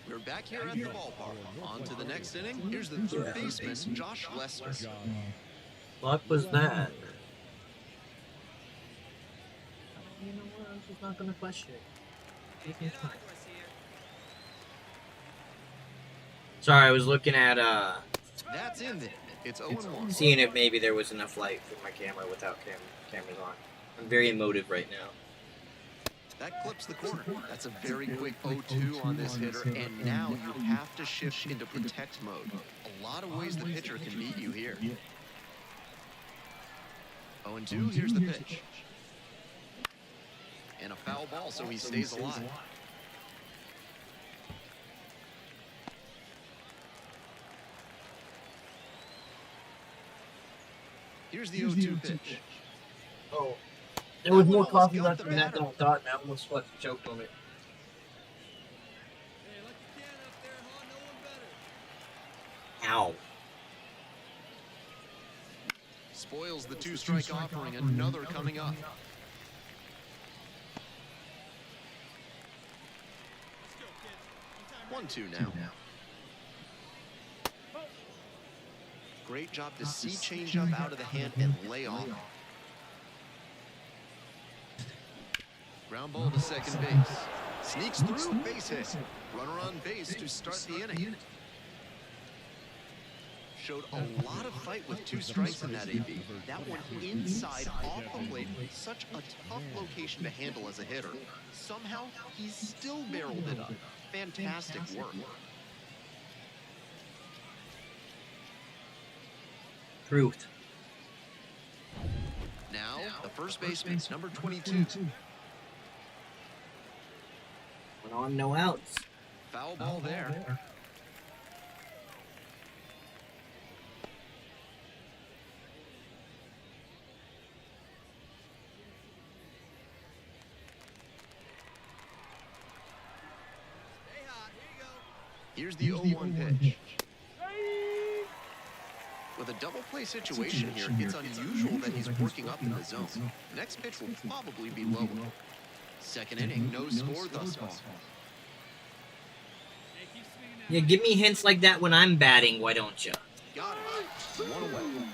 We're back here at the ballpark. On to the next inning. Here's the third baseman, Josh Lester. What was that? You know what? I'm just not gonna question it. Take your time. Sorry, I was looking at That's in there. It's 0-1. seeing if maybe there was enough light for my camera without cameras on. I'm very emotive right now. That clips the corner. That's a very quick 0-2 on this hitter, and now you have to shift into protect mode. A lot of ways the pitcher can beat you here. 0-2, here's the pitch. And a foul ball, so he stays alive. Here's the 0-2 pitch. Oh. There was more coffee left in that than I thought, and I almost fucking choked on it. Ow. Spoils the two-strike offering, another coming up. One-two now. Great job to see changeup out of the hand and lay off. Ground ball to second base. Sneaks through, base hit. Runner on base to start the inning. Showed a lot of fight with two strikes in that AB. That one inside, off the plate, such a tough location to handle as a hitter. Somehow, he still barreled it up. Fantastic work. Truth. Now, the first baseman, number 22. Went on, no outs. Foul ball there. Here's the 0-1 pitch. With a double play situation here, it's unusual that he's working up in the zone. Next pitch will probably be lower. Second inning, no score thus far. Yeah, give me hints like that when I'm batting, why don't you? Got it. One away.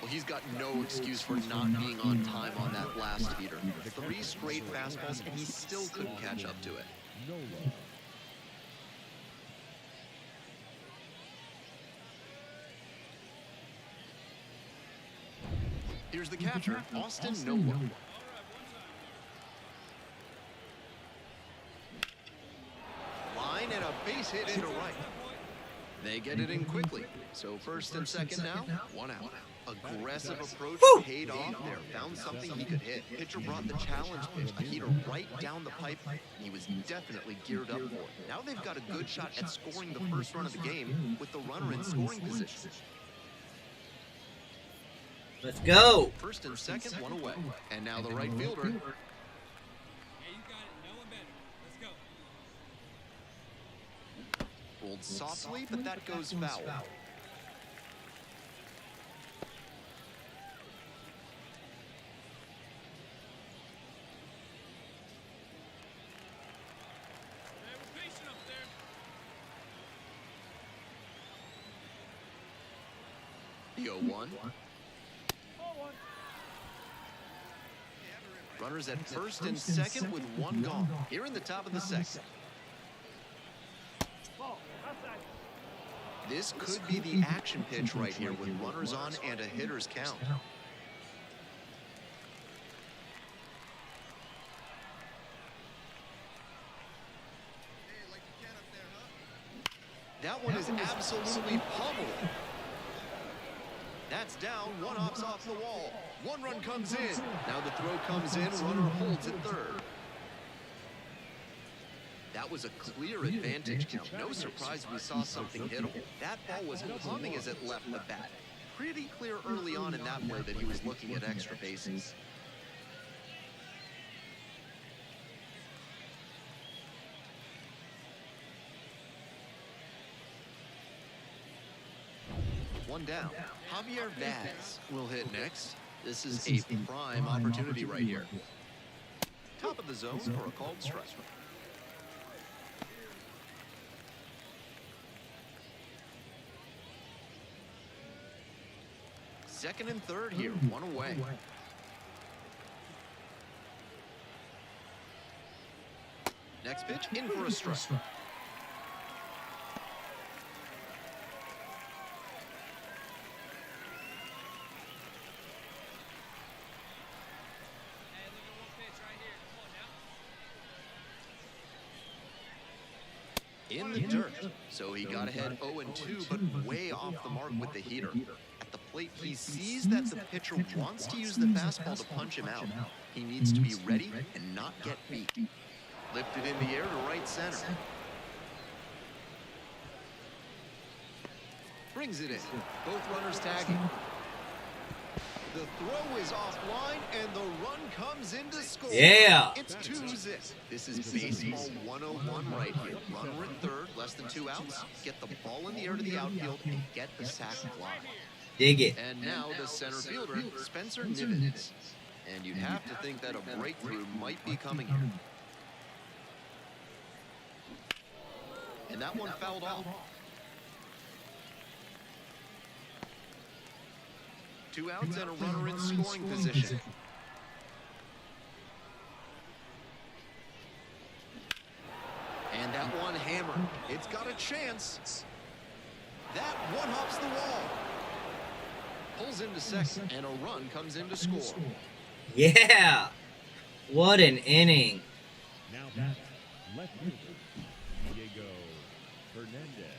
Well, he's got no excuse for not being on time on that last heater. 3 straight fastballs, and he still couldn't catch up to it. Here's the catcher, Austin Nola. Line and a base hit into right. They get it in quickly. So first and second now, 1 out. Aggressive approach paid off there. Found something he could hit. Pitcher brought the challenge pitch, a heater right down the pipe. He was definitely geared up for it. Now they've got a good shot at scoring the first run of the game with the runner in scoring position. Let's go. First and second, 1 away. And now the right fielder. Rolled softly, but that goes foul. The 0-1. Runners at first and second with 1 gone. Here in the top of the second. This could be the action pitch right here with runners on and a hitter's count. That one is absolutely pummeled. That's down, 1 hops off the wall. 1 run comes in. Now the throw comes in, runner holds at third. That was a clear advantage count. No surprise we saw something hittable. That ball was humming as it left the bat. Pretty clear early on in that play that he was looking at extra bases. One down. Javier Vaz will hit next. This is a prime opportunity right here. Top of the zone for a called strike. Second and third here, one away. Next pitch, in for a strike. In the dirt, so he got ahead 0-2, but way off the mark with the heater. At the plate, he sees that the pitcher wants to use the fastball to punch him out. He needs to be ready and not get beat. Lifted in the air to right center. Brings it in. Both runners tagging. The throw is offline, and the run comes in to score. Yeah. It's 2-zip. This is baseball 101 right here. Runner at third, less than 2 outs. Get the ball in the air to the outfield and get the sac fly. Dig it. And now the center fielder, Spencer Nivens. And you'd have to think that a breakthrough might be coming here. And that one fouled off. 2 outs and a runner in scoring position. And that one hammered. It's got a chance. That one hops the wall. Pulls into second, and a run comes in to score. Yeah. What an inning. Now that's left fielder, Diego Hernandez.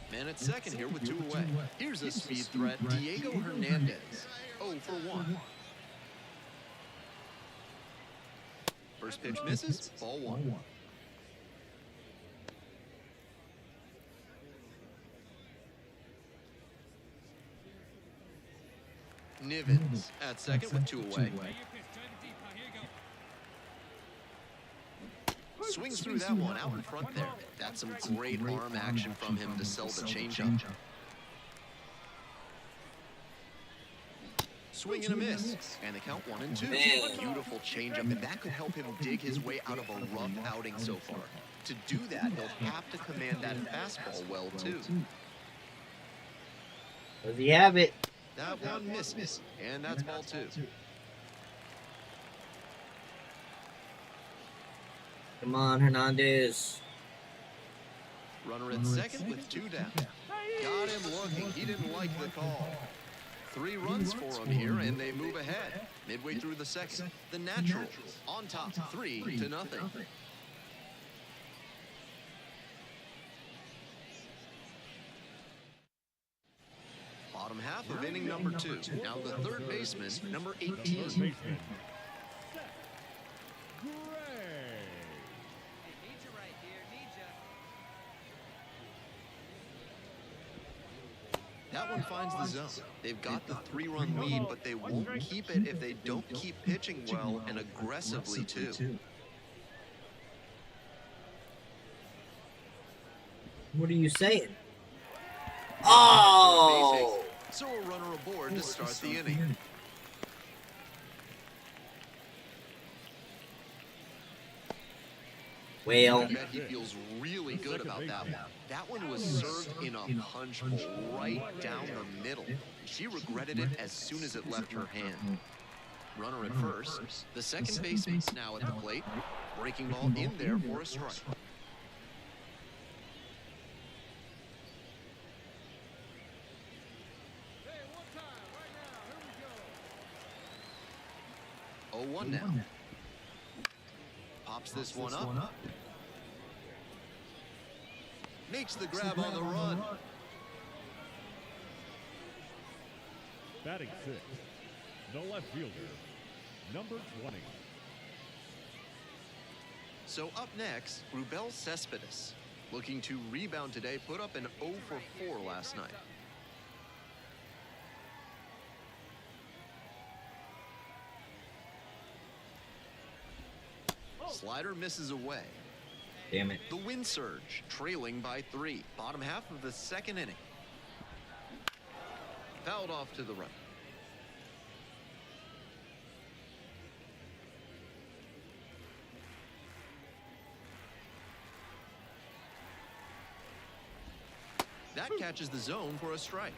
Man at second here with 2 away. Here's a speed threat, Diego Hernandez. 0 for 1. First pitch misses, ball 1. Nivens at second with 2 away. Swings through that one out in front there. That's some great arm action from him to sell the changeup. Swing and a miss. And the count 1-2. Beautiful changeup, and that could help him dig his way out of a rough outing so far. To do that, he'll have to command that fastball well, too. Does he have it? That one misses, and that's ball 2. Come on, Hernandez. Runner at second with 2 down. Got him looking. He didn't like the call. 3 runs for him here, and they move ahead. Midway through the second, the Naturals on top, 3-0. Bottom half of inning number 2. Now the third baseman, number 18. That one finds the zone. They've got the 3-run lead, but they won't keep it if they don't keep pitching well and aggressively, too. What are you saying? Oh! So a runner aboard to start the inning. Well, I bet he feels really good about that one. That one was served in a punch bowl right down the middle. She regretted it as soon as it left her hand. Runner at first. The second baseman now at the plate. Breaking ball in there for a strike. Oh, 1 now. Pops this one up. Makes the grab on the run. Batting 6, the left fielder, number 20. So up next, Rubel Cespedes. Looking to rebound today, put up an 0 for 4 last night. Slider misses away. Damn it. The Wind Surge, trailing by 3. Bottom half of the second inning. Fouled off to the right. That catches the zone for a strike.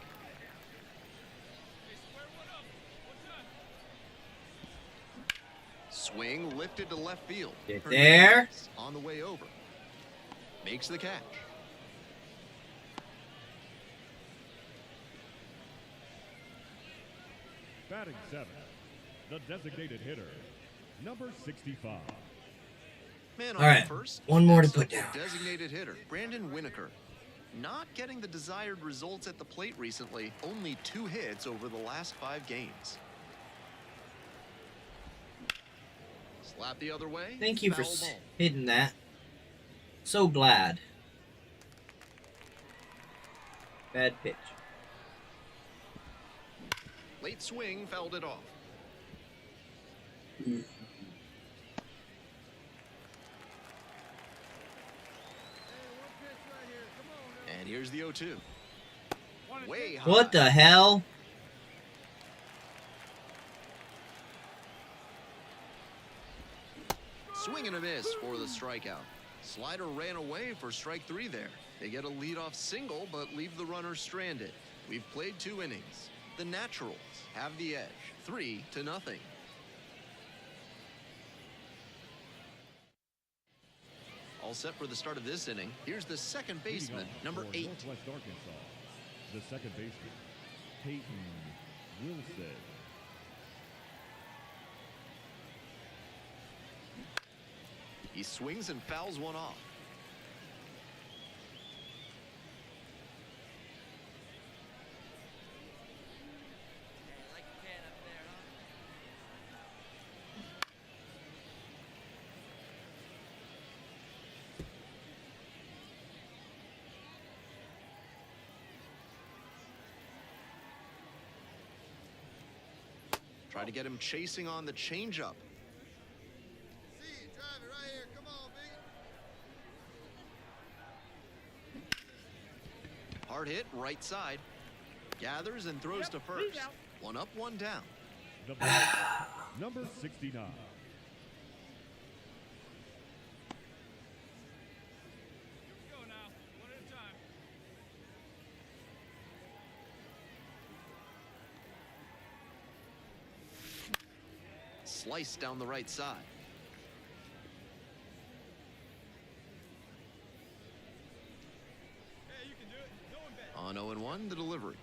Swing lifted to left field. Get there. On the way over. Makes the catch. Batting 7, the designated hitter, number 65. Man All on right, first. one more to Next put up, the down. Designated hitter, Brandon Winokur. Not getting the desired results at the plate recently. Only 2 hits over the last 5 games. Slap the other way. Thank you for Foul ball. hitting that. So glad. Bad pitch. Late swing fouled it off. And here's the 0-2. Way high. What the hell? Swing and a miss for the strikeout. Slider ran away for strike 3 there. They get a leadoff single, but leave the runner stranded. We've played 2 innings. The Naturals have the edge, 3-0. All set for the start of this inning. Here's the second baseman, number 8. Northwest Arkansas, the second baseman, Peyton Wilson. He swings and fouls one off. Try to get him chasing on the changeup. Hard hit, right side. Gathers and throws to first. 1 up, 1 down. The batter, number 69. Sliced down the right side. On 0-1, the delivery.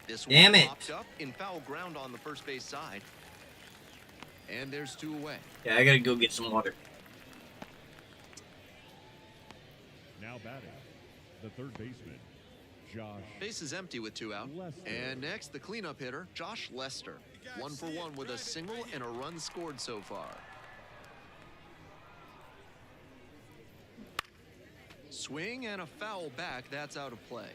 This Damn one it. popped up in foul ground on the first base side. And there's 2 away. Yeah, I gotta go get some water. Now batting, the third baseman, Josh. Base is empty with 2 out. Lester. And next, the cleanup hitter, Josh Lester. 1 for 1 with a single and a run scored so far. Swing and a foul back. That's out of play.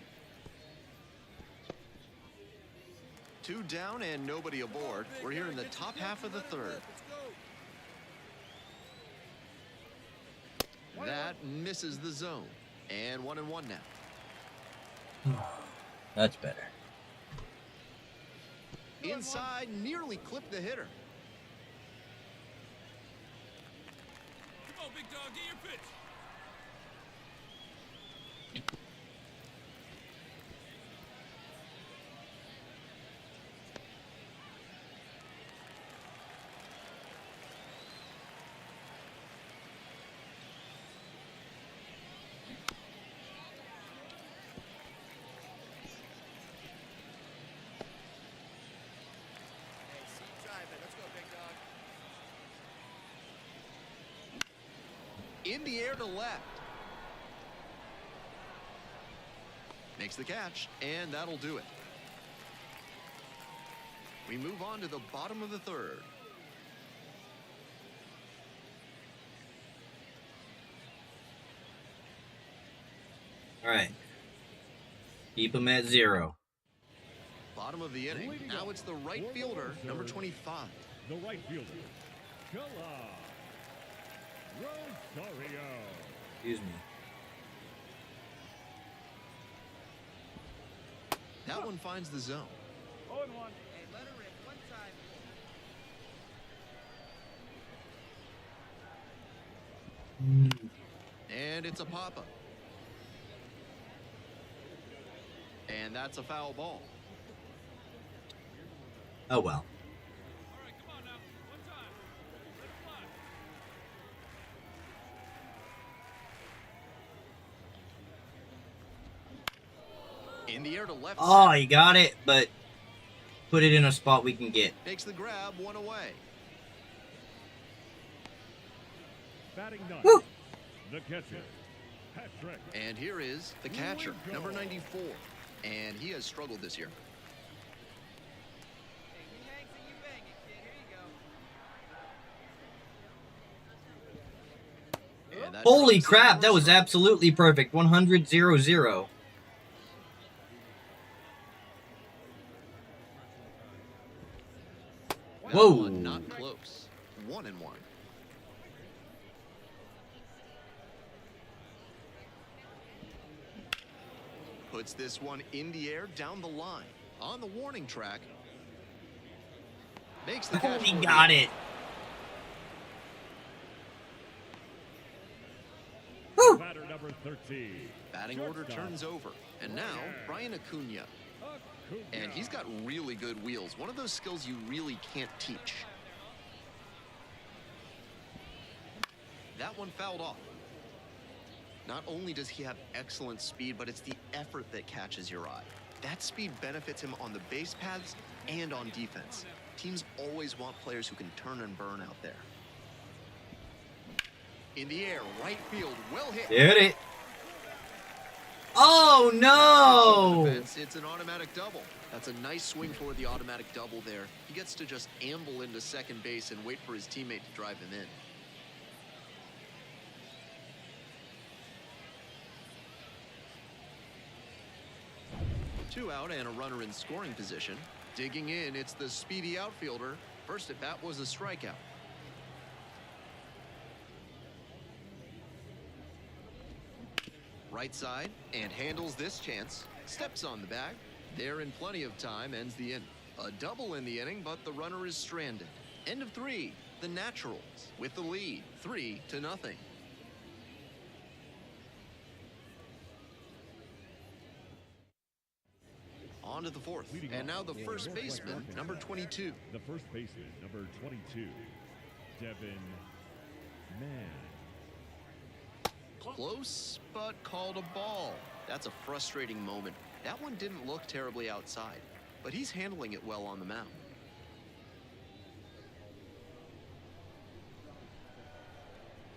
2 down and nobody aboard. We're here in the top half of the third. That misses the zone. And 1-1 now. That's better. Inside, nearly clipped the hitter. Come on, big dog, get your pitch. In the air to left. Makes the catch, and that'll do it. We move on to the bottom of the third. All right. Keep him at 0. Bottom of the inning. Now it's the right fielder, number 25. The right fielder, Nicola Rosario. Excuse me. That one finds the zone. 0-1. Hey, let her rip. One time. And it's a pop-up. And that's a foul ball. Oh well. All right, come on now. One time. Let it fly. In the air to left. Oh, center. you got it, but put it in a spot we can get. Makes the grab, one away. Batting ninth, Woo. the catcher, Patrick. And here is the catcher, number 94. And he has struggled this year. Hey, you hang so you bang it, kid. Here you go. And that Holy drops crap, in that was first. absolutely perfect. 100-0-0. That Whoa. one not close. 1-1. Puts this one in the air down the line. On the warning track. Makes the catch. He for got the- it. Batter number 13. Batting order Shortstop. turns over. And now, Brian Acuna. Acuna. And he's got really good wheels. One of those skills you really can't teach. That one fouled off. Not only does he have excellent speed, but it's the effort that catches your eye. That speed benefits him on the base paths and on defense. Teams always want players who can turn and burn out there. In the air, right field, well hit. Hit it. Oh no! Defense, it's an automatic double. That's a nice swing for the automatic double there. He gets to just amble into second base and wait for his teammate to drive him in. Two out and a runner in scoring position. Digging in, it's the speedy outfielder. First at bat was a strikeout. Right side and handles this chance. Steps on the bag. There in plenty of time, ends the inning. A double in the inning, but the runner is stranded. End of 3. The Naturals with the lead, 3-0. On to the fourth. Leading And off now the for first Northwest baseman, Arkansas. number 22. The first baseman, number 22, Devin Mann. Close, but called a ball. That's a frustrating moment. That one didn't look terribly outside, but he's handling it well on the mound.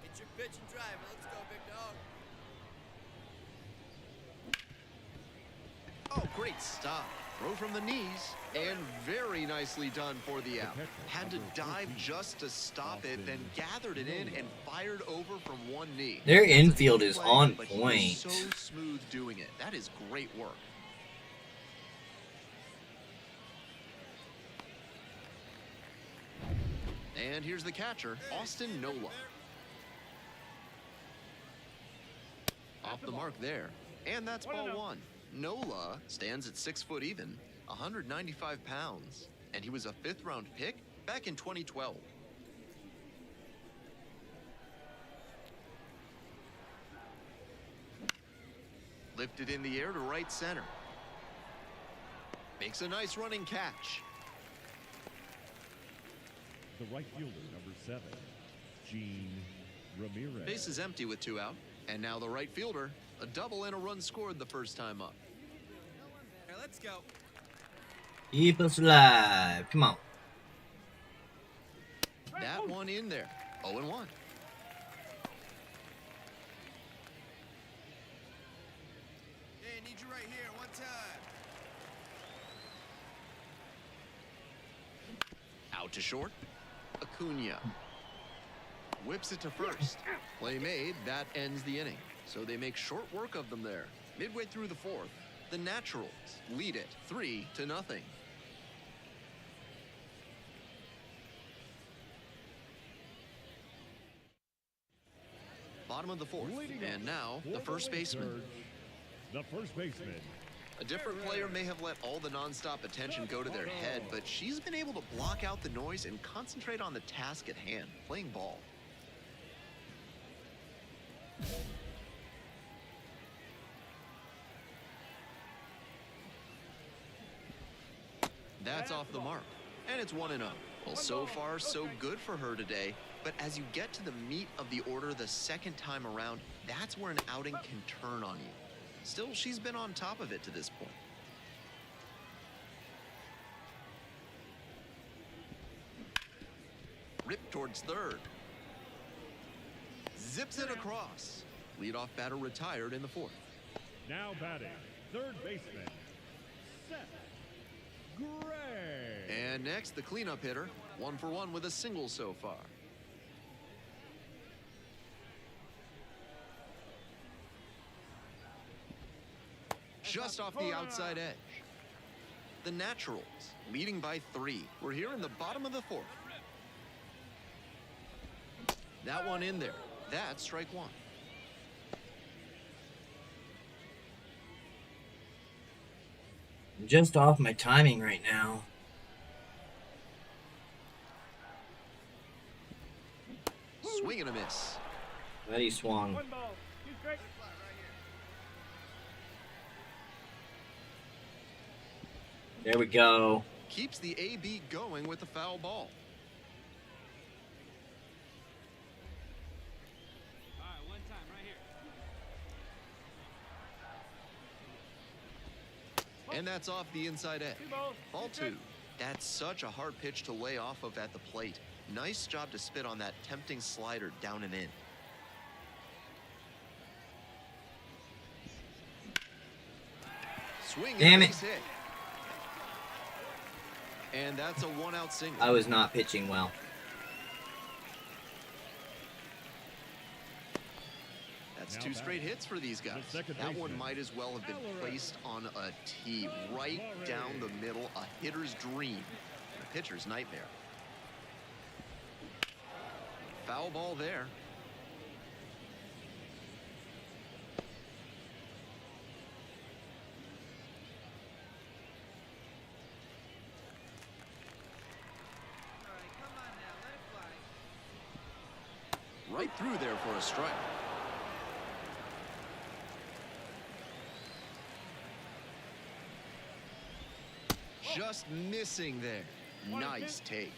It's your pitch and drive. Let's go, big dog. Oh, great stop. Throw from the knees, and very nicely done for the out. Had to dive just to stop it, then gathered it in and fired over from one knee. Their That's a infield good is play, on but he was point. so smooth doing it. That is great work. And here's the catcher, Austin Nola. Off the mark there. And that's ball one. Nola stands at 6 foot even, 195 pounds. And he was a 5th round pick back in 2012. Lifted in the air to right center. Makes a nice running catch. The right fielder, number 7, Gene Ramirez. Base is empty with 2 out. And now the right fielder, a double and a run scored the first time up. Here, let's go. Keep us alive. Come on. That one in there. 0-1. Hey, need you right here. One time. Out to short. Acuna. Whips it to first. Play made. That ends the inning. So they make short work of them there. Midway through the 4th, the Naturals lead it 3-0. bottom of the fourth. And now, the first baseman. The first baseman. A different player may have let all the nonstop attention go to their head, but she's been able to block out the noise and concentrate on the task at hand, playing ball. That's off the mark, and it's 1-0. Well, so far, so good for her today, but as you get to the meat of the order the second time around, that's where an outing can turn on you. Still, she's been on top of it to this point. Ripped towards third. Zips it across. Leadoff batter retired in the fourth. Now batting, third baseman, Seth Gray. And next, the cleanup hitter. 1 for 1 with a single so far. Just off the outside edge. The Naturals leading by 3. We're here in the bottom of the fourth. That one in there. That's strike 1. I'm just off my timing right now. Swing and a miss. But he swung. There we go. Keeps the AB going with the foul ball. And that's off the inside edge. Ball 2. That's such a hard pitch to lay off of at the plate. Nice job to spit on that tempting slider down and in. Swing Damn and a it. base hit. And that's a 1-out single. I was not pitching well. That's 2 straight hits for these guys. That one might as well have been placed on a tee right down the middle, a hitter's dream, a pitcher's nightmare. Foul ball there. Right through there for a strike. Just missing there. Nice take.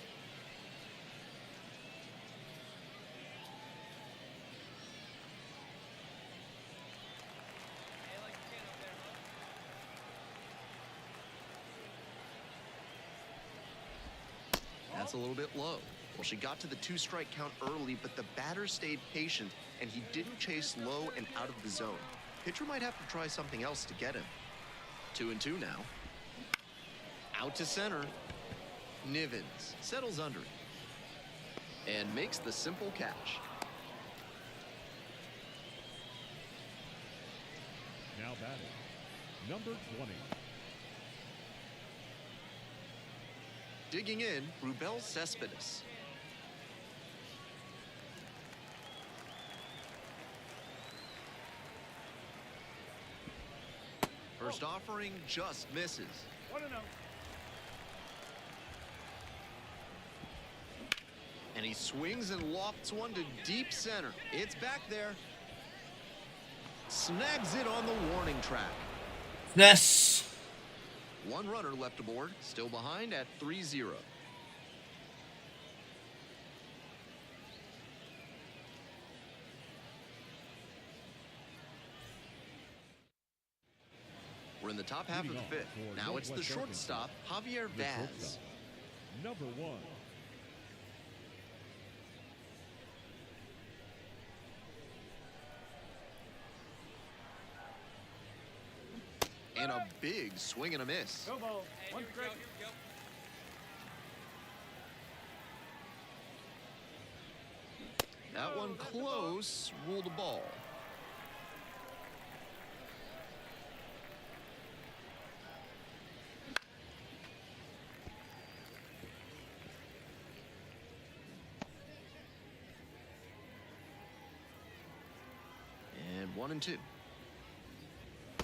That's a little bit low. Well, she got to the 2-strike count early, but the batter stayed patient, and he didn't chase low and out of the zone. Pitcher might have to try something else to get him. 2-2 now. Out to center. Nivens settles under it and makes the simple catch. Now batting, number 20. Digging in, Rubel Cespedes. First offering just misses. 1-0. And he swings and lofts one to deep center. It's back there. Snags it on the warning track. Yes. 1 runner left aboard, still behind at 3-0. We're in the top half of the 5th. Now it's the shortstop, Javier Vaz. Number 1. And a big swing and a miss. Go ball. 1 strike. That one close, ruled a ball. 1-2.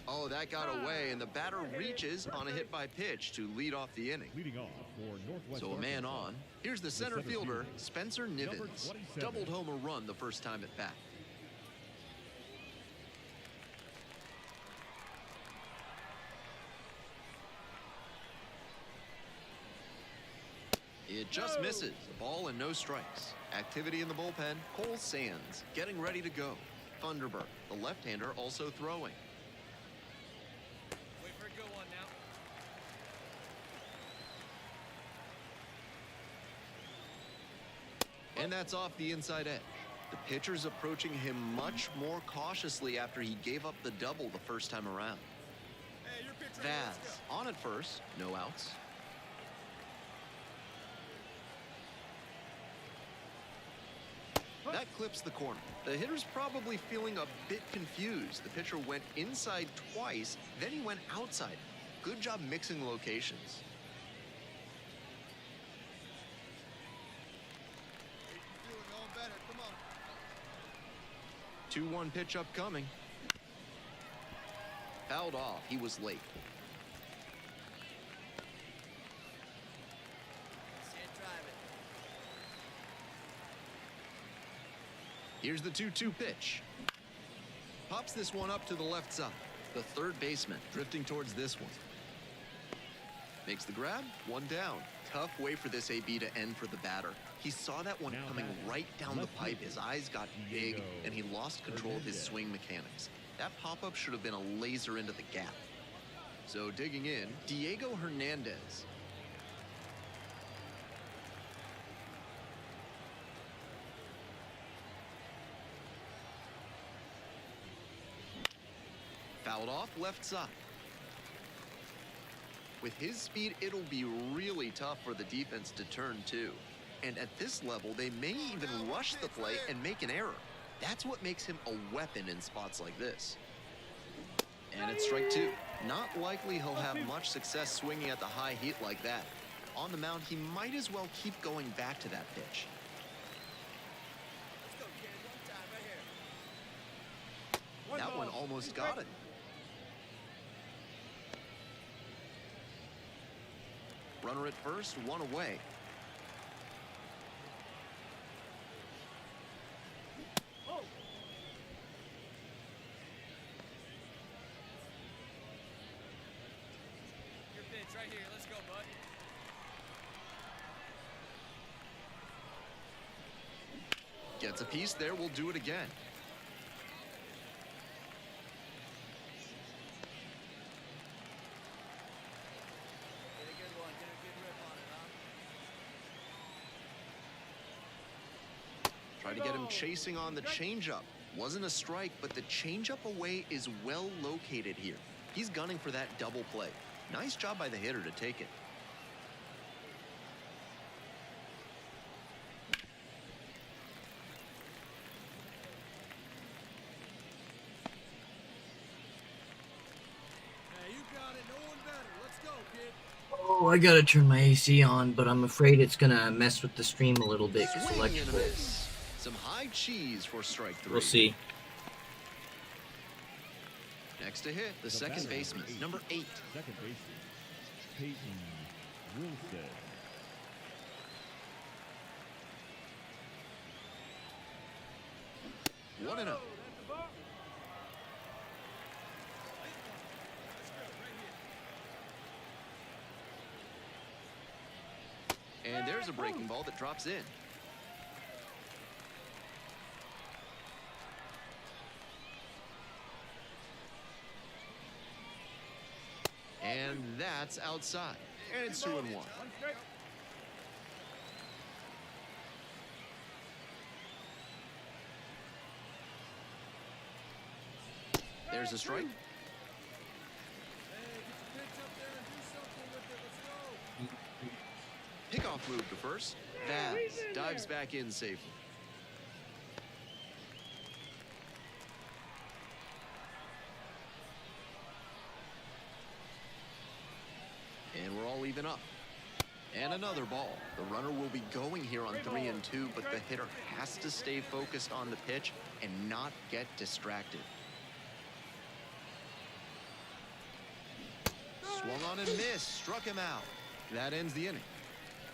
Oh, that got away, and the batter reaches on a hit by pitch to lead off the inning. Leading off for Northwest So a man Arkansas, on. Here's the center fielder, Spencer number Nivens. 27. Doubled home a run the first time at bat. It just misses. A ball and no strikes. Activity in the bullpen. Cole Sands getting ready to go. Thunderbird, the left-hander, also throwing. Wait for it to go on now. And that's off the inside edge. The pitcher's approaching him much more cautiously after he gave up the double the first time around. Hey, your pitch ready. Let's Vaz go. on at first, no outs. That clips the corner. The hitter's probably feeling a bit confused. The pitcher went inside twice, then he went outside. Good job mixing locations. You're doing all better. Come on. 2-1 pitch upcoming. Fouled off. He was late. Can't drive it. Here's the 2-2 pitch. Pops this one up to the left side. The third baseman drifting towards this one. Makes the grab, one down. Tough way for this AB to end for the batter. He saw that one Now coming batting, right down the left pipe. fielder, His eyes got big, Diego and he lost control of his Hernandez. swing mechanics. That pop-up should have been a laser into the gap. So digging in, Diego Hernandez. Fouled off left side. With his speed, it'll be really tough for the defense to turn too. And at this level, they may even rush the play and make an error. That's what makes him a weapon in spots like this. And it's strike two. Not likely he'll have much success swinging at the high heat like that. On the mound, he might as well keep going back to that pitch. Let's go, kid. One time, right here. That one almost got it. Runner at first, one away. Your pitch right here. Let's go, bud. Gets a piece there, we'll do it again. Get a good one. Get a good rip on it, huh? Tried to get him chasing on the changeup. Wasn't a strike, but the changeup away is well located here. He's gunning for that double play. Nice job by the hitter to take it. Hey, you got it. No one better. Let's go, kid. Oh, I gotta turn my AC on, but I'm afraid it's gonna mess with the stream a little bit. 'Cause Swing and a electrical. miss. Some high cheese for strike three. We'll see. Next to hit, the second batter, baseman, number 8. Second baseman, Peyton Wilson. One and oh. And there's a breaking ball that drops in. And that's outside. And it's 2-1. There's a strike. Hey, get your pitch up there and do something with it. Let's go. Pickoff move to first. Vaz dives back in safely. And we're all even up. And another ball. The runner will be going here on 3 and 2, but the hitter has to stay focused on the pitch and not get distracted. Swung on and missed, struck him out. That ends the inning.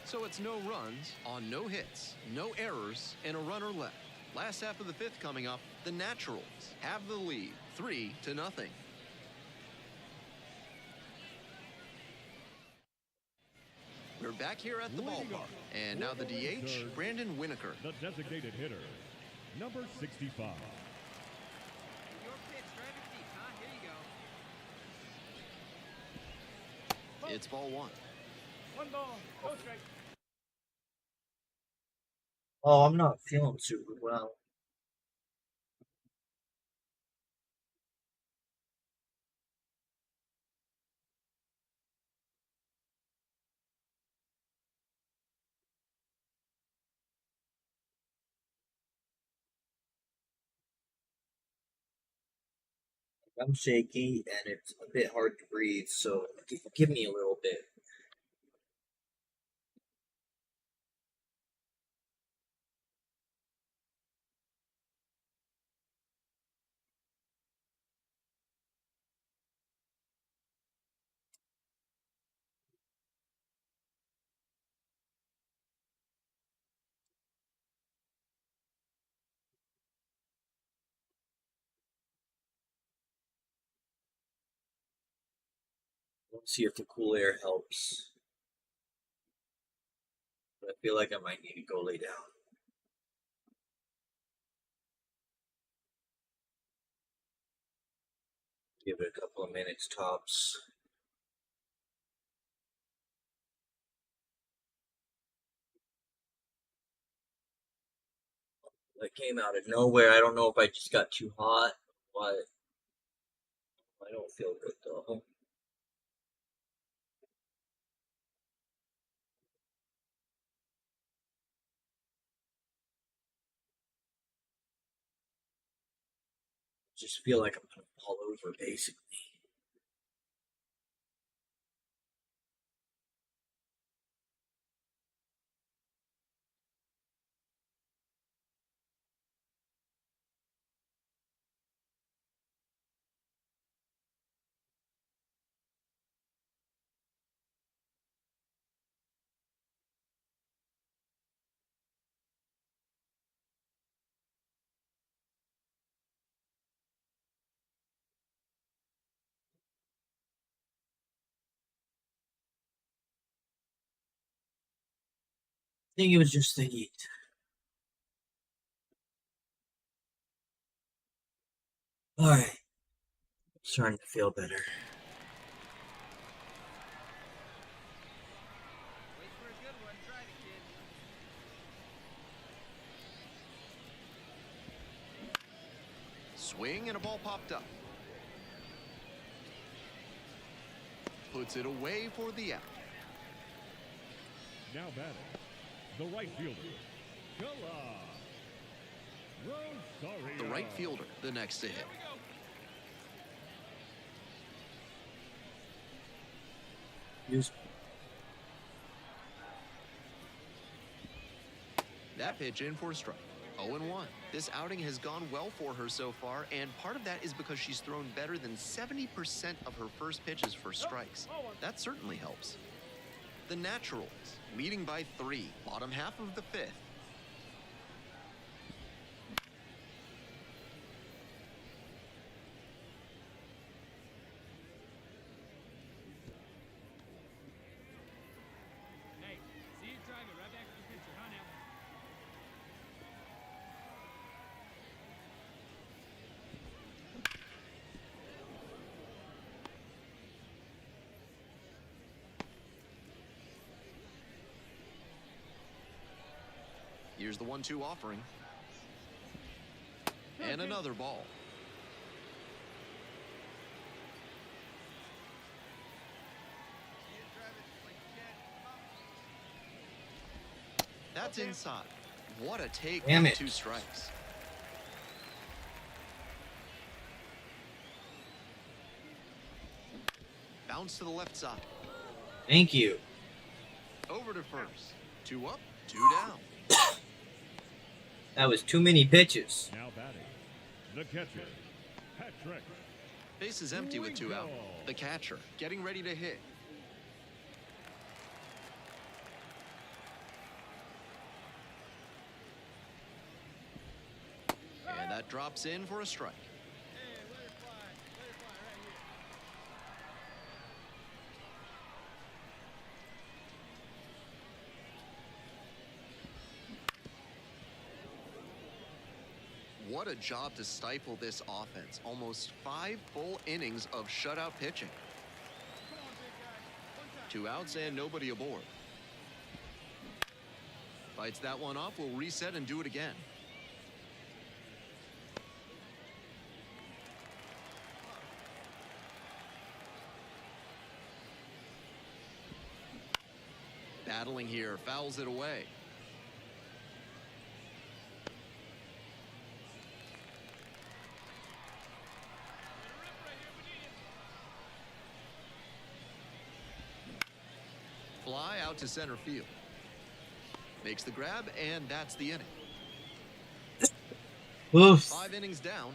So it's no runs on no hits, no errors, and a runner left. Last half of the fifth coming up, the Naturals have the lead, 3-0. We're back here at the ballpark, and now the DH, Brandon Winokur. The designated hitter, number 65. Your pitch, drive it deep, huh? Here you go. It's ball one. One ball, no strike. Oh, I'm not feeling super well. I'm shaky and it's a bit hard to breathe, so give me a little bit. Let's see if the cool air helps. I feel like I might need to go lay down. Give it a couple of minutes tops. That came out of nowhere. I don't know if I just got too hot, but I don't feel good though. Just feel like I'm gonna fall over basically. I think it was just the heat. Alright. Starting to feel better. Wait for a good one. Drive it, kid. Swing and a ball popped up. Puts it away for the out. Now batting, the right fielder, Kala Rosario. The right fielder, the next to hit. Use. That pitch in for a strike. 0-1. This outing has gone well for her so far, and part of that is because she's thrown better than 70% of her first pitches for strikes. That certainly helps. The Naturals, leading by 3, bottom half of the fifth. Hey, see you drive it right back to the pitcher, huh, now? Here's the 1-2 offering. And another ball. That's inside. What a take Damn with it. 2 strikes. Bounce to the left side. Thank you. Over to first. 2 up, 2 down. That was too many pitches. Now batting, the catcher, Patrick Base is empty with 2 out. The catcher getting ready to hit. And that drops in for a strike. What a job to stifle this offense. Almost 5 full innings of shutout pitching. 2 outs and nobody aboard. Fights that one off, will reset and do it again. Battling here, fouls it away. Fly out to center field. Makes the grab, and that's the inning. Oof. 5 innings down.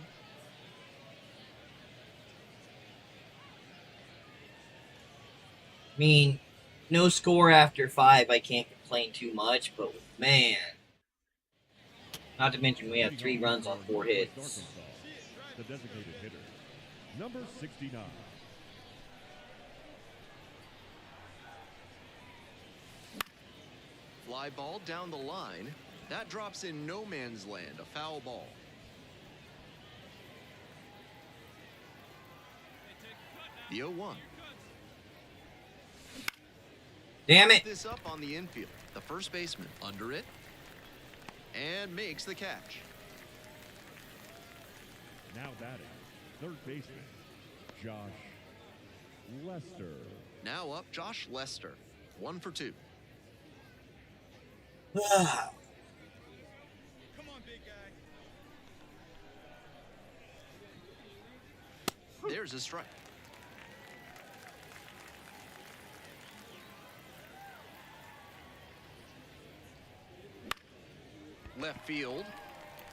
I mean, no score after 5, I can't complain too much, but man. Not to mention we have 3 runs on 4 hits. The designated hitter, number 69. Fly ball down the line. That drops in no man's land, a foul ball. The 0-1. Damn it. This up on the infield. The first baseman under it and makes the catch. Now batting, third baseman, Josh Lester. Now up, Josh Lester. 1 for 2. Come on, big guy. There's a strike. Left field,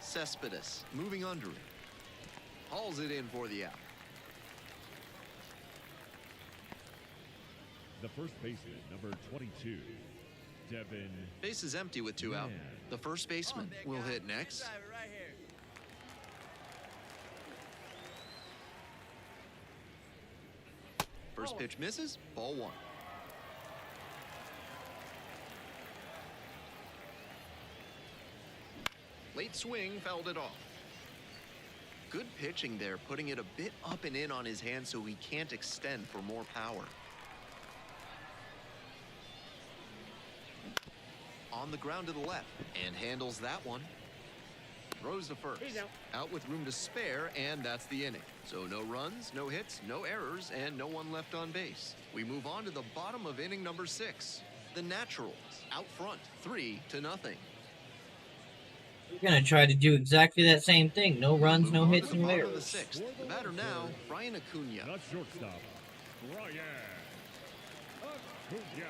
Cespedes moving under it. Hauls it in for the out. The first baseman, number 22, Devin. Base is empty with 2 out. Man. The first baseman will hit next. Drive it right here. First pitch misses, ball 1. Late swing, fouled it off. Good pitching there, putting it a bit up and in on his hand so he can't extend for more power. On the ground to the left, and handles that one. Throws to first. Out with room to spare, and that's the inning. So no runs, no hits, no errors, and no one left on base. We move on to the bottom of inning number 6. The Naturals, out front, 3-0. We're gonna try to do exactly that same thing. No runs, no Move on hits, to the no bottom of the errors. 6th. The batter now, Brian Acuna. The shortstop, Brian Acuna.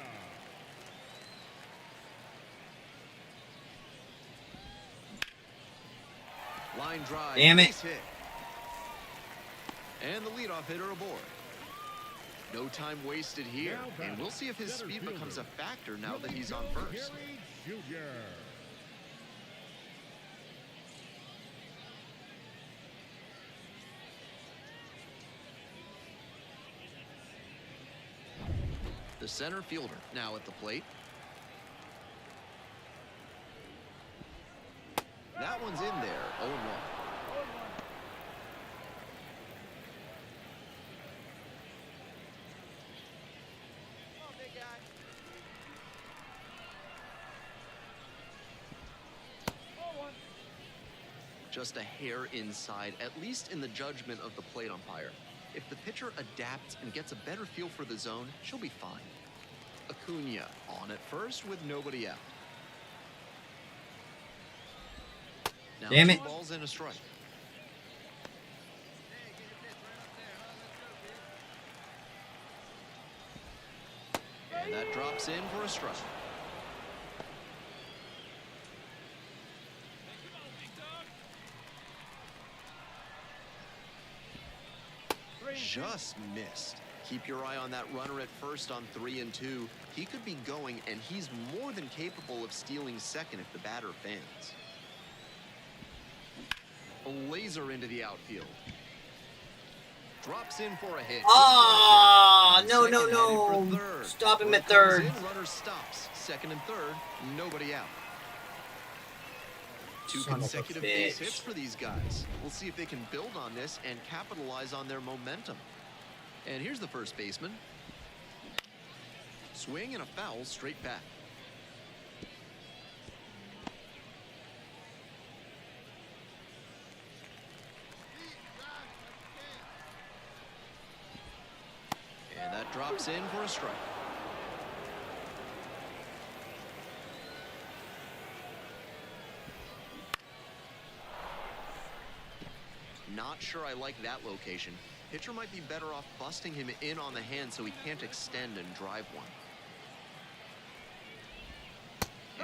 Line drive. Damn it. Base hit. And the leadoff hitter aboard. No time wasted here. Now And we'll see if his center speed becomes a fielder, factor now that he's on first. Gary Jr. The center fielder now at the plate. That one's in there, 0-1. Come on, big guy. Just a hair inside, at least in the judgment of the plate umpire. If the pitcher adapts and gets a better feel for the zone, she'll be fine. Acuna on at first with nobody out. Now Damn 2 it. balls and a strike. Hey, get your pitch right up there. Huh? Let's go, kid. And that drops in for a strike. just missed. Keep your eye on that runner at first on 3 and 2. He could be going, and he's more than capable of stealing second if the batter fans. A laser into the outfield. Drops in for a hit. Ah, no, Second no, headed no. for third. Stop him Runner at third. comes in, runner stops. Second and third, nobody out. Two Son of a consecutive base bitch. hits for these guys. We'll see if they can build on this and capitalize on their momentum. And here's the first baseman. Swing and a foul straight back. And that drops in for a strike. Not sure I like that location. Pitcher might be better off busting him in on the hand so he can't extend and drive one.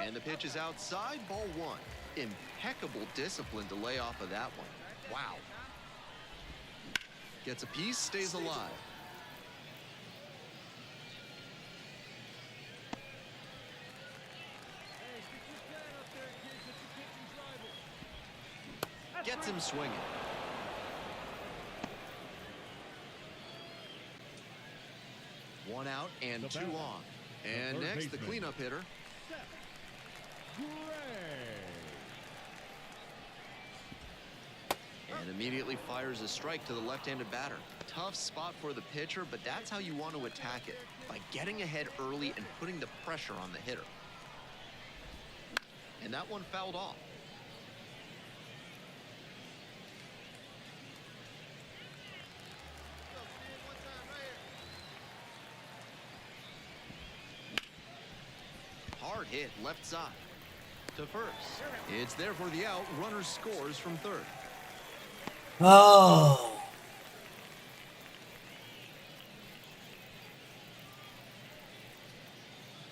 And the pitch is outside, ball 1. Impeccable discipline to lay off of that one. Wow. Gets a piece, stays alive. Gets him swinging. One out and 2 on. And next, the cleanup hitter. And immediately fires a strike to the left-handed batter. Tough spot for the pitcher, but that's how you want to attack it, by getting ahead early and putting the pressure on the hitter. And that one fouled off. Hard hit left side to first. It's there for the out. Runner scores from third. Oh.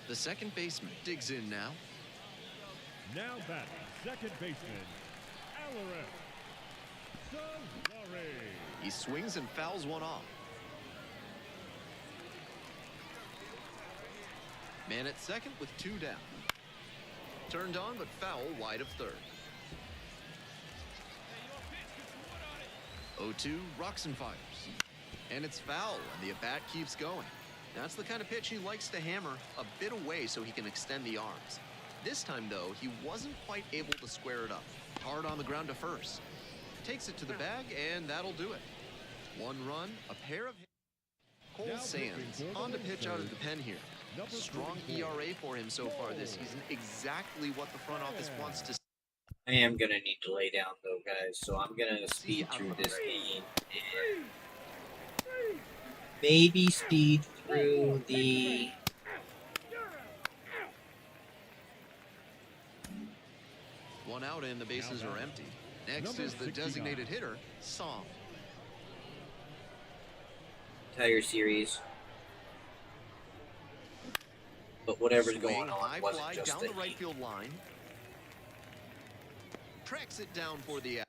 The second baseman digs in now. Now batting, second baseman, Alvarez. He swings and fouls one off. Man at second with 2 down. Turned on but foul wide of third. 0-2, rocks and fires. And it's foul, and the at-bat keeps going. That's the kind of pitch he likes to hammer a bit away so he can extend the arms. This time, though, he wasn't quite able to square it up. Hard on the ground to first. Takes it to the bag, and that'll do it. 1 run, a pair of hits. Cole Sands on to pitch out of the pen here. Strong ERA for him so far this season. Exactly what the front office wants to see. I am gonna need to lay down though, guys, so I'm gonna speed through this game and maybe speed through the One out and the bases are empty. Next is the designated hitter, Song. entire series. But whatever's going on High wasn't fly just down the the right field line. Tracks it down for the out.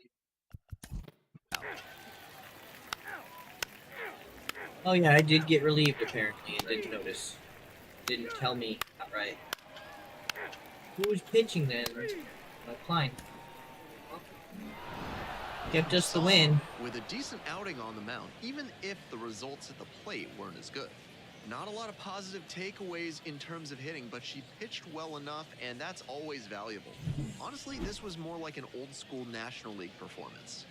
Oh yeah, I did get relieved apparently and didn't notice. Didn't tell me outright. Who was pitching then? Klein. Kept us the win. With a decent outing on the mound, even if the results at the plate weren't as good. Not a lot of positive takeaways in terms of hitting, but she pitched well enough, and that's always valuable. Honestly, this was more like an old-school National League performance.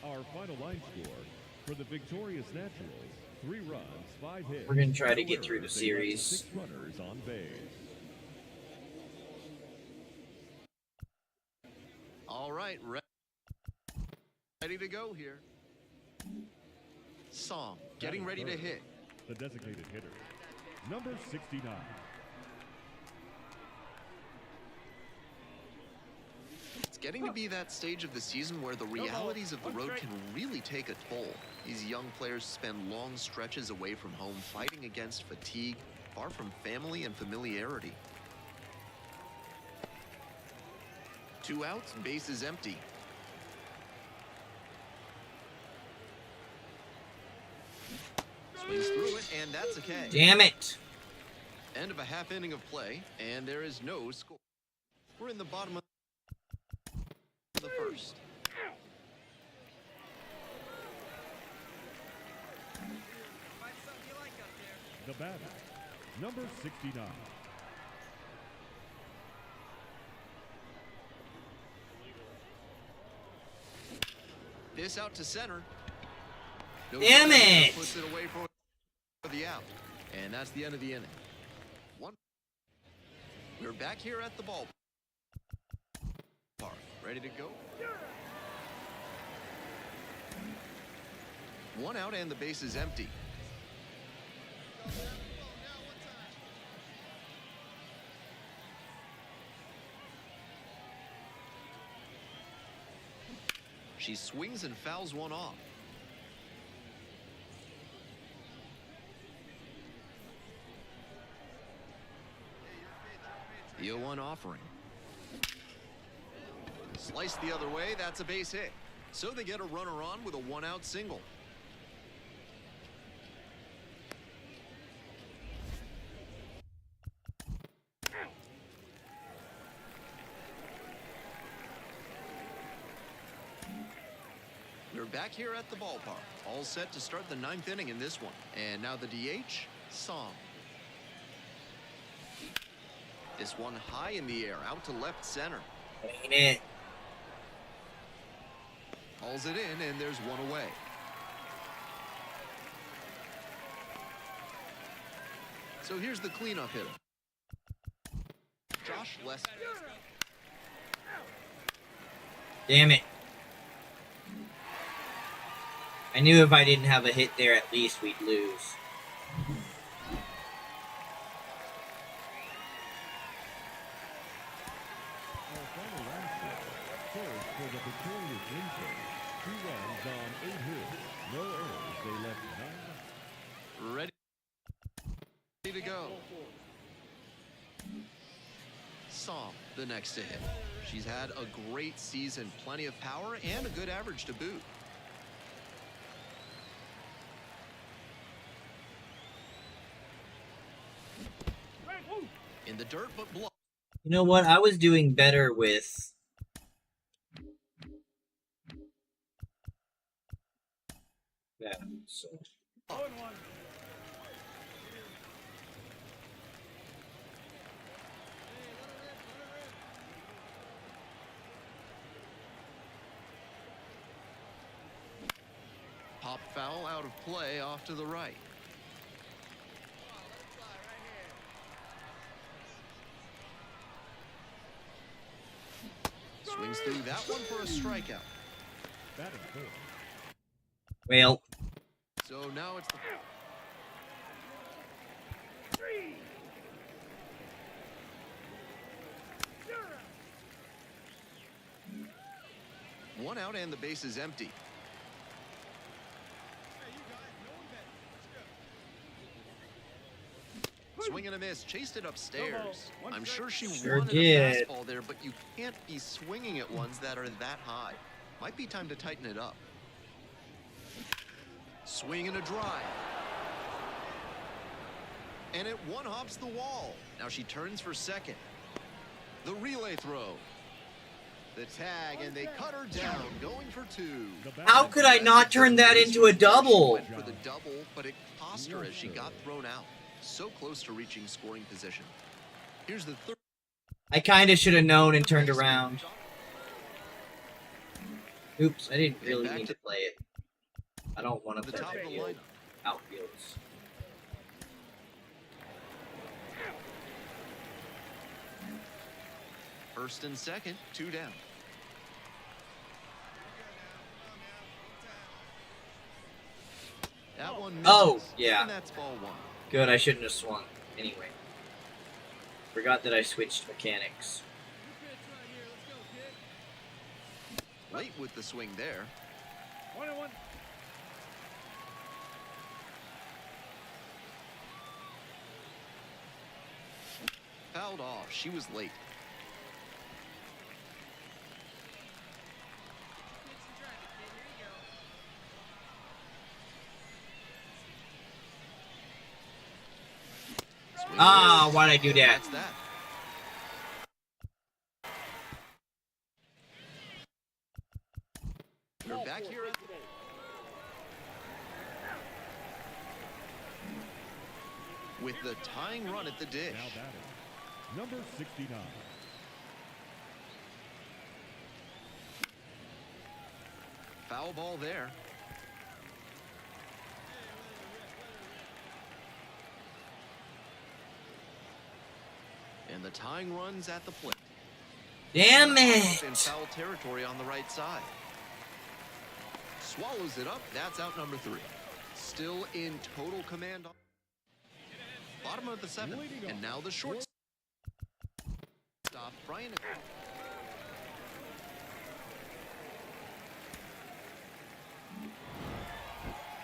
Our final line score for the victorious Naturals: 3 runs, 5 hits. We're gonna try to no get through the errors. They left series. 6 runners on base. All right, ready to go here. Song getting ready to hit. The designated hitter, number 69. It's getting to be that stage of the season where the realities of the road can really take a toll. These young players spend long stretches away from home, fighting against fatigue, far from family and familiarity. 2 outs, base is empty. and that's a K. Damn it. End of a half inning of play, and there is no score. We're in the bottom of the first. The batter, number 69. This out to center. No Damn strike, it! Puts it away for the out. And that's the end of the inning. We're back here at the ballpark. Ready to go? One out and the base is empty. She swings and fouls one off. The 0-1 offering. Sliced the other way, that's a base hit. So they get a runner on with a one-out single. We're back here at the ballpark, all set to start the 9th inning in this one. And now the DH, Song. This one high in the air, out to left center. Ain't it? Hauls it in, and there's one away. So here's the cleanup hitter. Josh Lester. Damn it. I knew if I didn't have a hit there, at least we'd lose. Our final run score, first for the victorious Winter. 2 runs on 8 hits, no errors. They left 9. Ready to go. Song, the next to hit. She's had a great season, plenty of power, and a good average to boot. In the dirt, but blocked. You know what? I was doing better with... that, so... Pop foul out of play off to the right. Swings through that one for a strikeout. Batting fourth. Well... So now it's the... One out and the base is empty. Swing and a miss, chased it upstairs. I'm sure she wanted a fastball there, but you can't be swinging at ones that are that high. Might be time to tighten it up. Swing and a drive. And it one-hops the wall. Now she turns for second. The relay throw. The tag, and they cut her down, going for 2. How could I not turn that into a double? Went for the double, but it cost her as she got thrown out. So close to reaching scoring position. Here's the third. I kind of should have known and turned around. Oops, I didn't really mean to play it. I don't want to play that field. Outfields. First and second, 2 down. That one misses. Oh, yeah. And that's ball 1. Good, I shouldn't have swung. Anyway. Forgot that I switched mechanics. Late with the swing there. 1-1. Fouled off. She was late. Ah, why'd I do that? That's that. We're back here at with the tying run at the dish. Now batting, number 69. Foul ball there. And the tying run's at the plate. Damn it! In foul territory on the right side. Swallows it up. That's out number 3. Still in total command. Bottom of the 7th. And now the short stop. Brian.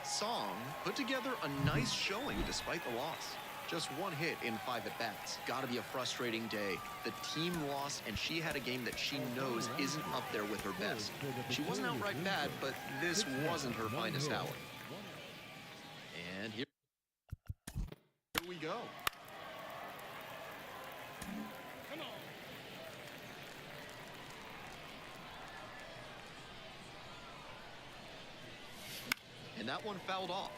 Song put together a nice showing despite the loss. Just one hit in 5 at-bats. Gotta be a frustrating day. The team lost, and she had a game that she knows isn't up there with her best. She wasn't outright bad, but this wasn't her finest hour. And here we go. And that one fouled off.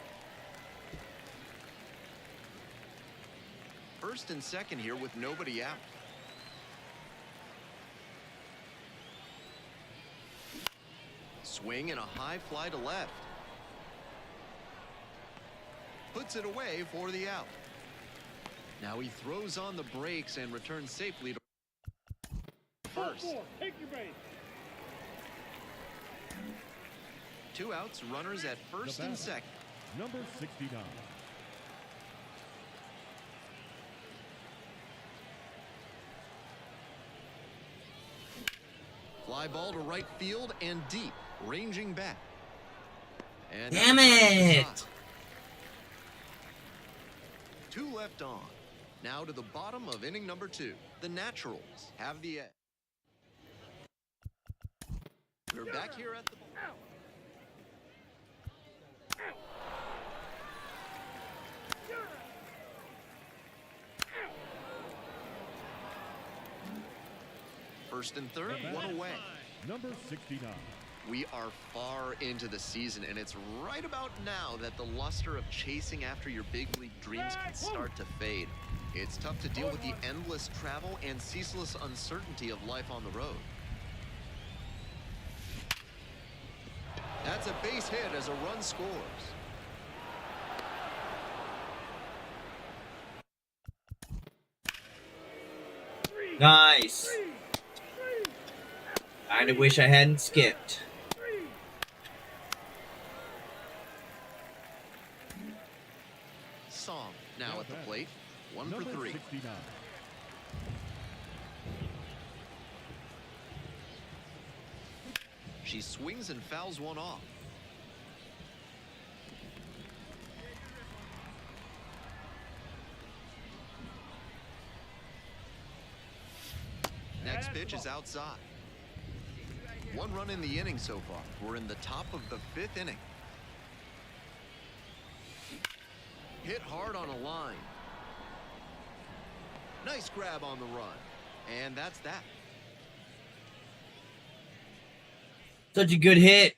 First and second here with nobody out. Swing and a high fly to left. Puts it away for the out. Now he throws on the brakes and returns safely to first. Take your base. 2 outs, runners at first and second. Number 69. Fly ball to right field and deep, ranging back. And Damn it! 2 left on. Now to the bottom of inning number 2. The Naturals have the edge. We're back here at the ball. First and third, one away. Number 69. We are far into the season, and it's right about now that the luster of chasing after your big league dreams can start to fade. It's tough to deal with the endless travel and ceaseless uncertainty of life on the road. That's a base hit as a run scores. Nice. I wish I hadn't skipped. Song now at the plate. 1 for 3. 69. She swings and fouls one off. Next pitch is outside. 1 run in the inning so far. We're in the top of the 5th inning. Hit hard on a line. Nice grab on the run. And that's that. Such a good hit.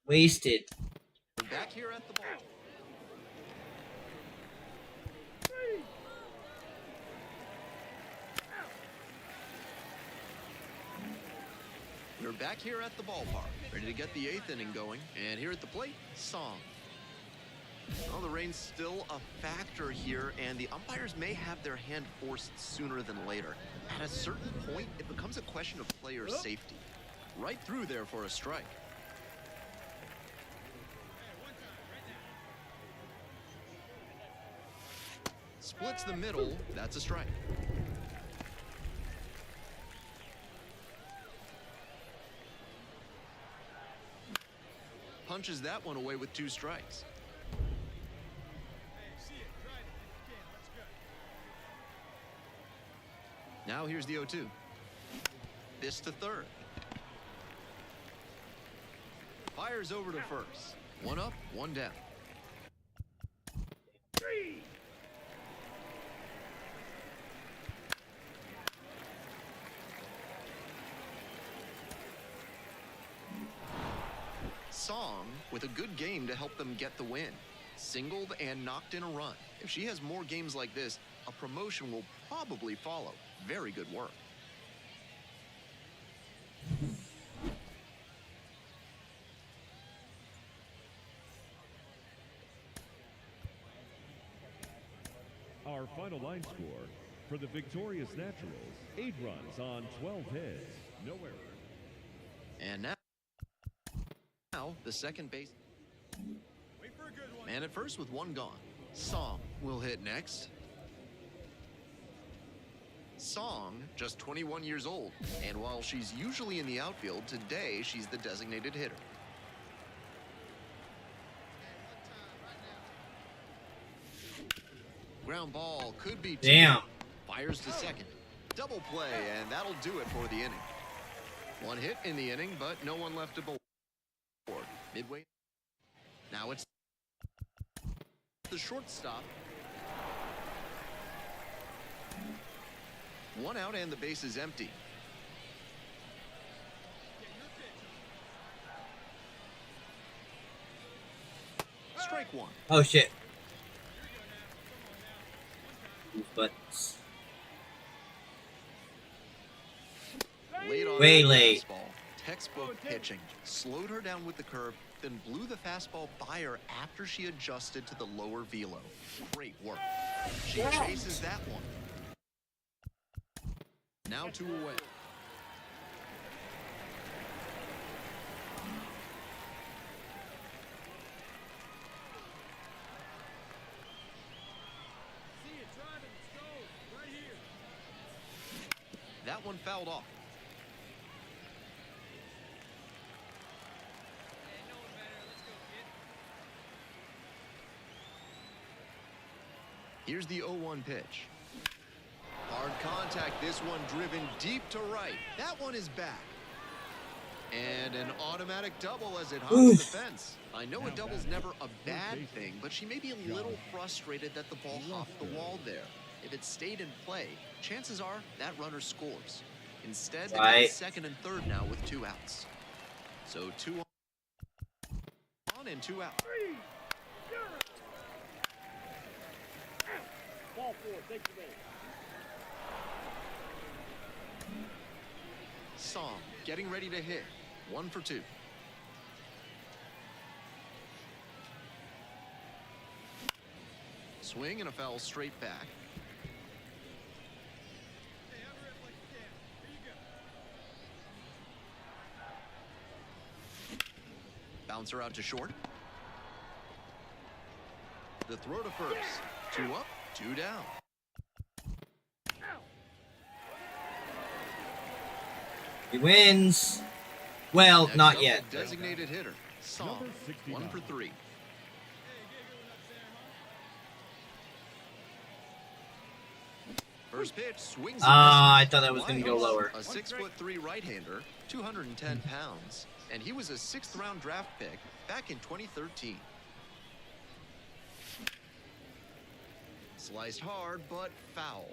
Wasted. We're back here at the ball. We're back here at the ballpark, ready to get the 8th inning going. And here at the plate, Song. Well, the rain's still a factor here, and the umpires may have their hand forced sooner than later. At a certain point, it becomes a question of player safety. Right through there for a strike. Splits the middle, that's a strike. Punches that one away with 2 strikes. Now here's the 0-2. This to third. Fires over to first. 1 up, 1 down. Song with a good game to help them get the win. Singled and knocked in a run. If she has more games like this, a promotion will probably follow. Very good work. Our final line score for the victorious Naturals, 8 runs on 12 hits, no errors. And now the second base. Man at first with one gone. Song will hit next. Song, just 21 years old, and while she's usually in the outfield, today she's the designated hitter. Ground ball could be two. Damn. Fires to second. Double play, and that'll do it for the inning. One hit in the inning, but no one left to board. Midway. Now it's the shortstop. One out and the base is empty. Strike one. Oh shit. Buttons. Late on Way that late. fastball. Textbook pitching. Slowed her down with the curve, then blew the fastball by her after she adjusted to the lower velo. Great work. She chases that one. Now 2 away. See it driving. Let's go. Right here. That one fouled off. Here's the 0-1 pitch. Hard contact, this one driven deep to right. That one is back. And an automatic double as it hops the fence. I know a double's never a bad thing, but she may be a little frustrated that the ball hopped the wall there. If it stayed in play, chances are that runner scores. Instead, they got second and third now with 2 outs. So 2 on and 2 out. Ball 4. Take the base. Song getting ready to hit. 1 for 2. Swing and a foul straight back. Bouncer out to short. The throw to first. 2 up, 2 down. He wins. Well, Next not up, yet. the designated hitter. Song. 1 for 3. First pitch swings. I thought that was going to go Lyles, lower. A 6'3" right-hander, 210 pounds, and he was a 6th-round draft pick back in 2013. Sliced hard, but foul.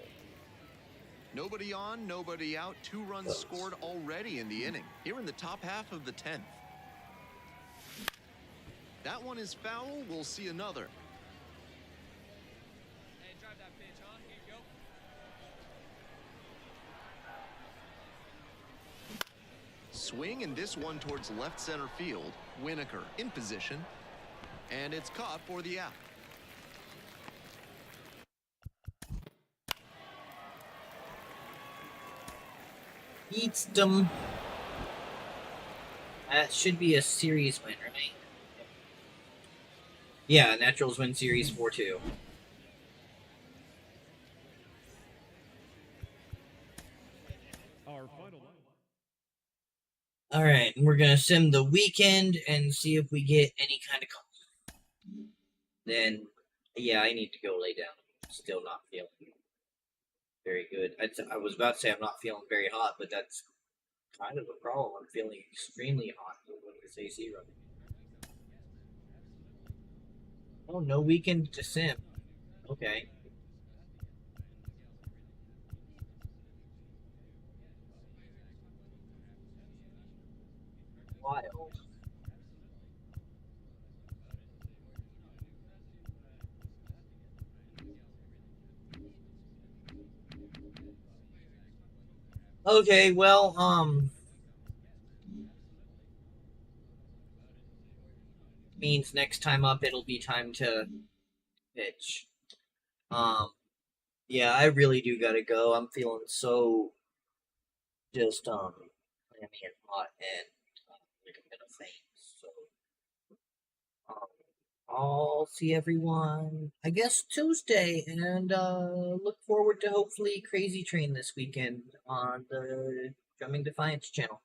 Nobody on, nobody out. 2 runs scored already in the inning. Here in the top half of the 10th. That one is foul. We'll see another. Hey, drive that pitch, huh? Here you go. Swing and this one towards left center field. Winokur in position. And it's caught for the out. Eats them. That should be a series win, right? Yeah, Naturals win series 4-2. Our final Alright, we're gonna sim the weekend and see if we get any kind of call. Then, yeah, I need to go lay down. Still not feeling very good. I was about to say I'm not feeling very hot, but that's kind of a problem. I'm feeling extremely hot when this AC running. Oh, no weekend to sim. Okay. Wild. Okay, well, means next time up it'll be time to pitch. Yeah, I really do gotta go. I'm feeling so just clammy and hot and like I'm gonna faint. So I'll see everyone I guess Tuesday and look forward to hopefully Crazy Train this weekend on the Drumming Defiance channel.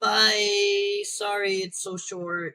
Bye. Sorry it's so short.